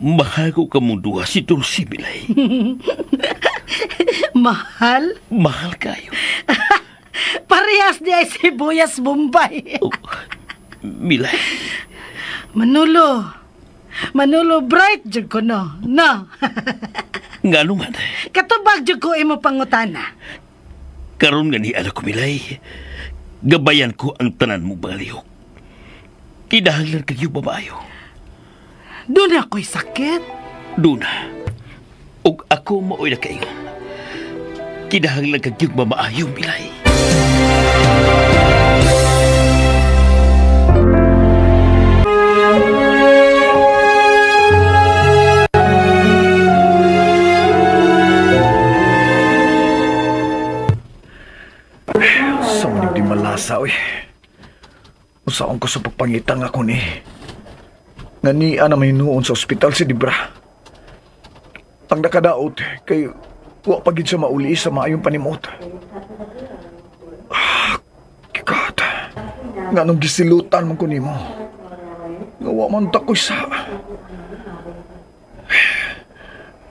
I: Mahal ko ka mong duha si Dulce, Pilay.
H: Mahal?
I: Mahal kayo.
H: Parehas di ay sibuyas Bombay.
I: Oh, Milay.
H: Manolo bright jud ko no. No.
I: Nga naman.
H: Katubag jud ko imo pangutana.
I: Karon nga ni anak ko, Milay. Gabayan ko ang tanan mo bangalihok. Kinahanglan kayo babayo.
H: Doon ako'y sakit.
I: Doon na. Og ako maoy na kaingon. Kinahanglan kayo mamaayo, Milay.
E: Sa manig di malasa, oy. Usaon ko sa pagpangitang ako ni. Ngania na may noon sa ospital si Debra. Ang nakadaot, kay wa pagid siya mauli sa maayong panimot. God. Nga nung gisilutan man ko nimo. Nga wa man takoy sa...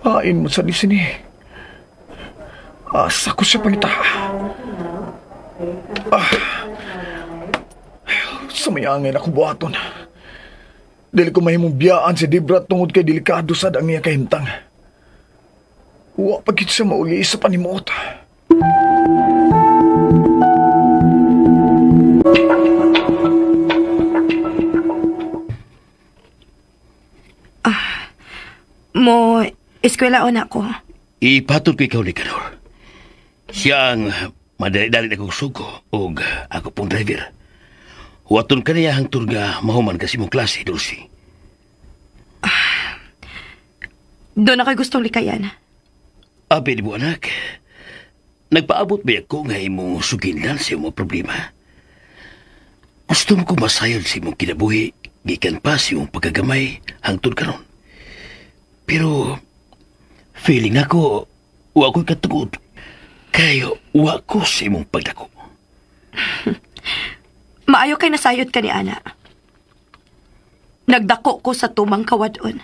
E: Hain mo sa disini. Asa ko siya pangita. Sa may angin ako buhaton. Dili ko mahimong biyaan si Debra tungod kay delikado sad ang iya kahimtang. Wa pagit siya mauli sa panimot.
G: Mo, eskwela o na ko.
I: Ipatol ko ikaw ni Kanor. Siya ang madali-dali na kong sugo o ako pong driver. Huwaton ka niya hangtod nga mahuman kasi mong klase, Dulce.
G: Doon ako'y gustong likayan.
I: Abi di mo, anak. Nagpaabot ba ako nga imong suginlan sa imong problema? Gusto mo ko masayod sa imong kinabuhi, gikan pa sa imong pagkagamay hangtod karon. Pero, feeling ako, wa ko'y katugod. Kayo, wa ko sa imong pagdako.
G: Maayo kay nasayod ka ni Ana. Nagdako ko sa tumang kawadon.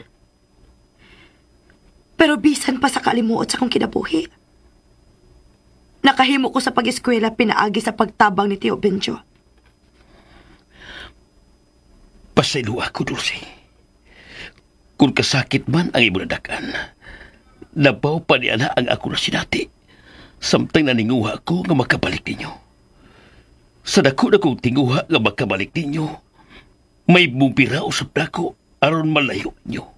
G: Pero bisan pa sa kalimuot sa kong kinabuhi. Nakahimo ko sa pag-eskwela pinaagi sa pagtabang ni Tio Benjo.
I: Pasaylo ako, Dulce. Kung kasakit man ang imong nadakan, nabaw pa ni Ana ang ako na sinati. Samtang naninguha ko nga makabalik ninyo. Sa dako na kong tinguha nga makabalik ninyo, may bubira usap na ko aron malayo nyo.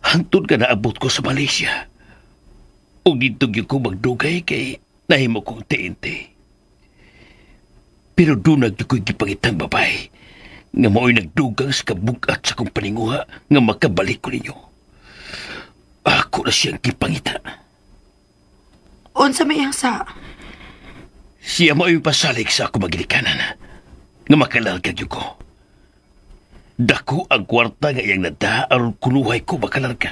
I: Hantod ka naabot ko sa Malaysia. O gintugyo ko magdugay kay nahimo kong TNT. Pero doon ko'y gipangitang babae nga mao'y nagdugang sa kabugat sa kong paninguha nga makabalik ko ninyo. Ako na siyang gipangita.
G: Unsa may ang sa...
I: Siya mao'y pasalig sa ako magilikanan nga makalargag ko. Dako ang kwarta nga iyang nada aron kunuhay ko makalarga.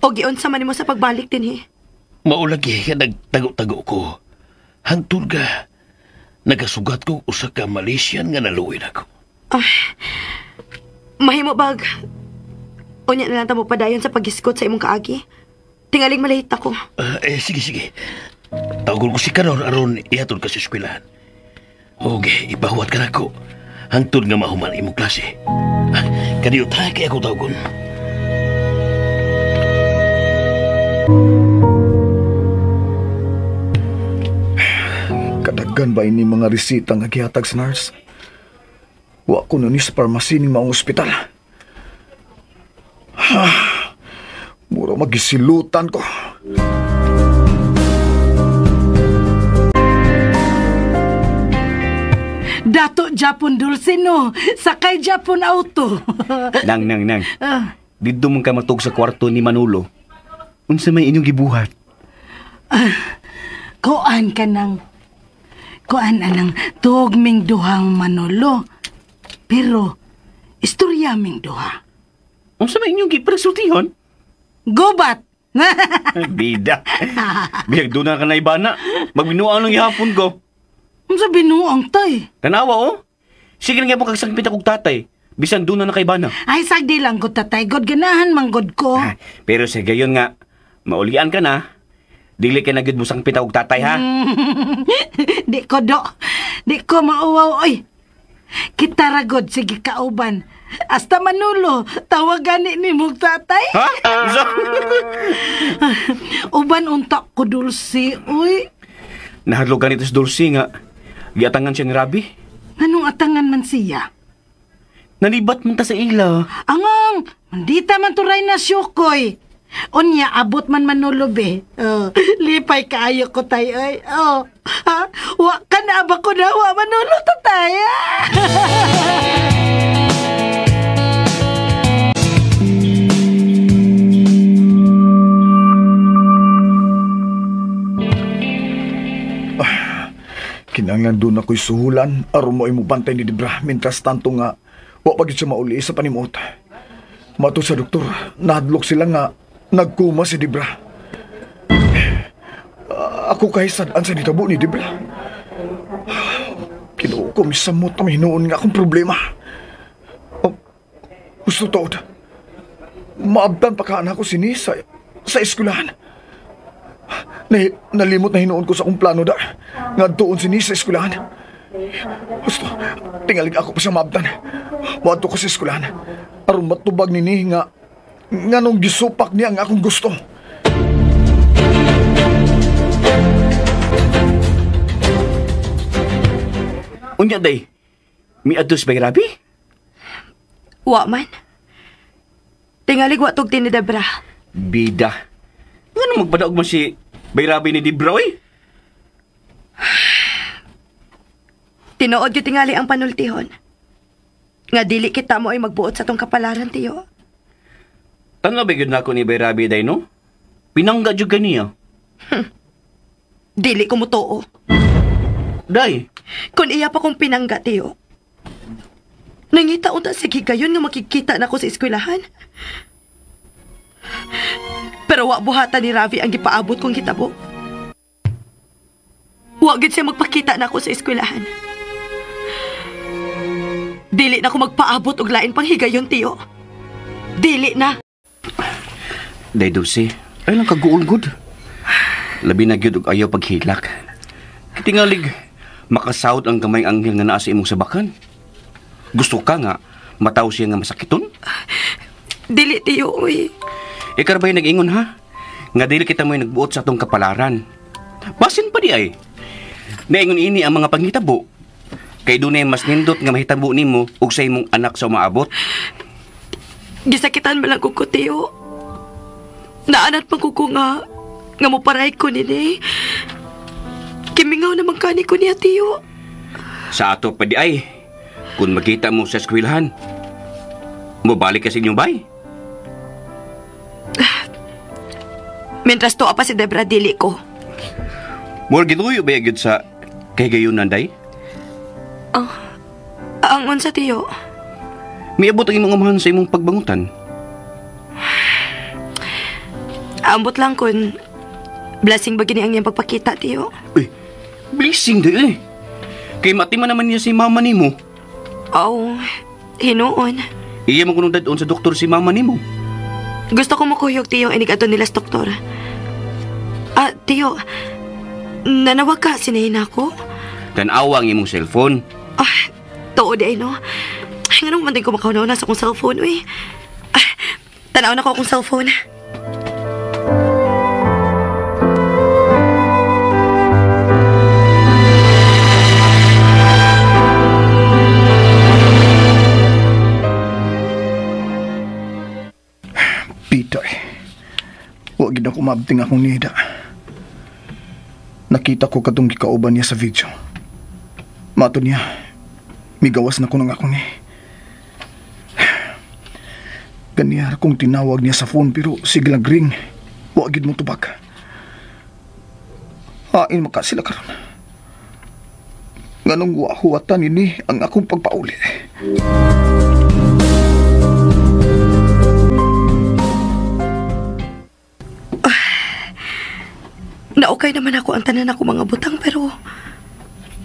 G: O giunsa man mo sa pagbalik din eh.
I: Maulagi nga nagtago-tago ko Hangtod ka, nagasugat ko usa ka Malaysian nga naluwin ako.
G: Mahimo bag. Unya na lang ta mo padayon sa pag-iskot sa imong kaagi. Tingaling malahit ako.
I: Sige. Tawagol ko si Karor aron ihatod ka sa eskwelahan. Okay, ipahuwat ka na ko. Hangtod nga mahuman imong klase. Kaniyo tayo kaya ako tawagol.
E: Kadaggan ba ini mga resita nga gihatag sa nurse? Wa ko ni sa pharmacy ning maong ospital. Mura magisilutan ko.
H: Dato Japon Dulce no, sakay Japon auto.
F: Nang. Dito mong ka matug sa kwarto ni Manolo. Unsa may inyong gibuhat?
H: Kuan anang tugming duhang Manolo. Pero istorya ming duha.
F: Unsa may inyong gipresultihon?
H: Gubat.
F: Bida. Biyag doon na ka na ibana. Magbinuang ng ihapon ko.
H: Unsa binuang tay?
F: Tanawa oh. Sige nga po kagsangpit akong tatay. Bisan doon na nakaibana.
H: Ay sagdi lang ko tatay, god ganahan manggod ko.
F: Pero sa gayon nga, maulian ka na. Dili ka na gud mo sangpit akong tatay ha.
H: Di ko mauwaw oy. Kita ragod sige kauban. Hasta Manolo, tawagan ni mong tatay.
F: Ha?
H: Uban untak ko Dulce, uy.
F: Nahadlok ganito si Dulce nga. Giatangan siya ni Rabi.
H: Anong atangan man siya?
F: Nalibat man ta sa ila.
H: Angang, mandita man turay na syukoy. Unya, abot man Manolo be. Lipay kaayo ko tay, ay. Wa ka na ba ko na, wa Manolo tatay,
E: Kinanglan doon ako'y suhulan, aron mo bantay ni Debra, mintras tanto nga, wa pagit siya mauli sa panimot. Mato sa doktor, nahadlok sila nga, nagkuma si Debra. Ako kahit sadaan sa nitabo ni Debra. Kinuha ko misamot na hinuon nga akong problema. Gusto taod, maabdan pa kaan ako sini sa eskulahan. Nalimot na hinuon ko sa akong plano da. Nga doon sini sa eskulahan. Gusto, tingalig ako pa sa maabdan. Maadto ko sa eskulahan. Aron matubag nini nga nung gisupak niya ang akong gusto.
F: Unya day, mi adtos bay Rabi?
G: Wa man. Tingalig wa tugti ni Debra.
F: Bida. Ngano magpadaog man si bay Rabi ni Debra oy?
G: Tinuod yung tingali ang panultihon. Nga dili kita mo ay magbuot sa tong kapalaran, tiyo.
F: Tanaw ba yun na ako ni bay Rabi day no? Pinangga jud kaniya.
G: Dili ko mutuo.
F: Day.
G: Kung iya pa kong pinangga, tiyo. Nangita unta sige gayon nga makikita na ko sa eskwelahan. Pero wa buhatan ni Ravi ang gipaabot kong hitabo. Wa gid siya magpakita na ako sa eskwelahan. Dili na ko magpaabot og lain pang higayon, tiyo. Dili na.
F: Day Dulce, ay lang kaguulgod. Labi na gyud og ayaw paghilak. Kitingalig, makasawd ang gamay anghel nga naa sa imong sabakan. Gusto ka nga mataw siya nga masakiton?
G: Dili, tiyo, uy.
F: Ikarbay nag-ingon ha? Nga dili kita mo'y nagbuot sa atong kapalaran. Basin pa di ay. Naingon ini ang mga panghitabo. Kay dunay mas nindot nga mahitabo nimo ug sa imong anak sa umaabot.
G: Gisakitan man lang ko, tiyo. Naanat man ko nga moparay ko nini. Kimingaw naman kani ko niya, tiyo.
F: Sa ato pa di ay. Kung makita mo sa eskwelahan, mabalik ka sa inyong bay.
G: Mientras to pa si Debra, dili ko.
F: More gituyo ba yun sa kay gayunan, day?
G: Ang unsa, tiyo?
F: Miabot ang imong amahan sa imong pagbangutan.
G: Ambot lang kun blessing ba gini ang iyang pagpakita, tiyo?
F: Uy, Blessing di eh. Kay matima naman niya si mama nimo.
G: Oh, hinuon.
F: Iya mo kunong dadon sa doktor si mama nimo.
G: Gusto ko makuyog, tiyo, inig ato nila sa doktor. Tiyo, nanawag ka, sinayin ako?
F: Tanawang imong cellphone.
G: Too di ay, no? Ay, nga naman din ko makaunaw na sa akong cellphone, uy. Tanaw na ko akong cellphone.
E: Peter, huwag gid ako mabting akong nida. Nakita ko katong gikauban niya sa video. Mato niya, migawas na ko ng akong Ganiyar kong tinawag niya sa phone pero siglang ring. Huwag gid mo tubag. Hain maka sila karon. Nganong huwatan ini ang akong pagpauli.
G: Naukay naman ako ang tanan ako mga butang pero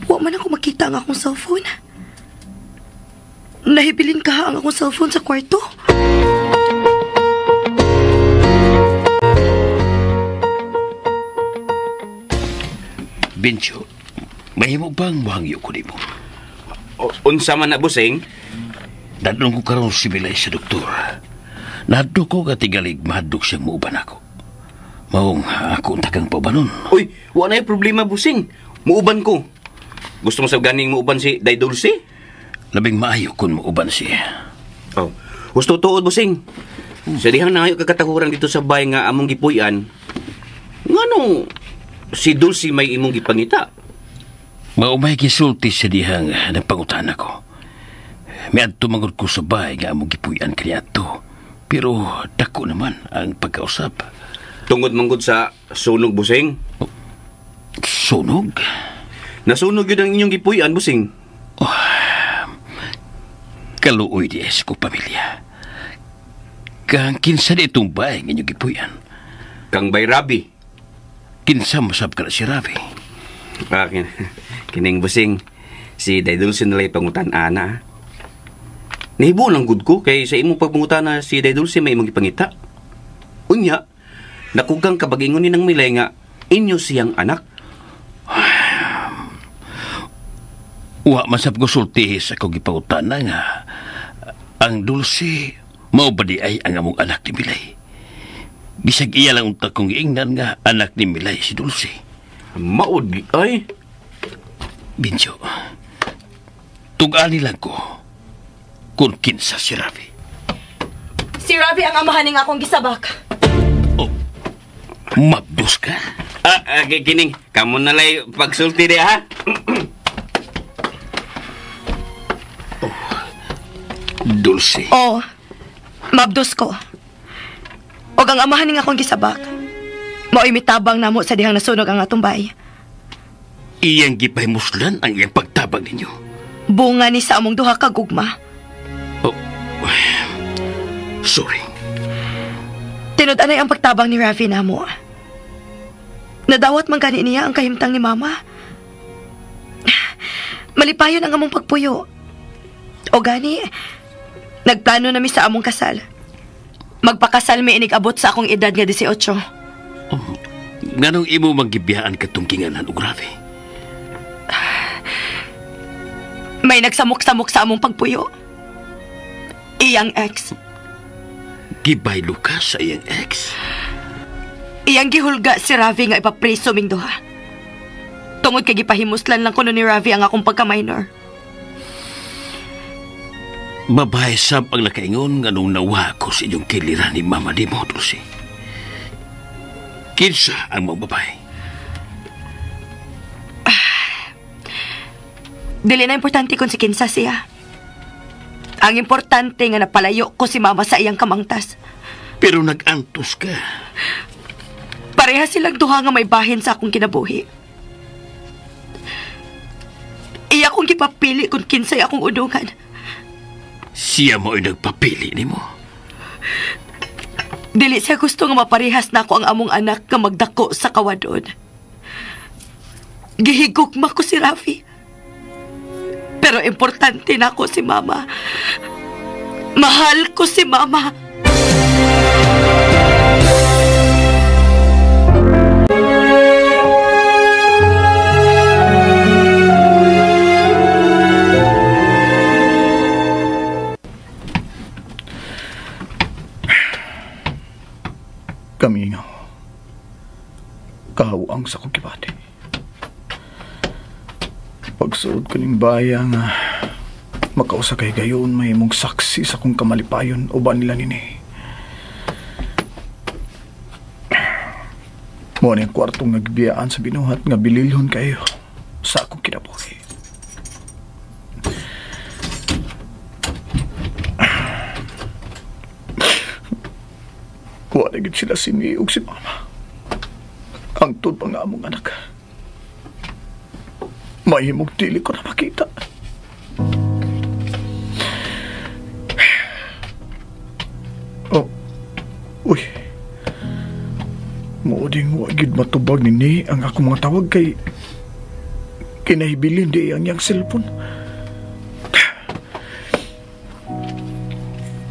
G: wa man ako makita ang akong cellphone. Nahibilin ka ang akong cellphone sa kwarto.
I: Bencho, mahimo bang mahangyo ko nimo?
F: Unsa man na, Busing?
I: Dadlong ko karon si Milay sa doktor. Nadto ko katigalig mahadlok siyang muuban ako. Maong ako takang paubanon.
F: Uy, wala na problema, Busing. Muuban ko. Gusto mo sa ganing muuban si Day Dulce?
I: Labing maayo kung muuban siya.
F: Oh, gusto tuod, Busing. Sa dihang nangayo kagatahuran dito sa bay nga among gipuy-an. Nganong si Dulce may imong gipangita?
I: Maumay gisulti sa dihang nagpangutan ako. May adto mangod ko sa bay nga among gipuy-an kaniya to. Pero dako naman ang pagkausap.
F: Tungod manggod sa sunog, Busing.
I: Sunog?
F: Nasunog yun ang inyong gipuy-an, Busing.
I: Kaluoy di es ko pamilya. Kang kinsa di itong bahay ng inyong gipuy-an.
F: Kang Bay Rabi.
I: Kinsa masab ka na si Ravi.
F: Kining, Busing. Si Day Dulce nalay pangutan ana. Nahibo lang gud ko kay sa imong pagpangutan na si Day Dulce may imong gipangita. Unya, nakugang kabagingon ni ng Milay nga inyo siyang anak.
I: Wa masab ko sulti sa akong gipangutan na nga ang Dulce mao ba di ay ang among anak ni Milay. Bisag iya lang unta kong giingnan nga anak ni Milay si Dulce.
F: Mao di ay.
I: Binjo, tugani lang ko kung kinsa si Ravi.
G: Si Ravi ang amahan ng akong gisabak.
I: Mabdos ka?
F: Kining, kamo nalay pagsulti di ha?
I: Dulce.
G: Mabdos ko. O ang amahan ng akong gisabak. Mao'y mitabang namo sa dihang nasunog ang atong bay.
I: Iyang gipahimuslan ang iyang pagtabang ninyo.
G: Bunga ni sa among duha ka gugma.
I: Sorry.
G: Tinud-anay ang pagtabang ni Ravi namo. Nadawat man gani niya ang kahimtang ni Mama. Malipayon ang among pagpuyo. O gani, nagplano nami sa among kasal. Magpakasal mi inig abot sa akong edad nga 18.
I: Nganong imo magibiyaan katong kinganan og Ravi?
G: May nagsamok-samok sa among pagpuyo. Iyang ex.
I: Gibay Lucas sa iyang ex?
G: Iyang gihulga si Ravi nga ipapreso ming duha. Tungod kay gipahimuslan lang kuno ni Ravi ang akong pagka-minor.
I: Babae sab ang nakaingon nga nung nawa ko sa inyong kiliran ni Mama di mo, Dulce. Kinsa ang mga babae?
G: Dili na importante kung si kinsa siya. Ang importante nga napalayo ko si Mama sa iyang kamangtas.
I: Pero nag-antos ka.
G: Pareha silang duha nga may bahin sa akong kinabuhi. Iya kong gipapili kung kinsay akong udungan.
I: Siya mo ay nagpapili ni mo.
G: Dili siya gusto nga maparehas na ako ang among anak nga magdako sa kawadon. gihigugma ko si Rafi. Pero importante na ako si Mama. Mahal ko si Mama.
E: Kami nga, kahawang sa kong kibati. Pagsuod ko ning baya nga, makausa kay gayon may mong saksi sa kong kamalipayon o ba nila nini. Mo na yung kwartong nagbiyaan sa binuhat nga bililhon kayo sa akong kinabuhi. Wala gid sila siniog si Mama. Ang tod pa nga among anak. Mahimong dili ko na makita. Oh, uy. Muuding wagid matubag ni ang akong mga tawag kay kinahibilin di ang yang cellphone.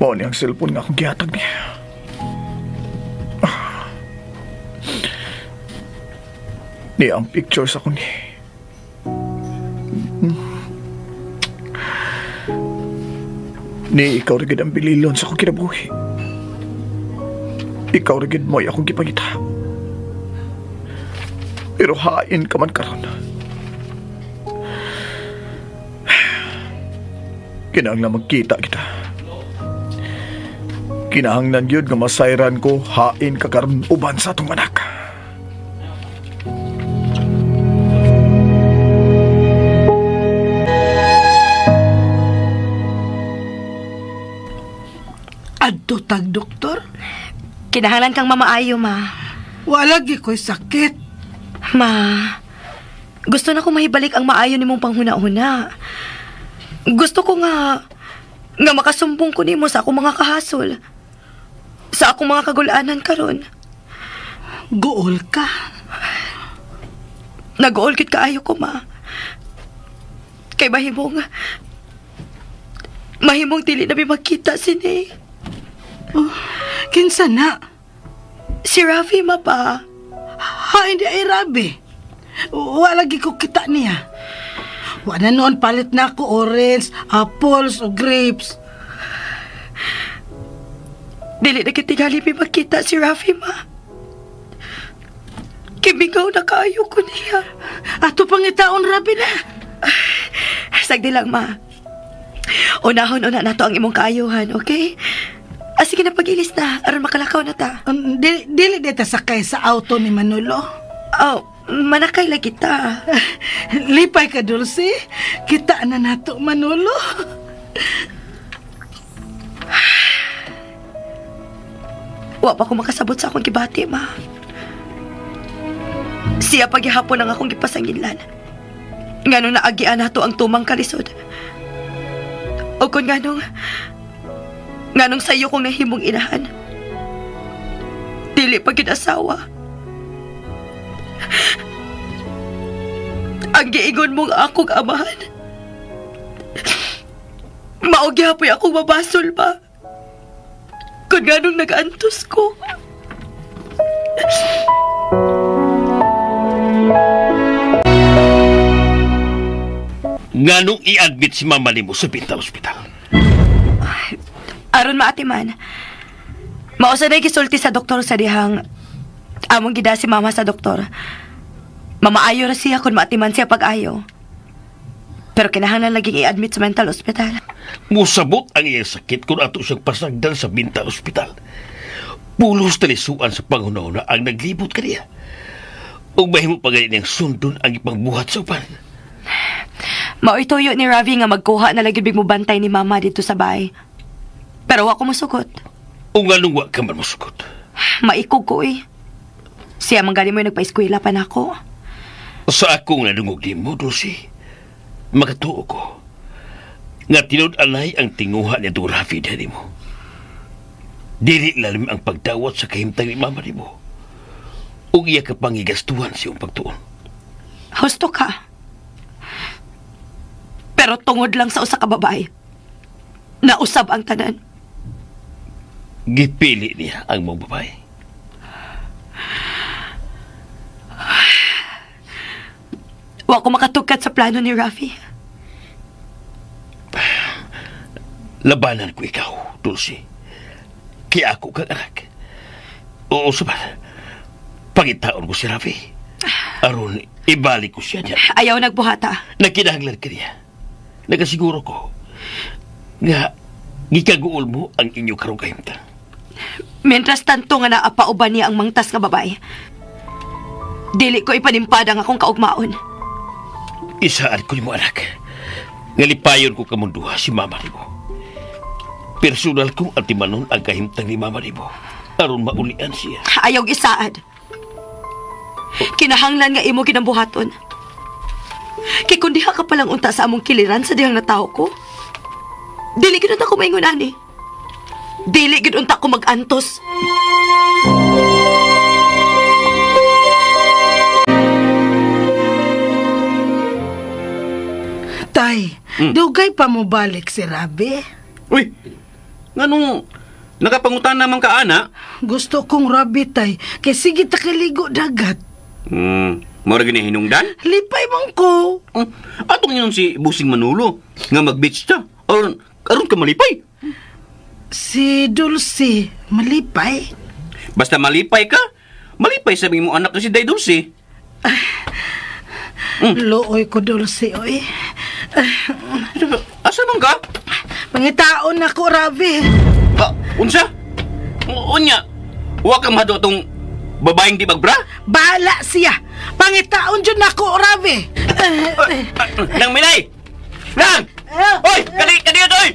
E: Mao ni ang cellphone nga akong gihatag niya. Ni ang pictures ako ni. Ni ikaw rigid ang bililon sa akong kinabuhi. Ikaw rigid mo'y akong gipangita. Pero hain ka man karon. Kinahanglan magkita kita. Kinahanglan yun nga masayran ko hain ka karon uban sa atong anak.
H: Adto tag doktor?
G: Kinahanglan kang mamaayo, Ma.
H: Wala gi ko'y sakit.
G: Ma, gusto na ko mahibalik ang maayo ni mong panghuna-huna. Gusto ko nga makasumbong ko nimo sa akong mga kahasol. Sa akong mga kagulaanan karon.
H: Gool ka?
G: Nag-uol kit kaayo ko, Ma. Kay mahimong dili na may magkita sini.
H: Oh, kinsa na?
G: Si Rafi, Ma, pa.
H: Ha, hindi ay Rabi. Wala gi ko kita niya. Wala noon palit na ako orange, apples o grapes.
G: Dili na kitingali may magkita si Rafi, Ma. Kimigaw na kaayo ko niya.
H: Ato pangitaon, Rabi na.
G: Sagdi lang, Ma. Unahon-una na to ang imong kaayuhan, okay? Sige na, pag-ilis na. Aron makalakaw na ta.
H: Dili dita sakay sa auto ni Manolo.
G: Oh, manakay lagi ta.
H: Lipay ka, Dulce. Kita na nato, Manolo.
G: Wa pa ko makasabot sa akong gibati, Ma. Siya paghihapon ang akong gipasangilan. Nganong naagian nato ang tumang kalisod. O kung nganong sayo kong nahimong inahan. Dili pa ginasawa. Ang giingon mong akong amahan. Maugyapoy akong mabasol ba? Kung nganong nag-antos ko.
I: Nganong i-admit si Mama nimo sa Bintal Hospital?
G: Aron maatiman. Mausa na gisulti sa doktor sa dihang among gida si Mama sa doktor. Mamaayo ra siya kung maatiman siya pag-ayo. Pero kinahanglan laging i-admit sa mental hospital.
I: Musabot ang iyang sakit kung ato siyang pasagdan sa Bintal Hospital. Pulos talisuan sa panghuna-una ang naglibot kaniya. O mahimo pa ganyan ang sundon ang ipangbuhat sa upan.
G: Mao'y ni Ravi nga magkuha na lagi big mo bantay ni Mama dito sa bahay. Pero wa ko musugot.
I: O nga nung wa ka man musugot?
G: Maikog ko eh. Siya manggali mo yung nagpa-eskwela pa na ako.
I: Sa akong nadungog ni mo, Dulce, magatuo ko nga tinod-anay ang tinguha ni Rafi dyan mo. Dili lalim ang pagdawat sa kahimtang ni Mama ni mo. O iya ka pangigastuhan siyong pagtuon.
G: Husto ka. Pero tungod lang sa usa ka babae, nausab ang tanan.
I: Gipili niya ang mong babae.
G: Wa ko makatugkad sa plano ni Rafi.
I: Labanan ko ikaw, Dulce. Kaya ako kang anak. Oo, sabat. Pangitaon ko si Rafi. Aron, ibalik ko siya dyan.
G: Ayaw nagbuhata.
I: Nakinahanglan ka niya. Nagasiguro ko nga gikaguol mo ang inyong karugahimtang.
G: Mientras tanto nga naapauban niya ang mangtas nga babae, dili ko ipanimpadang akong kaugmaon.
I: Isaan ko ni mo, anak. Ngalipayon ko kamunduha si mama ni mo. Personal kong antimanon ang kahimtang ni mama ni mo. Aron maulian siya.
G: Ayaw isaad. Kinahanglan nga imo kinambuhaton. Kay kung diha ka palang unta sa among kiliran sa dihang natao ko, dili gid unta ko maingon ani. Dili gid unta ko mag-antos.
H: Tay, dugay pa mo balik si Rabi.
F: Uy, nganong nakapangutan naman ka, ana?
H: Gusto kong Rabi, tay, kay sige takiligo dagat.
F: Mora gini hinungdan?
H: Lipay mong ko.
F: Atong yun si Busing Manolo, nga mag-beach ta. Aron ka malipay.
H: Si Dulce, malipay.
F: Basta malipay ka, malipay sabi mo anak na si Day Dulce.
H: Looy ko, Dulce, oy.
F: Asa man ka?
H: Pangitaon ako, Rabi.
F: Unsa? Unya, huwag kang mahado itong babaeng di magbra?
H: Bahala siya. Pangitaon dyan ako, Rabi.
F: Nang Milay! Nang! Oy! Kaniyot, oy!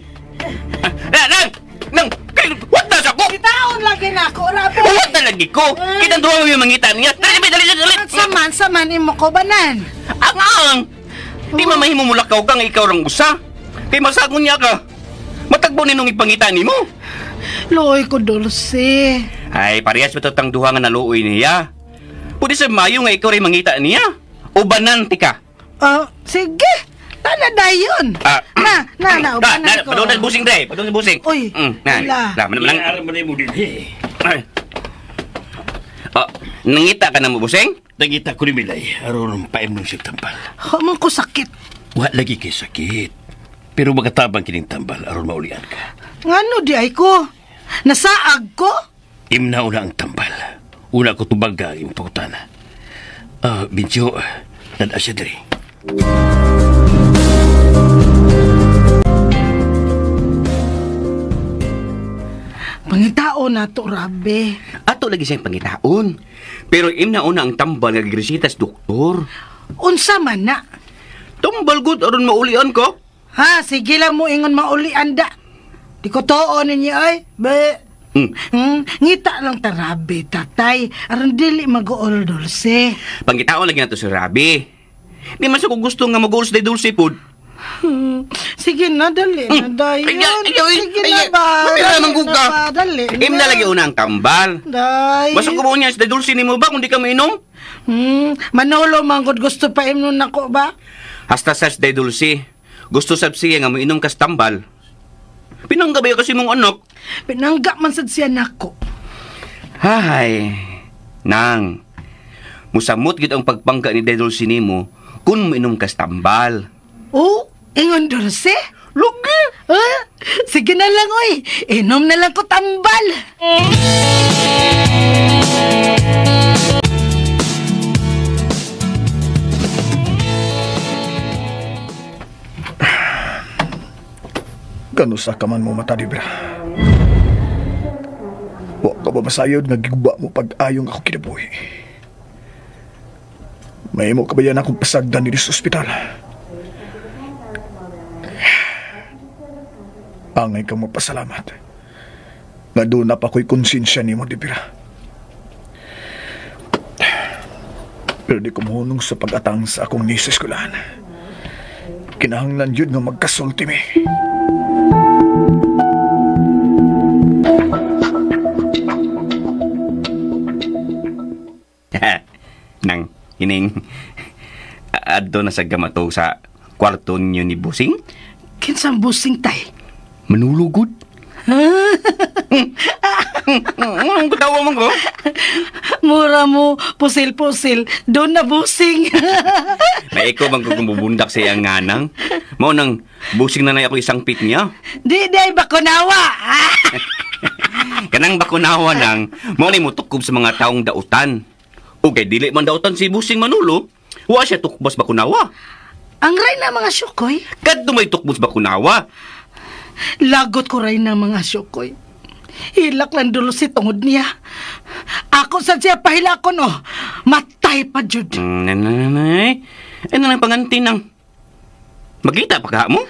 F: Nang! What na sa ko?
H: Pangitaon lagi na ako, Rabi.
F: What na lagi ko? Kitang duwa mo yung mangita niya. Dali!
H: Saman mo ko banan.
F: Ang! Di mamahimo mo lakaw kang ikaw rang usa. Kay masagon niya ka. Matagbo ninong ipangita ni mo.
H: Looy ko, Dulce.
F: Ay, parehas matutang duha nga naluoy niya. Pwede sa mayo nga ikaw rin mangita niya. O bananti ka.
H: Sige. Tana dayon. Na, ubanan ko.
F: Padungan busing, Dre. Padungan busing.
H: Uy, wala.
I: Iyaran mo na mo din,
F: Nangita ka na mo, busing?
I: Nagita ko ni Milay, aron paim nung siya tambal.
H: Hamang ko sakit.
I: Wa lagi kay sakit. Pero magatabang kining tambal, aron maulian ka.
H: Ngano di ay ko? Nasaag ko?
I: Imna una ang tambal. Una ko tubaga ang imputana. Bintyo, nadasya diri.
H: Pangitaon na to, Rabi.
F: Ato lagi siyang pangitaon. Pero imna una ang tambal nga gresita sa doktor.
H: Unsa man na?
F: Tambal gud aron maulian ko.
H: Ha, sige lang mo ingon maulian da. Di ko toon ninyo ay. Ngita lang ta, Rabi, tatay. Aron dili mag-uol, Dulce.
F: Pangitaon lagi na to si Rabi. Di man siya ko gusto nga mag-uol sa Dulce food.
H: Sige na, dali na, dayon. Sige na ba?
F: Mapira naman ka.
H: Dali na.
F: Im na lagi una ang tambal.
H: Day.
F: Basta ko mo niya sa Dulce ni mo ba kung di ka mainom?
H: Manolo, manggod gusto pa imnon nako ba?
F: Hasta sa Day Dulce. Gusto sab siya nga mainom kas tambal. Pinanggabay kasi mong anak.
H: Pinangga man sad siya nako.
F: Hay. Nang. Musamot gid ang pagpangga ni Day Dulce nimo kun mainom kas tambal.
H: Oh, ingon Dulce?
F: Lugi.
H: Sige na lang, oy. Inom na lang ko tambal.
E: Kanusa ka man mo mata, Dibra. Wa ka ba masayod nga giguba mo pag-ayong ako kinabuhi? May mo ka ba yan akong pasagdan dito sa ospital? Angay kang magpasalamat. Nga doon na pa ko'y konsensya ni mo, Dibra. Pero di ko mahunong sa pag-atang sa akong nisis ko lang. Kinahanglan yun nga magkasulti mi.
F: Nang, ining, Adto na sa gamato sa kwarto niyo ni Busing?
H: Kinsang busing tay.
F: Manulugod? Ang katawa mo ko?
H: Mura mo, pusil-pusil. Doon na busing.
F: Na ikaw bang kumubundak sa iyang nganang? Mao nang busing na ako isang pit niya.
H: Di ay bakunawa.
F: Kanang bakunawa nang mao ni mo tukob sa mga taong dautan. Ugay dili man dautan si Busing Manulo, wa siya tukbos bakunawa.
H: Ang ray na mga syukoy.
F: Kadto may tukbos bakunawa.
H: Lagot ko ray na mga syukoy. Hilak lang dulo si tungod niya. Ako sa siya pahilakon oh. Matay pa jud.
F: Nanay. Ano nang panganti nang magkita pa ka mo?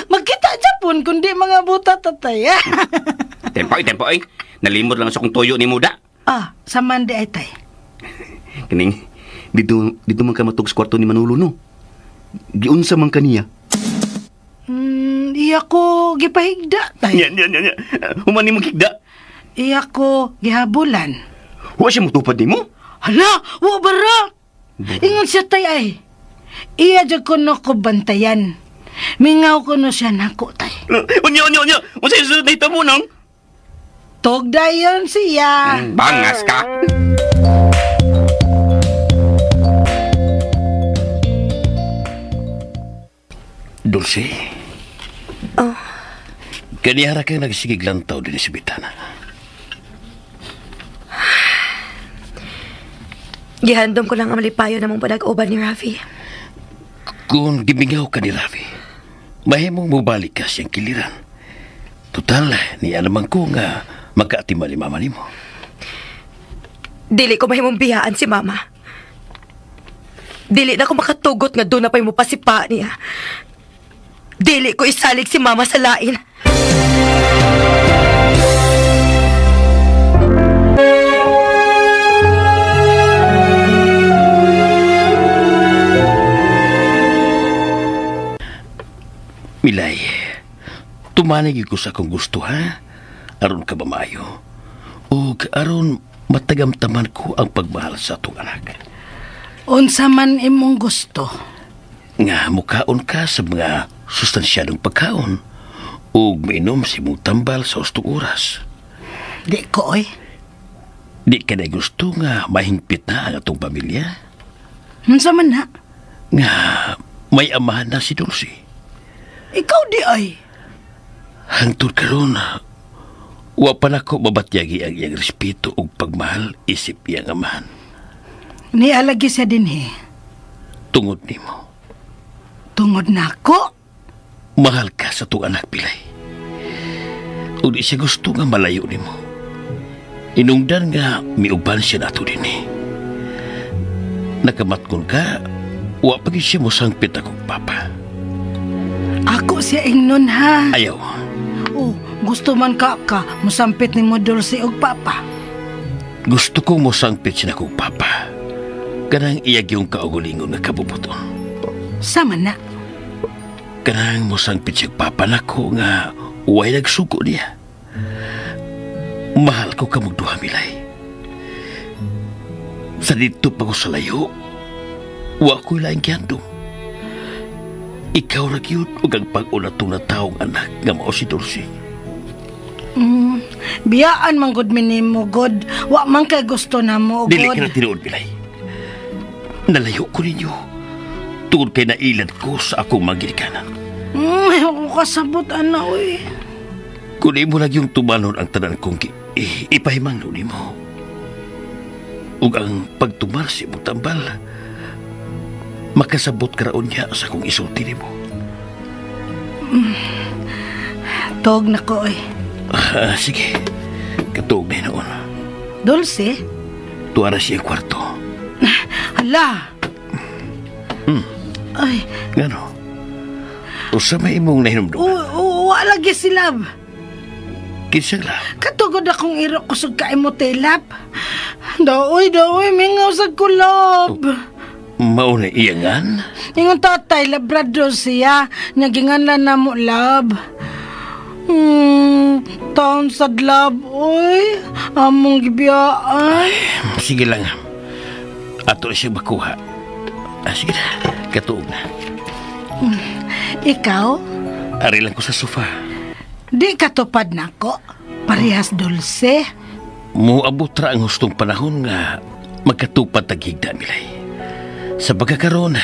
H: Magkita Japon kundi mga buta tatay.
F: Tempoy. Nalimot lang sa kong toyo ni Muda.
H: Sa mandi ay tay.
F: Kaning, dito man ka matug sa kwarto ni Manolo, no? Giunsa man kaniya?
H: Iya ko gipahigda tay.
F: Yan. Human ni mo kigda.
H: Iya ko gihabulan.
F: Wa siya mutupad ni mo?
H: Hala, wa bara. Ingon siya tay ay. Iya jud ko no ko bantayan. Mingaw ko no siya nako tay.
F: Unya. Unsa isunod na ito mo, nang?
H: Togdayon siya.
F: Bangas ka.
I: Dulce. Kaniyara kang nagsigig lantaw din sa bitana.
G: Gihandom ko lang ang malipayo namang panag-uban ni Rafi.
I: Kung gimingaw ka ni Rafi, mahimong mubalik ka siyang kiliran. Total, niya naman ko nga magkaatimali mama ni mo.
G: Dili ko mahimong biyaan si mama. Dili na ko makatugot nga doon na pa'y mo pasipa niya. Dili ko isalig si mama sa lain.
I: Milay, tumanig ko sa akong gusto, ha? Aron ka ba maayo? O aron matagamtaman ko ang pagmahal sa atong anak.
H: Unsa man imong gusto.
I: Nga mukaon ka sa mga sustansyadong pagkaon o mainom si mong tambal sa ustong oras.
H: Di ko oy.
I: Di ka na gusto nga mahingpit na ang atong pamilya?
H: Unsa man na?
I: Nga may amahan na si Dulce.
H: Ikaw di ay.
I: Hangtod karon, wa pa na ko mabatyagi ang iyang respeto ug pagmahal isip iyang amahan.
H: Nialagi siya din
I: Tungod nimo.
H: Tungod na ko?
I: Mahal ka sa tuang anak, Pilay. O di siya gusto nga malayo nimo. Inungdan nga miuban siya nato din Nakamatkon ka, wa pagi siya mo sangpit akong papa.
H: Ako siya ingnon ha.
I: Ayaw.
H: Gusto man ka musampit ni mo Dulce og papa.
I: Gusto kong mosangpit siya akong papa. Kanang iyag yung kaugulingon nga kabubuton.
H: Sama na.
I: Kanang mosangpit siya papa nako nga way nagsuko niya. Mahal ko ka magduha, Milay. Sa dito pa ko sa layo, wa ko'y laing kihandong. Ikaw ra gyud ug ang pag-unatong na taong anak nga mao si Dulce.
H: Biyaan man gud minimo god. Wa man kay gusto namo god.
I: Dili ka na tinuod, Pilay. Nalayo ko ninyo. Tungod kay nailad ko sa akong magirikanan.
H: Ako kasabot ana oy.
I: Kung di mo lang yung tumanon ang tanan kong ipahimangno nimo. Ug ang pagtumar si mong tambal, makasabot karaon niya sa kong isulti nimo.
H: Tog na ko oy.
I: Sige, katog na noon.
H: Dulce?
I: Tuwara siya kwarto.
H: Hala! Ay.
I: Gano? O sa may imong nahinumduman?
H: Wala lagi silab.
I: Kinsa lang?
H: Katugod akong iro kusog ka imo tilap. Daoy, mingaw sa kulob.
I: Mauna iyangan?
H: Ingon tatay, labrador siya. Naginganlan na mo, lab. Taon sa lab, oy. Among gibiyaan.
I: Sige lang. Ato na siya makuha. Sige na. Katuog na.
H: Ikaw,
I: Ari lang ko sa sofa.
H: di katupad nako. Parehas dulce.
I: Muabot ra ang hustong panahon nga magkatupad tagigda milay. Sa pagkakaroon,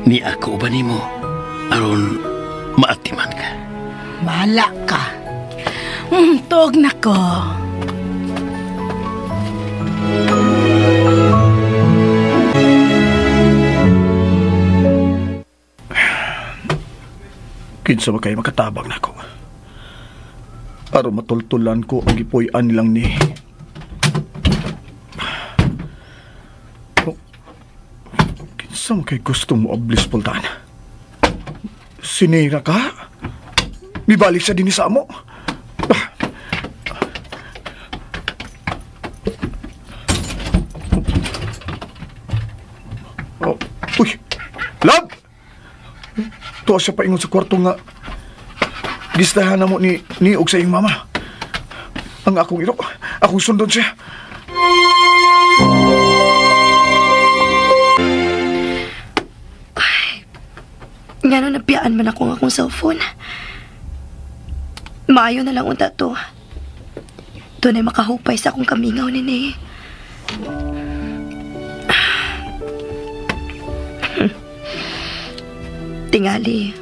I: ni ako ba nimo aron maatiman ka.
H: Bahala ka. Tuog nako.
E: Kinsa ba kayo makatabang na ako? Aron matultulan ko ang gipuy-an nilang ni... Kinsa mo kayo gusto mo ablis pultan? Sinira ka? Mibalik sa dinisa mo? Oh, uy! Love! Tuwa siya paingon sa kwarto nga gistahan na mo ni og sa iyong mama. Ang akong iro, akong sundon siya.
G: Nga nung napiyaan man ako ng akong cellphone. Maayo na lang unta to. Doon ay makahupay sa akong kamingaw nini. Tingali.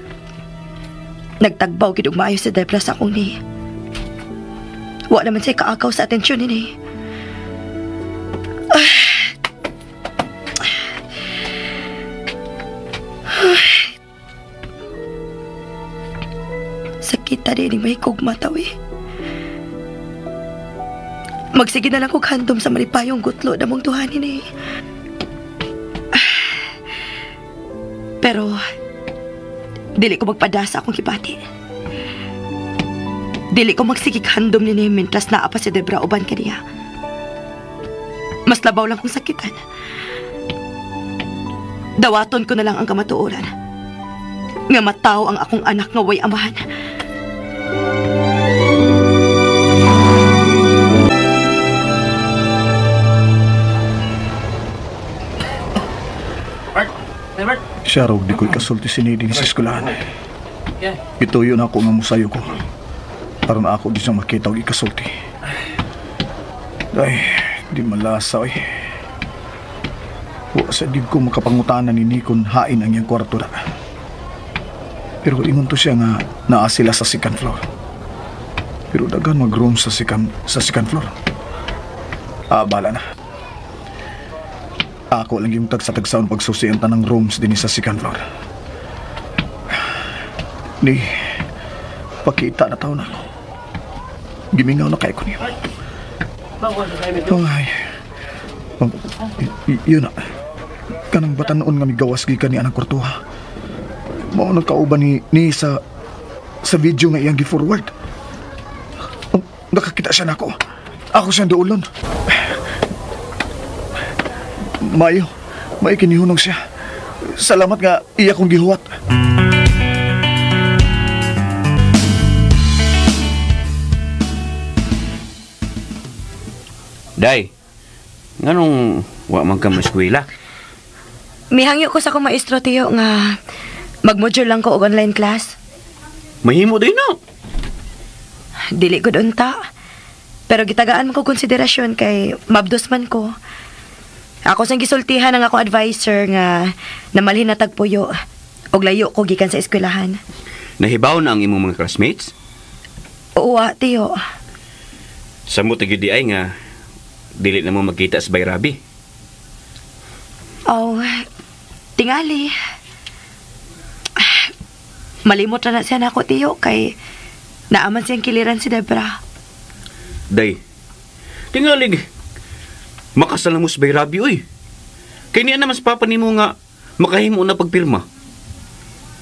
G: Nagtagbaw gid og maayo si Debra sa akong ni. Wa naman siya kaagaw sa atensyon nini. Sakit na rin may kugma taw eh. Magsige na lang kog handom sa malipayong gutlo na mong tuhanin eh. Pero dili ko magpadasa akong kibati. Dili ko magsigig handom ni mintras naa pa si Debra uban kaniya. Mas labaw lang kong sakitan. Dawaton ko na lang ang kamatuoran. Nga mataw ang akong anak nga way amahan.
E: Siya raw di ko'y kasulti sinidin sa eskulahan. Ituyo na ako nga musayo ko. Para na ako di siyang makita og ikasulti. Ay, di malasa eh. Wa sa di ko makapangutanan ni Nikon hain ang iyang kwarto na. Pero ingon to siya nga naa sila sa second floor. Pero dagan mag-room sa second floor. Bala na. Ako lang yung tagsa-tagsaon pagsusi ang tanang rooms din sa second floor. Ni, pakita na taon ako. Gimingaw na kayo ko niyo. Ay, yun na. Kanang batanon nga migawas gikan ni anang kwartuha. Mao nagkauban ni sa video nga iyang gi-forward. Nakakita siya na ako. Ako siyang doulon. Mayo kinihunong siya. Salamat nga iya kong gihuwat.
F: Day, nganong wa man ka maskwela?
G: Mihangyo ko sa akong maestro tiyo nga mag-module lang ko og online class.
F: Mahimo din na.
G: Dili ko doon ta. Pero gitagaan mo ko konsiderasyon kay mabdos man ko. Ako sang gisultihan ang ako advisor nga namalhin na tagpuyo og layo ko gikan sa eskwelahan.
F: Nahibaw na ang imong mga classmates?
G: Oo, tiyo.
F: Sa mo tigid di ay nga dili na mo magkita sa Bayrabi.
G: Oh, tingali. Malimot na siya na ako, tiyo, kay naaman siyang kiliran si Debra.
F: Day, tingalig. Makasal na mo sa Bayrabi, uy. Kaya niya naman sa papa ni mo nga makahimo na pagpirma.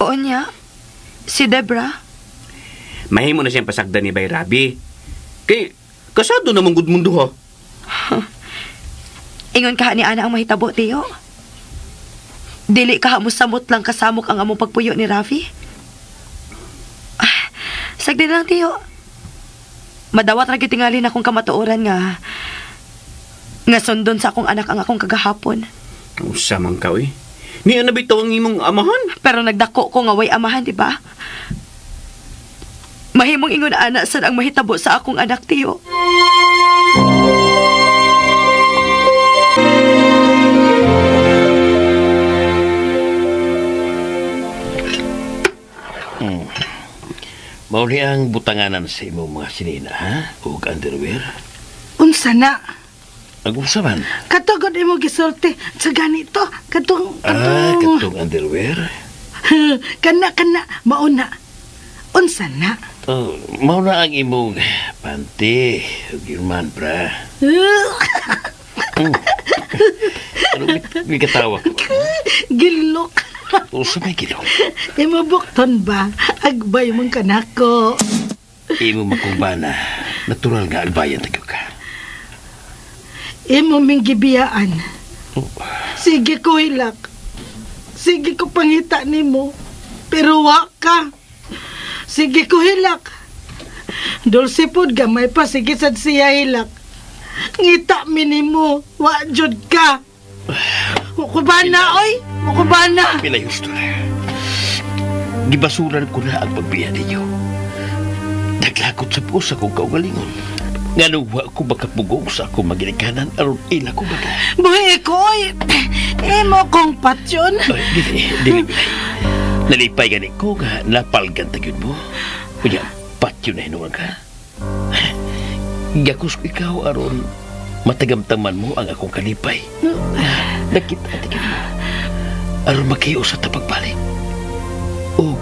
G: Oo niya. Si Debra.
F: Mahimo na siyang pasagda ni Bayrabi. Kay kasado namang good mundo ha.
G: Ingon ka ni ana ang mahitabo, tiyo. Dili ka hamusamot lang kasamok ang among pagpuyo ni Rafi. Sagdi lang, tiyo. Madawat ra gitingali na akong kamatuoran nga sundon sa akong anak ang akong kagahapon.
F: Usa man ka, uy. Niya na bitaw ang imong amahan.
G: Pero nagdako ko nga way amahan, di ba? Mahimong ingon ana sad ang mahitabo sa akong anak, tiyo.
I: Mauli ang butanganan sa imong mga sinina, ha? Ug underwear.
H: Unsa na?Ag-unsa
I: man?
H: Katugod imo gisulti sa ganito. Katong
I: Katong underwear.
H: kana mauna. Unsa na?
I: Oh, mao na ang imong panty. Ug yun man, pra. Ano may katawa ko?
H: Gilok.
I: Usa may gilok.
H: Imo bukton ba? Agbay mong kanako.
I: Imo makumbana. Natural nga albayan na ka.
H: Imo ming gibiyaan. Sige ko hilak. Sige ko pangita nimo. Pero wa ka. Sige ko hilak. Dulce pod gamay pa sige sad siya hilak. Ngita minimo. Wa jud ka. Mukubana oy. Mukubana.
I: Pilay gusto na. Gibasuran ko na ang pagbiya ninyo. Naglakot sa pusa kong kaugalingon. Nga nung wa ko makapugong sa akong maginikanan aron ila ko baga.
H: Buhi ko oy. Imo kong patyon.
I: Dili. Nalipay gani ko nga napalgan tagyod mo. Kuya, patyo na hinuang ka. Gakos ko ikaw aron matagamtaman mo ang akong kalipay. Nakita tagyod mo. Aron makiyo sa tapagbalik. O,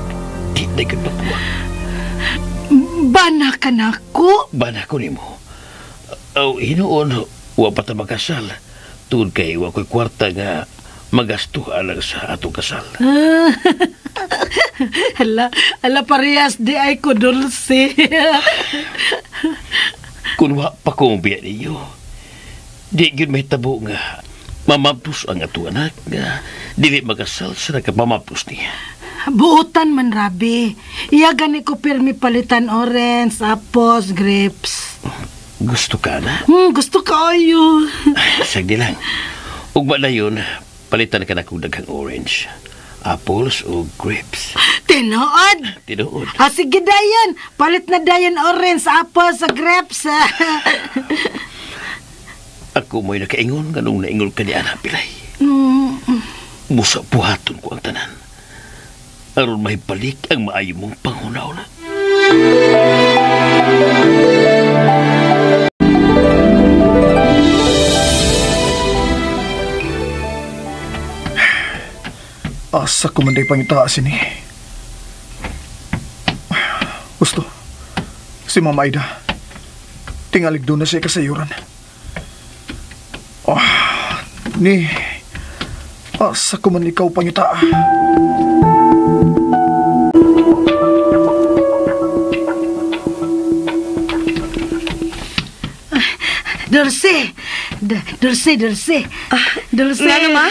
I: di na yun magbuwa.
H: Bana ka na ko?
I: Bana ko ni mo. O, hinoon, wa pa ta makasal. Tungod kay wa ko'y kwarta nga magasto alang sa atong kasal.
H: Ala parehas di ay ko dulce.
I: Kung wa pa kong biya ninyo, di yun may tabo nga mamapus ang ato anak nga dili makasal sa nagkamamapus niya.
H: Buutan man, Rabi. Iya gani ko pirmi palitan orange, apples, grapes.
I: Gusto ka na?
H: Gusto ka ayo.
I: Sagdi lang. Ugma na yun, palitan ka na kong daghang orange, apples o grapes.
H: Tinood?
I: Tinood.
H: Sige dayan. Palit na dayan orange, apples, grapes.
I: Ako mo'y nakaingon nga nung naingon ka ni Ana Pilay. Musa buhaton ko ang tanan. Aron may balik ang maayo mong pangunaw na.
E: Asa ko man day pangitaas ini. Gusto. Si Mama Aida. Tingalig doon na siya kasayuran. Ni. Asa ko man ikaw pangita.
H: Dulce. Dulce.
G: Nga naman?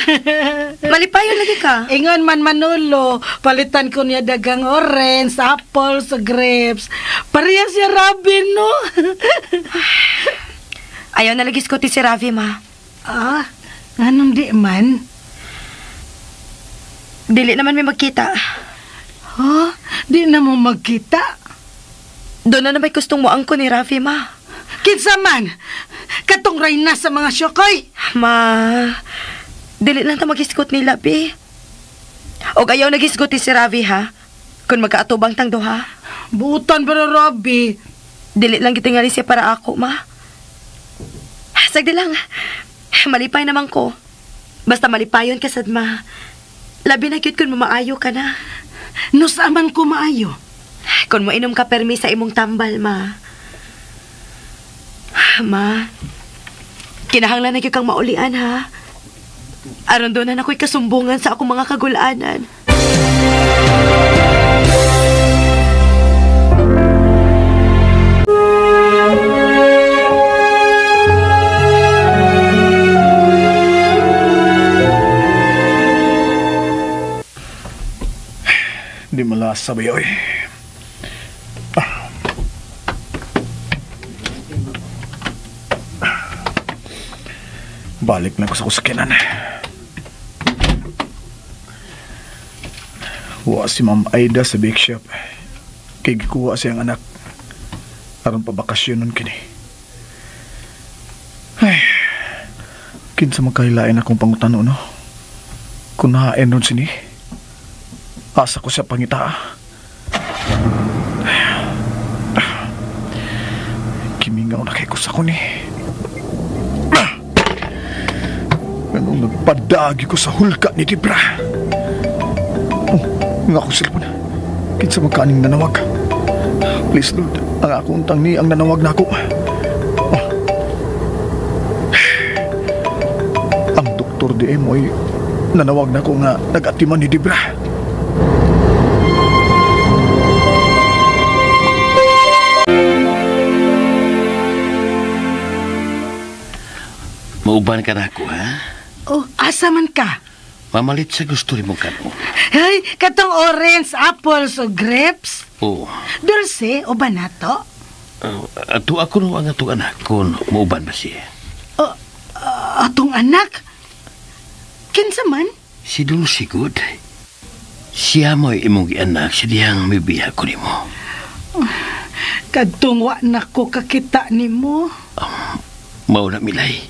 G: Malipayon lagi ka.
H: Ingon man Manolo, palitan ko niya dagang orange, apples, grapes. Parehas siya Rabi, no?
G: Ayaw na lagi ko ti si Ravi, ma.
H: Anong di man?
G: Dili naman may magkita.
H: Di na mo magkita?
G: Doon na may gustong mo angko ni Ravi, ma.
H: Kinsa man? Katong rayna sa mga syokoy?
G: Ma, dili lang ta mag-iskot nila, bi. O ayaw nag-iskot si Ravi, ha? Kung magkaatubang tang duha.
H: Buutan pero Rabi.
G: Dili lang gitingali siya para ako, ma. Sagdi lang. Malipay naman ko. Basta malipayon ka, sad, ma. Labi na cute kung mamaayo ka na.
H: Nusaman ko maayo.
G: Kung mainom ka permi sa imong tambal, ma. Ma, kinahanglan na kayo kang maulian, ha? Aron doon na ako'y kasumbungan sa akong mga kagulaanan.
E: Di malas sabay, oy. Balik na ko sa kuskinan. Wa si Ma'am Aida sa bake shop. Kay gikuha siyang anak. Aron pa bakasyon nun kini. Ay, kinsa magkahilain akong pangutano, no? Kung nahain nun sini, asa ko sa pangita. Kimingaw na kay ko sa kuni. Anong nagpadagi ko sa hulka ni Debra? Oh, nga akong cellphone. Kinsa magkaning nanawag. Please, Lord, ang akong untang ni ang nanawag na ako. Oh. Ang doktor di mo'y nanawag na ako nga nag-atiman ni Debra.
I: Mauban ka na ako, ha?
H: Oh, asa man ka?
I: Mamalit sa gusto rin mo ka mo.
H: Ay, katong orange, apples o grapes?
I: Oo.
H: Dulce o banato?
I: Ato ako no ang atong anak kung mauban ba siya.
H: Atong anak? Kinsa man?
I: Si Dulce good. Siya mo'y imong anak siya diyang may biya ko ni mo.
H: Kadtong wa na ko kakita ni mo.
I: Mao na milay.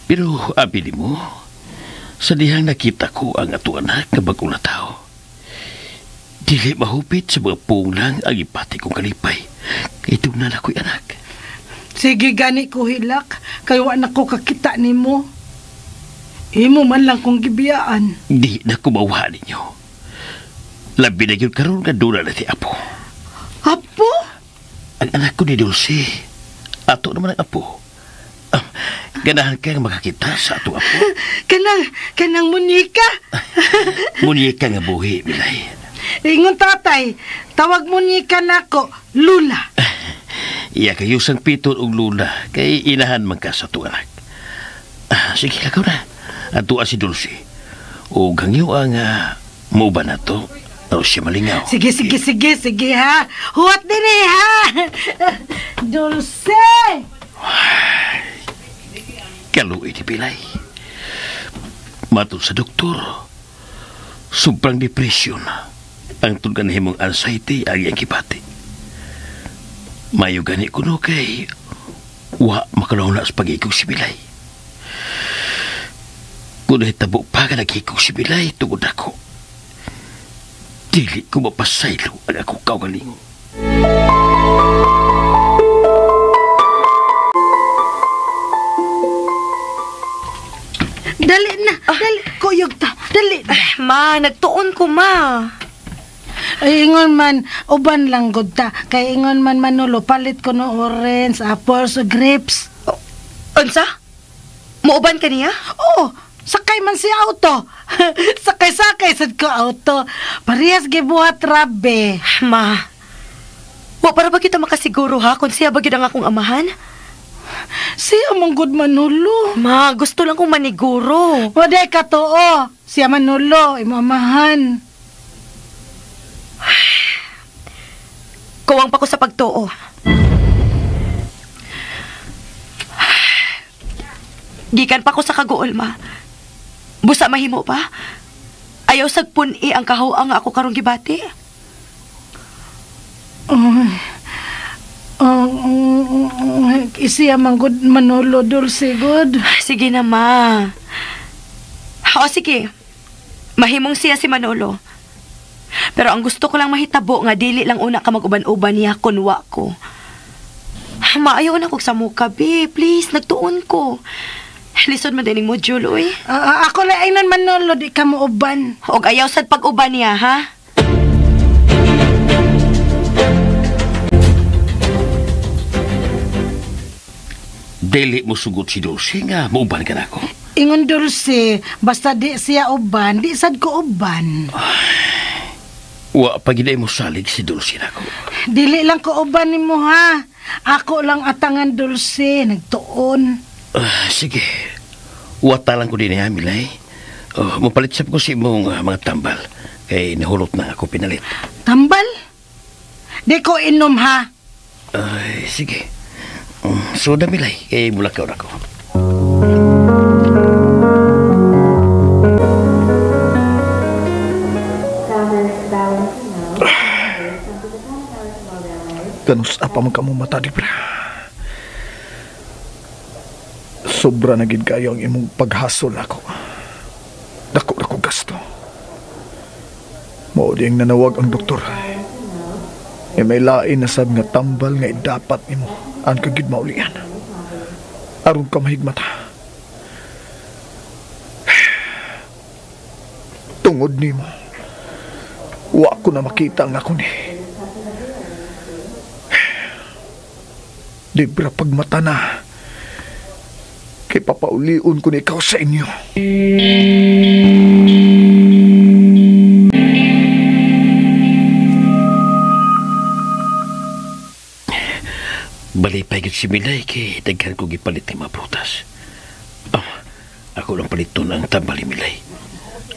I: Pero abi ni mo, sa dihang nakita ko ang ato anak na bagong na tao. Dili mahupit sa mga puong lang ang ipati kong kalipay. Ito na ako'y anak.
H: Sige gani ko hilak, kay wa na ko kakita ni mo. Imo man lang kong gibiyaan.
I: Di na kumawa ninyo. Labi na yun karoon nga doon na ti Apo.
H: Apo?
I: Ang anak ko ni Dulce. Ato naman ang Apo. Ganahan kang makakita sa ato Apo.
H: Kanang munika.
I: Munyeka nga buhi, Milay.
H: Ingon tatay, tawag munika na ko, Lula.
I: Iya kayo sang pitol og lula, kay inahan man ka sa ato anak. Sige, lakaw na. Ato si Dulce. O gangyo ang mauba na to. O siya malingaw.
H: Sige ha. Huwat din ha. Dulce!
I: Kaluoy ni Pilay. Matod sa doktor, sobrang depresyon ang tulgan himong anxiety ang iyang kipati. Mayo gani ko no kay wa makalawna sa pag-ikog si Pilay. Kung nahitabo pa ka nag-ikog si Pilay tungod ako, dili ko mapasaylo ang akong kaugaling.
H: Dali na, dali. Kuyog ta, dali na.
G: Ma, nagtuon ko, ma.
H: Ay, ingon man, uban lang gud ta. Kay ingon man Manolo, palit ko no orange, apples, o grapes.
G: Unsa? Muuban ka niya?
H: Oh, sakay man si auto. Sakay-sakay sad ko auto. Parehas gibuhat rabe.
G: Ma, wa para ba kita makasiguro ha kung siya ba gid ang akong amahan?
H: Siya mong good Manolo.
G: Ma, gusto lang kong maniguro.
H: Waday ka to, oh. Siya Manolo, imamahan.
G: Kuwang pa ko sa pagtuo. Gikan pa ko sa kagool, ma. Busa mahimo pa. Ayaw sagpun-i ang kahuang nga ako karong gibati.
H: Isiya man good Manolo, Dulce good.
G: Sige na, ma. O, sige. Mahimong siya si Manolo. Pero ang gusto ko lang mahitabo nga dili lang una ka mag-uban-uban niya kunwa ko. Maayaw na kog sa muka, be. Please, nagtuon ko. Lisod man din mo, Jul, uy.
H: Ako lang ay nan Manolo, di ka mo uban.
G: Og ayaw sad pag-uban niya, ha?
I: Dili mo sugot si Dulce nga mauban ka na ako.
H: Ingon Dulce, basta di siya uban, di sad ko uban.
I: Wa pagiday mo salig si Dulce na ako.
H: Dili lang ko uban nimo ha. Ako lang atangan Dulce, nagtuon.
I: Sige. Wata lang ko din niya, Milay. Mapalit siya ko si mong mga tambal. Kay nahulot na ako pinalit.
H: Tambal? Di ko inom ha.
I: Sige. Soda, Milay. Kay mulakaw na ako.
E: Ganus apa man kamo mata, Debra. Sobra na gid kayo ang imong paghasol ako. Dako gasto. Mao ding nanawag ang doktor. May lain na sab nga tambal nga dapat nimo ang kagid maulian. Aron ka mahigmata. Tungod nimo, wa ko na makita nga ako ni. Debra, pagmata na, kay papauliun ko ni ikaw sa inyo.
I: Balipay gid si Milay kay daghan ko gipalit ng mga prutas. Ako lang paliton ang tambal ni Milay.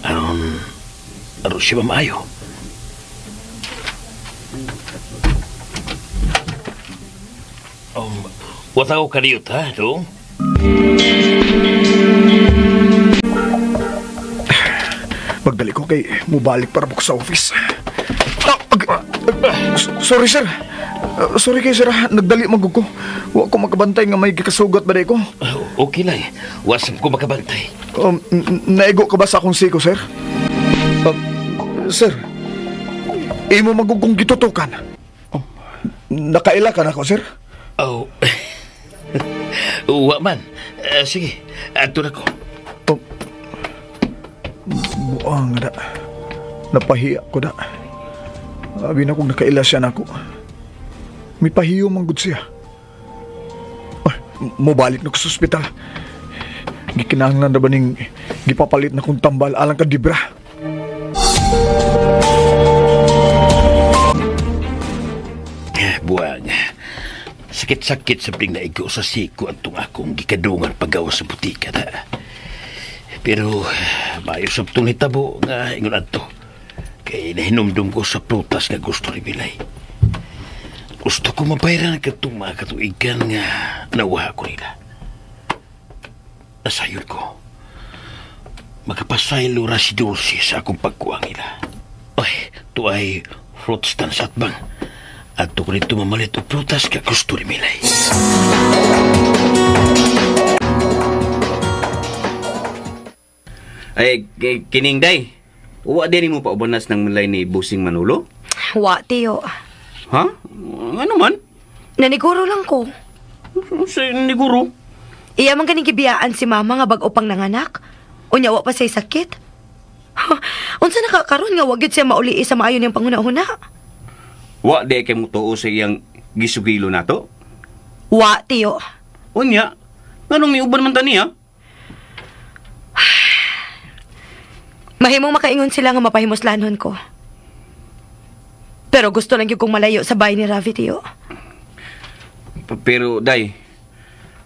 I: Aron siya maayo. Wata ko kaniyot, ha? Ito?
E: Magdali ko kay mubalik para buko sa office. Sorry, sir. Sorry kay sir, nagdali magug ko. Wa ko makabantay nga may gikasugat ba ko.
I: Okay lang. Wasam ko makabantay.
E: Naigo ka ba sa akong siko, sir? Sir, imo magugong gitutukan. Nakaila ka na ako, sir?
I: Wa man. Sige, ato na ko.
E: Buang da. Napahiya ko da. Abi na kung nakaila siya na ako. May pahiyo manggod siya. Mubalik na ko sa ospital. Gikinahanglan na ba ning gipapalit na kong tambal alang ka, Debra?
I: Buang. Sakit-sakit sa pring naigo sa siko at itong akong gikadungan paggawa sa butika na. Pero maayos sa itong hitabo nga ingon ato. Kaya nahinumdum ko sa prutas nga gusto ni Milay. Gusto ko mabayaran ka itong mga katuigan nga nawaha ko nila. Nasayon ko. Magkapasaylo ra si Dulce sa akong pagkuha nila. Ay, ito ay fruit stand sa atbang. At ito ko nito mamalit o prutas ka gusto ni Milay.
F: Ay, kining day. Uwa din mo pa ubanas ng Milay ni Busing Manolo?
G: Wa, tiyo.
F: Ha? Ano man?
G: Naniguro lang ko.
F: Sa niguro?
G: Iya man ganing gibiyaan si mama nga bag-o pang nanganak. Unya wa pa say sakit. Unsa nakakaron nga wagid siya mauli sa maayo niyang panguna-una?
F: Wa de kay mo tuo sa iyang gisugilo nato?
G: Wa, tiyo.
F: Unya, nganong may uban man taniya?
G: Mahimong makaingon sila nga mapahimuslanon ko. Pero gusto lang yung kong malayo sa bahay ni Ravi, tiyo.
F: Pero, day,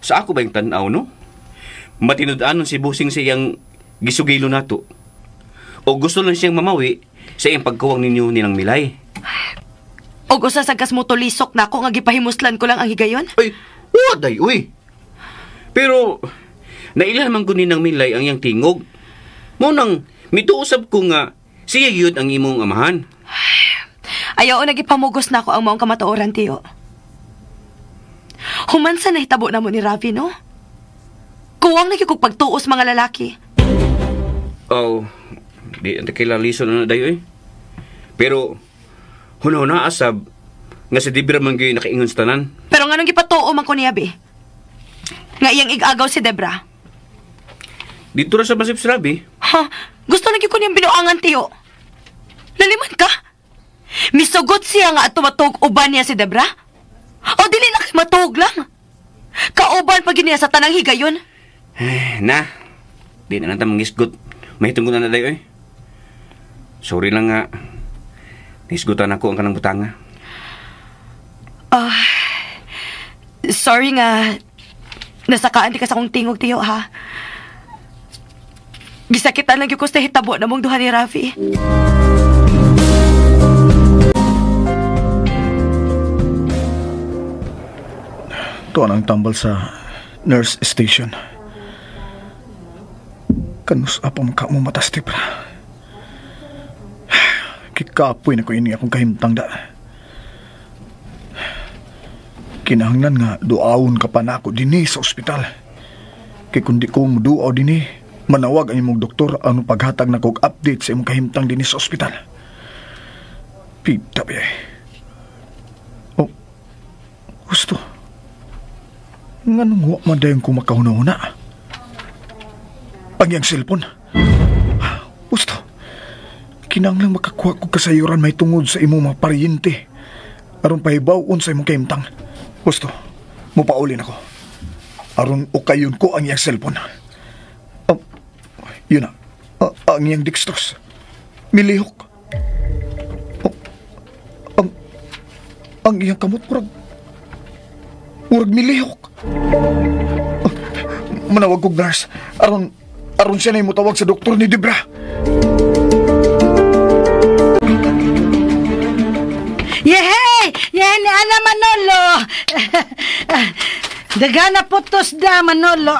F: sa ako ba yung tanaw, no? Matinud-anon si Busing sa iyang gisugilo nato. O gusto lang siyang mamawi sa iyang pagkawang ninyo nilang Milay.
G: O gusto sa gas mo tulisok na ako nga gipahimuslan ko lang ang higayon?
F: Ay, day, uy. Pero, nailan man ko ninang Milay ang iyang tingog. Munang, mituusap ko nga siya yun ang imong amahan.
G: Ayaw nagipamugos na ako ang maong kamatuoran, tiyo. Humansa na hitabo na mo ni Ravi, no? Kuwang nagikog pagtuos mga lalaki.
F: Di ang takilaliso na dayo eh. Pero, huna-huna asab nga si Debra man gayon nakaingon sa tanan.
G: Pero nga nang gipatuo man ko niya, be? Nga iyang igagaw si Debra.
F: Dito ra sa Masip Srabi.
G: Gusto na ko niyang binuangan, tiyo. Laliman ka? Misugot siya nga at tumatog uban niya si Debra? O dili na kay matug lang? Kauban pa niya sa tanang higayon?
F: Na, di na nanta mangisgot. Mahitong ko na dayo eh. Sorry lang nga. Nisgutan ako ang kanang butanga.
G: Sorry nga. Nasakaan di ka sa kong tingog, tiyo, ha? Gisakitan lang yung ko sa hitabo na mong duha ni Ravi.
E: Tuan ang tambal sa nurse station. Kanus apa maka mo matas, Debra. Kikapoy na ko ini akong kahimtang da. Kinahanglan nga duawon ka pa na ako dinhi sa ospital. Kay kundi ko muduaw dinhi, manawag ang imong doktor ano paghatag na kog update sa imong kahimtang dinhi sa ospital. Pita ba Oh, gusto. Nga nung huwag madayang ko makahuna-huna. Ang iyang cellphone. Gusto. Kinahanglan makakuha ko kasayuran may tungod sa imong mga paryente. Aron pahibawon sa imong kahimtang. Gusto, mupaulin ako. Aron ukayon ko ang iyang cellphone. Yun na. Ang iyang dextrose. Milihok. Ang iyang kamot, murag milihok. Manawag kong nurse. Aron siya na yung mutawag sa doktor ni Debra.
H: Yehey! Yehey ni Ana Manolo! Dagana putos da, Manolo.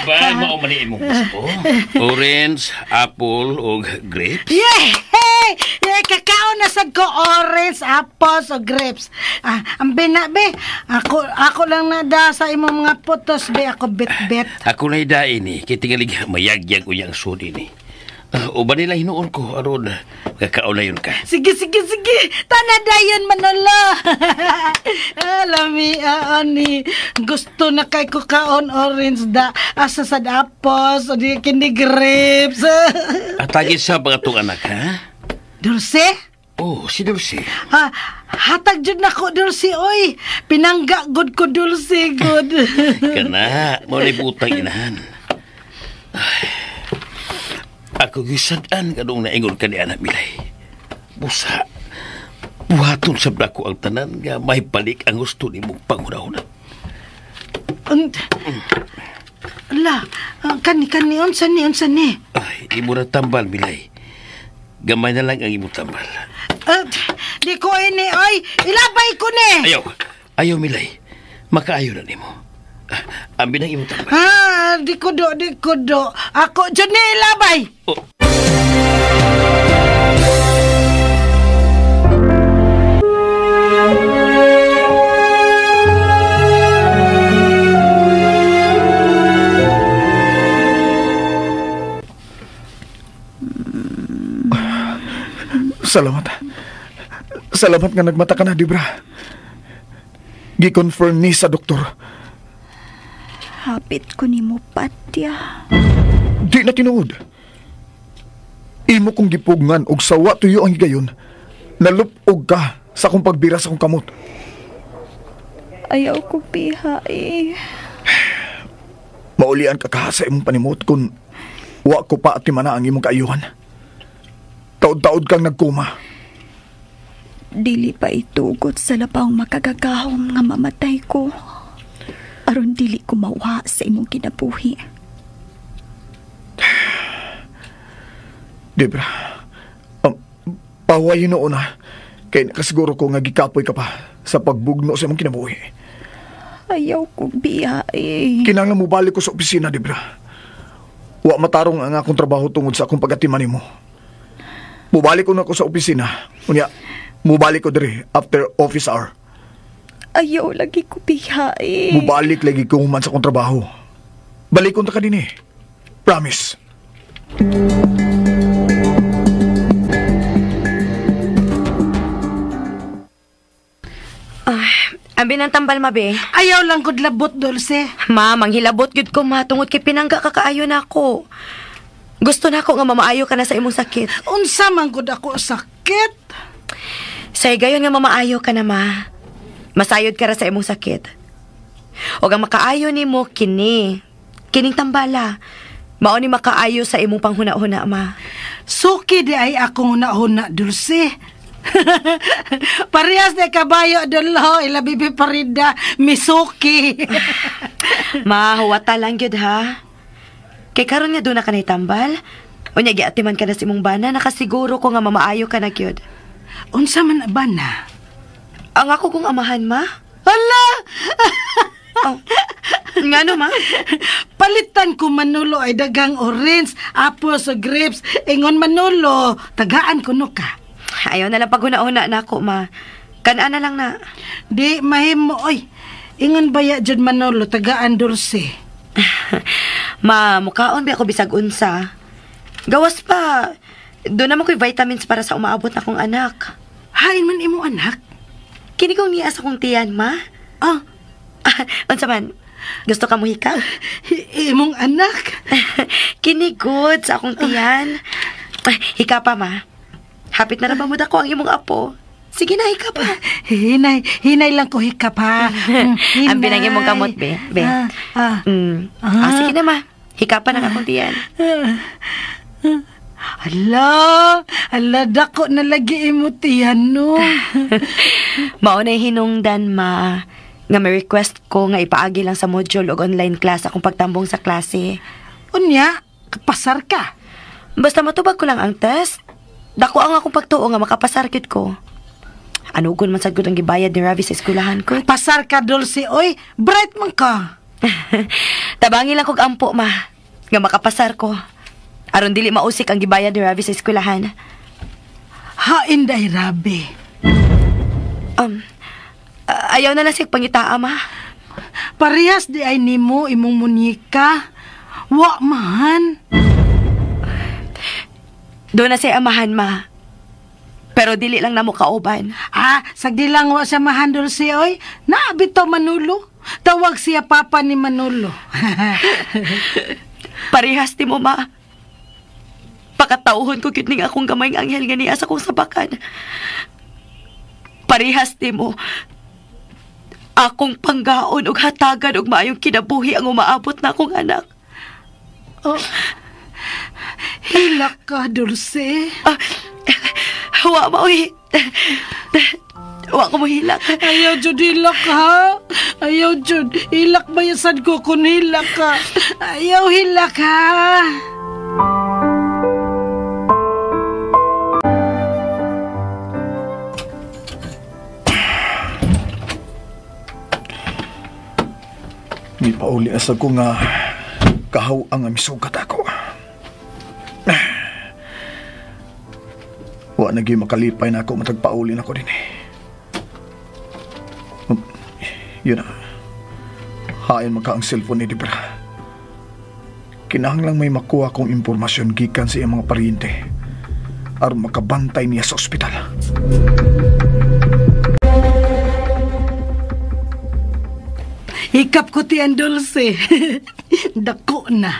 I: Iba, maumaniin mo gusto. Orange, apple, o grapes.
H: Yehey! Kakao na sad ko orange, apples, o grapes. Ang binabe, ako lang nada sa imong mga putos, be. Ako bet-bet.
I: Ako na idain eh. Kitingalig mayagyag o yang sudi ni. Uba nila hinuon ko, aron kakao na yun ka.
H: Sige. Tanadayon, Manolo. Alami, ani. Gusto na kay ko kaon orange da. Asa sad apples, o di kindi grapes.
I: At lagi sa mga itong anak, ha?
H: Dulce?
I: Oh, si Dulce.
H: Hatag jud na ko, Dulce, oy. Pinangga good ko, Dulce, good.
I: Kana, maulay butang inahan. Ako gisadaan kanong naingon ka ni Anak Milay. Busa, buhaton sa ko ang tanan nga may balik ang gusto ni mong panguna-una.
H: Ala, kani, unsa ni?
I: Ay, imo na tambal, Milay. Gamay na lang ang imo tambal.
H: Di ko ini, oy. Ilabay ko ni.
I: Ayaw, Milay. Makaayo na nimo. Ambi ng imo tambal.
H: Di kudo. Ako dyan ni ilabay.
I: Oh.
E: Salamat nga nagmata ka na, Debra. Gi-confirm ni sa doktor.
D: Hapit ko ni mo, Patya.
E: Di na tinuod. Imo kong gipugngan og sawa tuyo ang higayon. Nalupog ka sa akong pagbira sa akong kamot.
D: Ayaw ko piha eh.
E: Maulian ka sa imong panimot kung wa ko pa atimana ang imong kaayuhan. Taod-taod kang nagkuma.
D: Dili pa itugot sa labang makagagahom nga mamatay ko. Aron dili ko mauha sa imong kinabuhi.
E: Debra, pawayin noon na. Kaya nakasiguro ko nga gikapoy ka pa sa pagbugno sa imong kinabuhi.
D: Ayaw ko biya eh.
E: Kinahanglan mo balik ko sa opisina, Debra. Wa matarong ang akong trabaho tungod sa akong pagatiman nimo. Mubalik ko na ako sa opisina. Unya, mubalik ko diri after office hour.
D: Ayaw lagi ko biya eh.
E: Mubalik lagi ko human sa akong trabaho. Balik ko na ka din eh. Promise.
G: Ang binantambal, mabe.
H: Ayaw lang gud labot, Dulce.
G: Ma, manghilabot gud ko, ma. Tungod kay pinangga kakaayo na ako. Gusto na ako nga mamaayo ka na sa imong sakit.
H: Unsa man gud ako sakit?
G: Say gayon nga mamaayo ka na, ma. Masayod ka ra sa imong sakit. O ang makaayo nimo kining tambala. Mao ni makaayo sa imong panghuna-huna, ma.
H: Suki di ay akong huna-huna, Dulce. Parehas na kabayo dolo, ilabibi parida, misuki.
G: Ma, huwata lang yun, ha? Kay karon nga doon na ka na itambal. O niya, giatiman ka na si mong bana, nakasiguro ko nga mamaayo ka na yun.
H: Unsa man bana?
G: Ang ako kong amahan, ma?
H: Hala!
G: Oh. Nga no, ma?
H: Palitan ko, Manolo, ay dagang orange, apples o grapes. Ingon, Manolo, tagaan ko no ka.
G: Ayaw na lang paghuna-una na ako, ma. Kanaan na lang na.
H: Di mahimo oy. Ingon baya jud Manolo tagaan Dulce.
G: Ma, mukaon ba ako bisag unsa? Gawas pa. Doon naman ko'y vitamins para sa umaabot na kong anak.
H: Hain man imo anak.
G: Kini kong niya sa kong tiyan, ma.
H: Ah,
G: Unsa man? Gusto ka mo hika?
H: imong anak.
G: Kini good sa akong tiyan. Hika pa, ma. Hapit na ra ba mo dako ang imong apo? Sige na, hika pa.
H: Hinay lang ko hikap ha.
G: Ang binangin mong kamot, be. Sige na, ma. Hika pa ng akong tiyan.
H: Ala, dako na lagi imo tiyan, no.
G: Maunay hinungdan, ma. Nga may request ko nga ipaagi lang sa module o online class akong pagtambong sa klase.
H: Unya, kapasar ka.
G: Basta matubag ko lang ang test. Dako ang akong pagtuo nga makapasarkit ko. Anugon man sad gud ang gibayad ni Ravi sa eskwelahan ko.
H: Pasar ka, Dulce, oy. Bright man ka.
G: Tabangi lang kog ampo, ma. Nga makapasar ko. Aron dili mausik ang gibayad ni Ravi sa eskwelahan.
H: Hain day, Rabi.
G: Ayaw na lang siya pangitaa, ma.
H: Parehas di ay nimo imong munika. Wa man.
G: Doon na siya amahan, ma. Pero dili lang na mo kauban.
H: Sagdi lang wa siya mahan, Dulce, oy. Naabito Manolo. Tawag siya papa ni Manolo.
G: Parehas ti mo, ma. Pakatauhon ko kitning akong gamayng anghel nga niya sa kong sabakan. Parehas ti mo. Akong panggaon ug hatagan ug maayong kinabuhi ang umaabot na akong anak.
H: Hilak ka, Dulce.
G: Wa mo, wa ko mo hilak.
H: Ayaw jud hilak ha. Ayaw jud. Hilak ba yasad ko kung hilak ka? Ayaw hilak ha.
E: Di pauli asag ko nga kahaw ang misugat ako. Wa nagi makalipay na ako matagpauli na ko din eh. Yun na. Hain maka ang cellphone ni Debra. Kinahanglang may makuha kong impormasyon gikan sa iyang mga paryente aron makabantay niya sa ospital.
H: Hikap ko tiyan, Dulce. Dako na.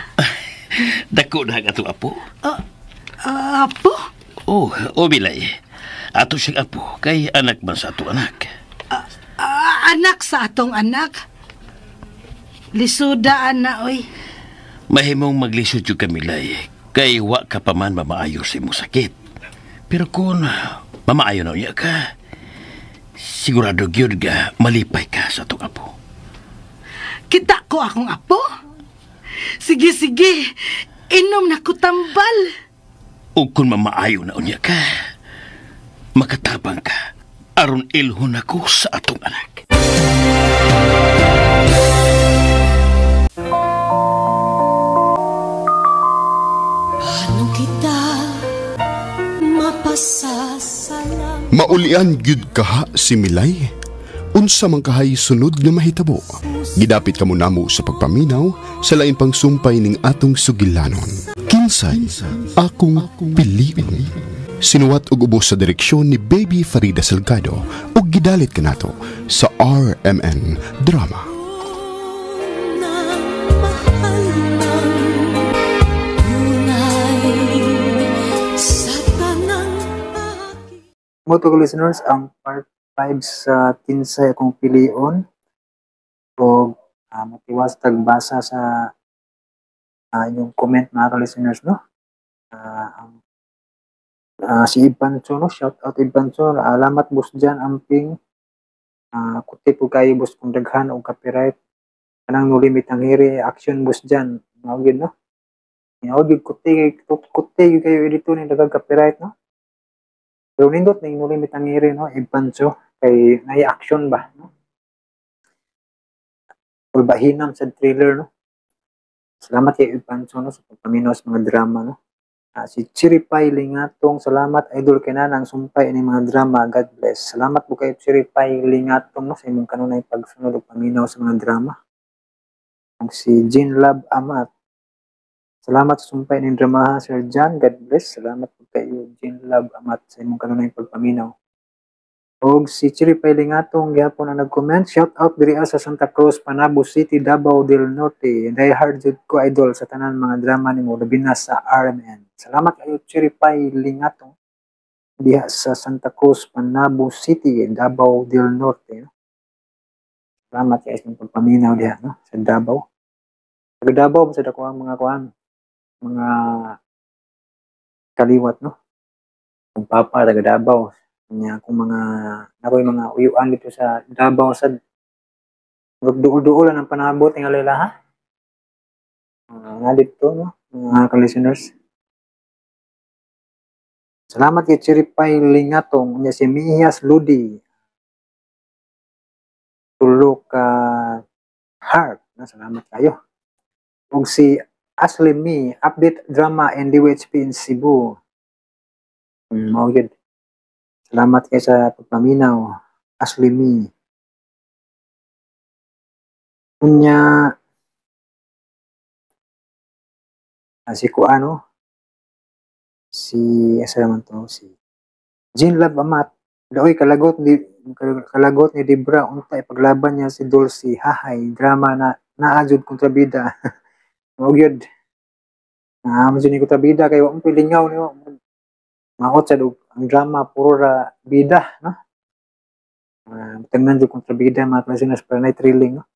I: Dako na ang atong apo.
H: Apo?
I: Bilay. Ato siyang apo, kay anak man sa atong anak.
H: Anak sa atong anak? Lisudaan na, oy.
I: Mahimong maglisod yung kamilay, kay wa ka pa man mamaayo sa imong sakit. Pero kung mamaayo na uya ka, sigurado gyud ga malipay ka sa atong apo.
H: Kita ko akong apo? Sige, inom na ko tambal.
I: O kung mamaayo na unya ka, makatabang ka, aron ilhon ako sa atong anak.
B: Paano kita mapasasalam?
C: Maulian gyud kaha si Milay. Unsa man kahay sunod nga mahitabo. Gidapit kamo namo sa pagpaminaw sa lain pang sumpay ning atong sugilanon. Kinsay akong piliin. Sinuwat og ubos sa direksyon ni Baby Farida Salgado ug gidalit kanato sa RMN Drama.
A: Mo to listeners, ang part 5 sa Kinsay akong pilion o matiwas tagbasa sa inyong comment mga listeners, no? Si Ibancho, no? Shout out Ibancho. Alamat bus dyan amping kuti po kayo bus kung daghan o copyright kanang no limit ang hiri action bus dyan mawagin, no? Mawagin kuti kayo edito ni dagang copyright, no? Pero nindot na yung limit ang hiri, no? Ibancho kay nai-action ba, no? O bahinam sa thriller, no? Salamat kay Ibancho, no? Sa pagpaminaw sa mga drama, no? Si Chiripay Lingatong, salamat idol kay nanang sumpay ini mga drama. God bless. Salamat po kay Chiripay Lingatong no, sa imong kanunay pagsunod ug paminaw sa mga drama. Ug si Jean Love Amat, salamat sa sumpay ning drama Sir John. God bless. Salamat po kayo Jean Love Amat sa imong kanunay pagpaminaw. Og si Chiripay Lingatong gyapon ang nag-comment, shout out diri sa Santa Cruz, Panabo City, Davao del Norte. Die hard jud ko idol sa tanan mga drama nimo labi na sa RMN. Salamat kayo Chiripay Lingatong diha sa Santa Cruz, Panabo City, Davao del Norte. Salamat kayo sa pagpaminaw diha no sa Davao. Sa Davao sa dako ang mga mga kaliwat no. Kung papa taga Davao nya kung mga nakoy mga uyuan dito sa Davao sa duol-duolan ang panabot ng alila ha. Nga dito no mga listeners. Salamat kay Chiripay Lingatong nya si Mihias Ludi. Tulo ka heart na salamat kayo. Ug si Ashley Me, update drama and DWHP in Cebu. Mao gyud. Salamat kayo sa pagpaminaw, Ashley Me. Unya, si Kuano, asa naman to, si Jean Love Amat, daoy kalagot ni Debra, unta ipaglaban niya si Dulcie, hahay, drama na naajud kontrabida. Magyod, naamazin ni kontrabida, kayo ang pilingaw niyo, maot sa ang drama puro ra bida no tangnan jud kontrabida mga listeners para na thrilling no.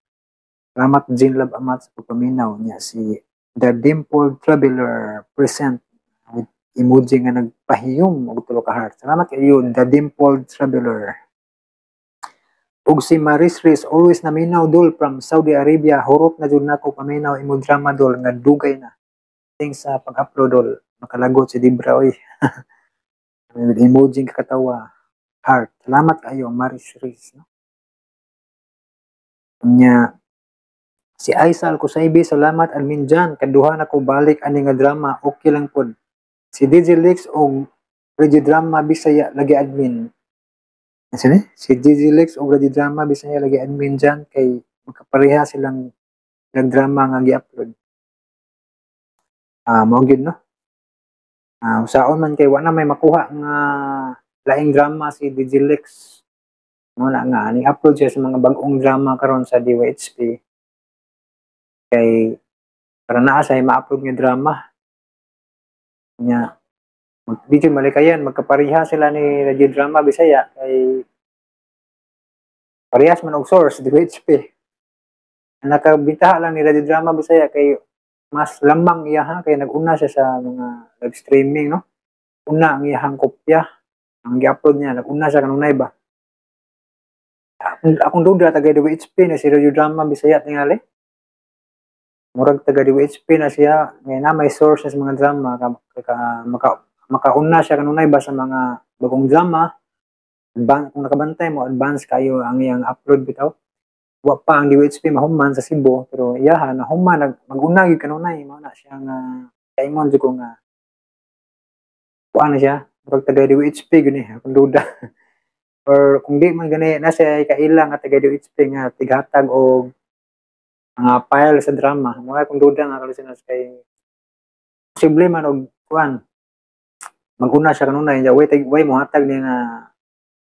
A: Salamat Jean Love Amat sa pagpaminaw niya si The Dimple Traveler present with emoji nga nagpahiyom og tulo ka heart. Salamat kayo The Dimple Traveler. Ug si Maris Riz always naminaw dol from Saudi Arabia, hurot na jud nako paminaw imo drama dol nga dugay na thanks sa pag-upload dol makalagot si Debra oy. With emoji kakatawa, heart. Salamat kayo, Maris Riz. No? Nya, si Aisal Kusaybi, salamat admin dyan. Kaduha na ko balik ani nga drama, okay lang po. Si DJ Lex o Radio Drama Bisaya lagi admin. Si DJ Lex o Radio Drama Bisaya lagi admin dyan kay magkapareha silang nag-drama nga gi-upload. Mao gyud no? Usaon man kay wala may makuha nga laing drama si DJ Lex. Muna nga ni upload siya sa mga bagong drama karon sa DWHP. Kay para naa sa ma-upload nga drama. Nya video malikayan magkapariha sila ni Radio Drama Bisaya kay parehas man og source DWHP. Ang nakabitaha lang ni Radio Drama Bisaya kay mas lamang iya ha kay nag-una siya sa mga live streaming no. Una ang iyang kopya ang gi-upload niya nag-una siya kanunay ba. Akong duda taga DWHP na si Radio Drama Bisaya tingali. Murag taga DWHP na siya ngay na may source sa mga drama makauna siya kanunay ba sa mga bagong drama. Kung nakabantay mo advance kayo ang iyang upload bitaw. Wa pa ang DWHP mahuman sa Cebu pero iyaha na human mag-una gyud kanunay mao na siya nga kaingon jud ko nga kuan na siya pag taga DWHP gyud ni kung duda or kung di man gani na siya kailang at taga DWHP nga tighatag og mga file sa drama mo kung duda nga kalusinas kay posible man og kuan mag-una siya kanunay way mo hatag ni nga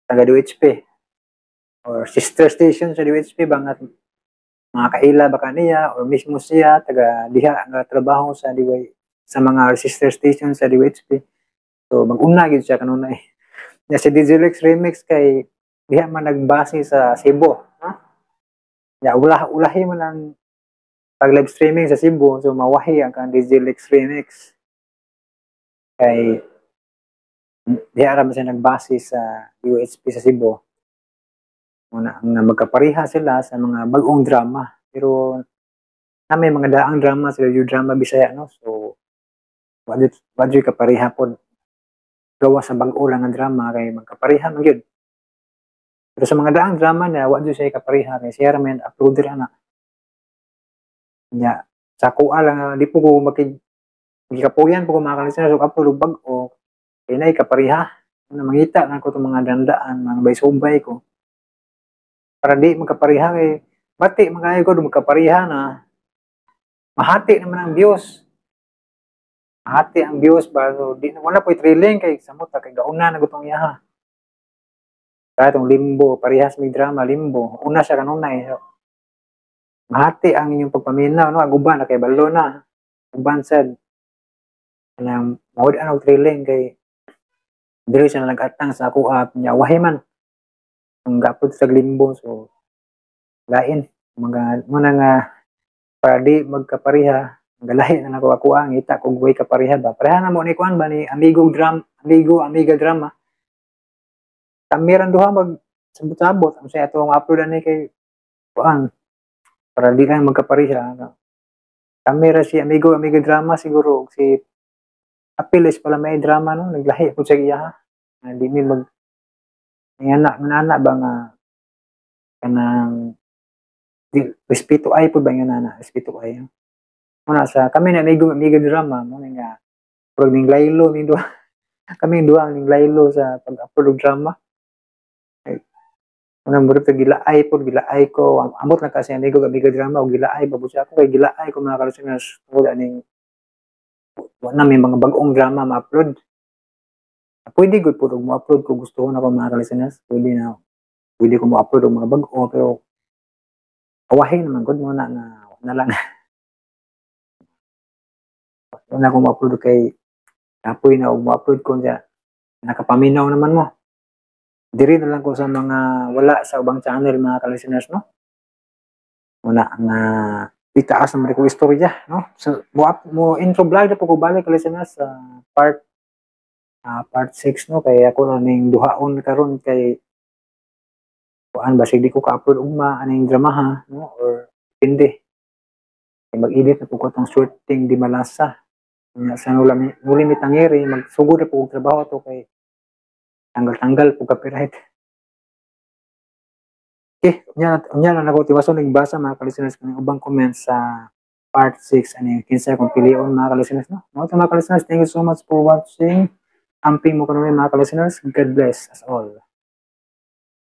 A: taga DWHP or sister station sa DWHP bangat mga kaila baka niya or mismo siya taga diha nga trabaho sa sa mga sister station sa DWHP. So mag-una gyud siya kanunay. Ya si DJ Lex Remix kay diha man nagbase sa Cebu, ha? Ya ulahi man ang pag live streaming sa Cebu so mawahi ang kan DJ Lex Remix. Kay diha ra man siya nagbase sa DWHP sa Cebu. Una nga magkapariha sila sa mga bagong drama pero na may mga daang drama sa Radio Drama Bisaya no so wadyo kapariha pod gawa sa bag-o lang nga drama kay magkapariha man gyud pero sa mga daang drama na wadyo siya kapariha kay siya ramen uploader ana nya sa kuha lang di po ko gikapuyan po ko mga ka-listeners ug upload og bag-o kay nay kapariha na mangita na ko itong mga dandaan mga bay-sumbay ko para di magkapariha kay bati magayo ko magkapariha na mahati naman ang views. Mahati ang views ba so di na wala po thrilling kay samot kay gauna na gutong yaha. Kaya itong limbo, parehas may drama, limbo. Una siya kanunay. So, mahati ang inyong pagpaminaw, no? Aguban na kay balo na. Aguban said. Kanang mawad ang thrilling kay dili siya na nag-atang sa ako niya wahiman. Ang gapod sa limbo. So, lain. Mga nga para di magkapariha. Galahi na ako ang ita kung way kapariha ba. Pareha na mo ni kuan ba ni amiga drama. Kamiran duha mag sabot-sabot ang saya atong upload ani kay kuan para di lang magkapariha. Kamera si amiga drama siguro si Apiles pala may drama no naglahi pud sa iya. Di mi mag nana ba nga kanang di respeto ay pud ba nga nana respeto ay. Muna sa kami na amiga drama mo nga pag ning laylo ning duha kami duha ning laylo sa pag-upload og drama. Unang murag sa gilaay po, gilaay ko. Amot na kasi amigo drama o gilaay. Babusi ako kay gilaay ko mga ka-listeners. Tungkol aning wala may mga bagong drama ma-upload. Pwede good po mo-upload ko gusto ko na po mga ka-listeners. Pwede ko mo-upload ang mga bago. Pero awahin naman good mo na lang. Wala ko mo-upload kay kapoy na mo-upload ko siya. Nakapaminaw naman mo. Diri na lang ko sa mga wala sa ubang channel mga ka-listeners, no? Muna nga itaas naman ko istorya, no? So, mo intro vlog na po ko balik ka-listeners sa part 6, no? Kaya ako na ning duhaon karon kay kuan ba di ko ka-upload ugma aning dramaha, no? Or hindi. Kay mag-edit na po ko tong shooting di malasa. Sa nuli mitangiri magsugod na po og trabaho to kay tanggal po copyright. Okay, unya na nako tiwason ning basa mga ka-listeners kaning ubang comments sa part 6 ani kinsa kung pilion mga ka-listeners no. Mga ka-listeners, thank you so much for watching. Amping mo karon mga ka-listeners. God bless us all.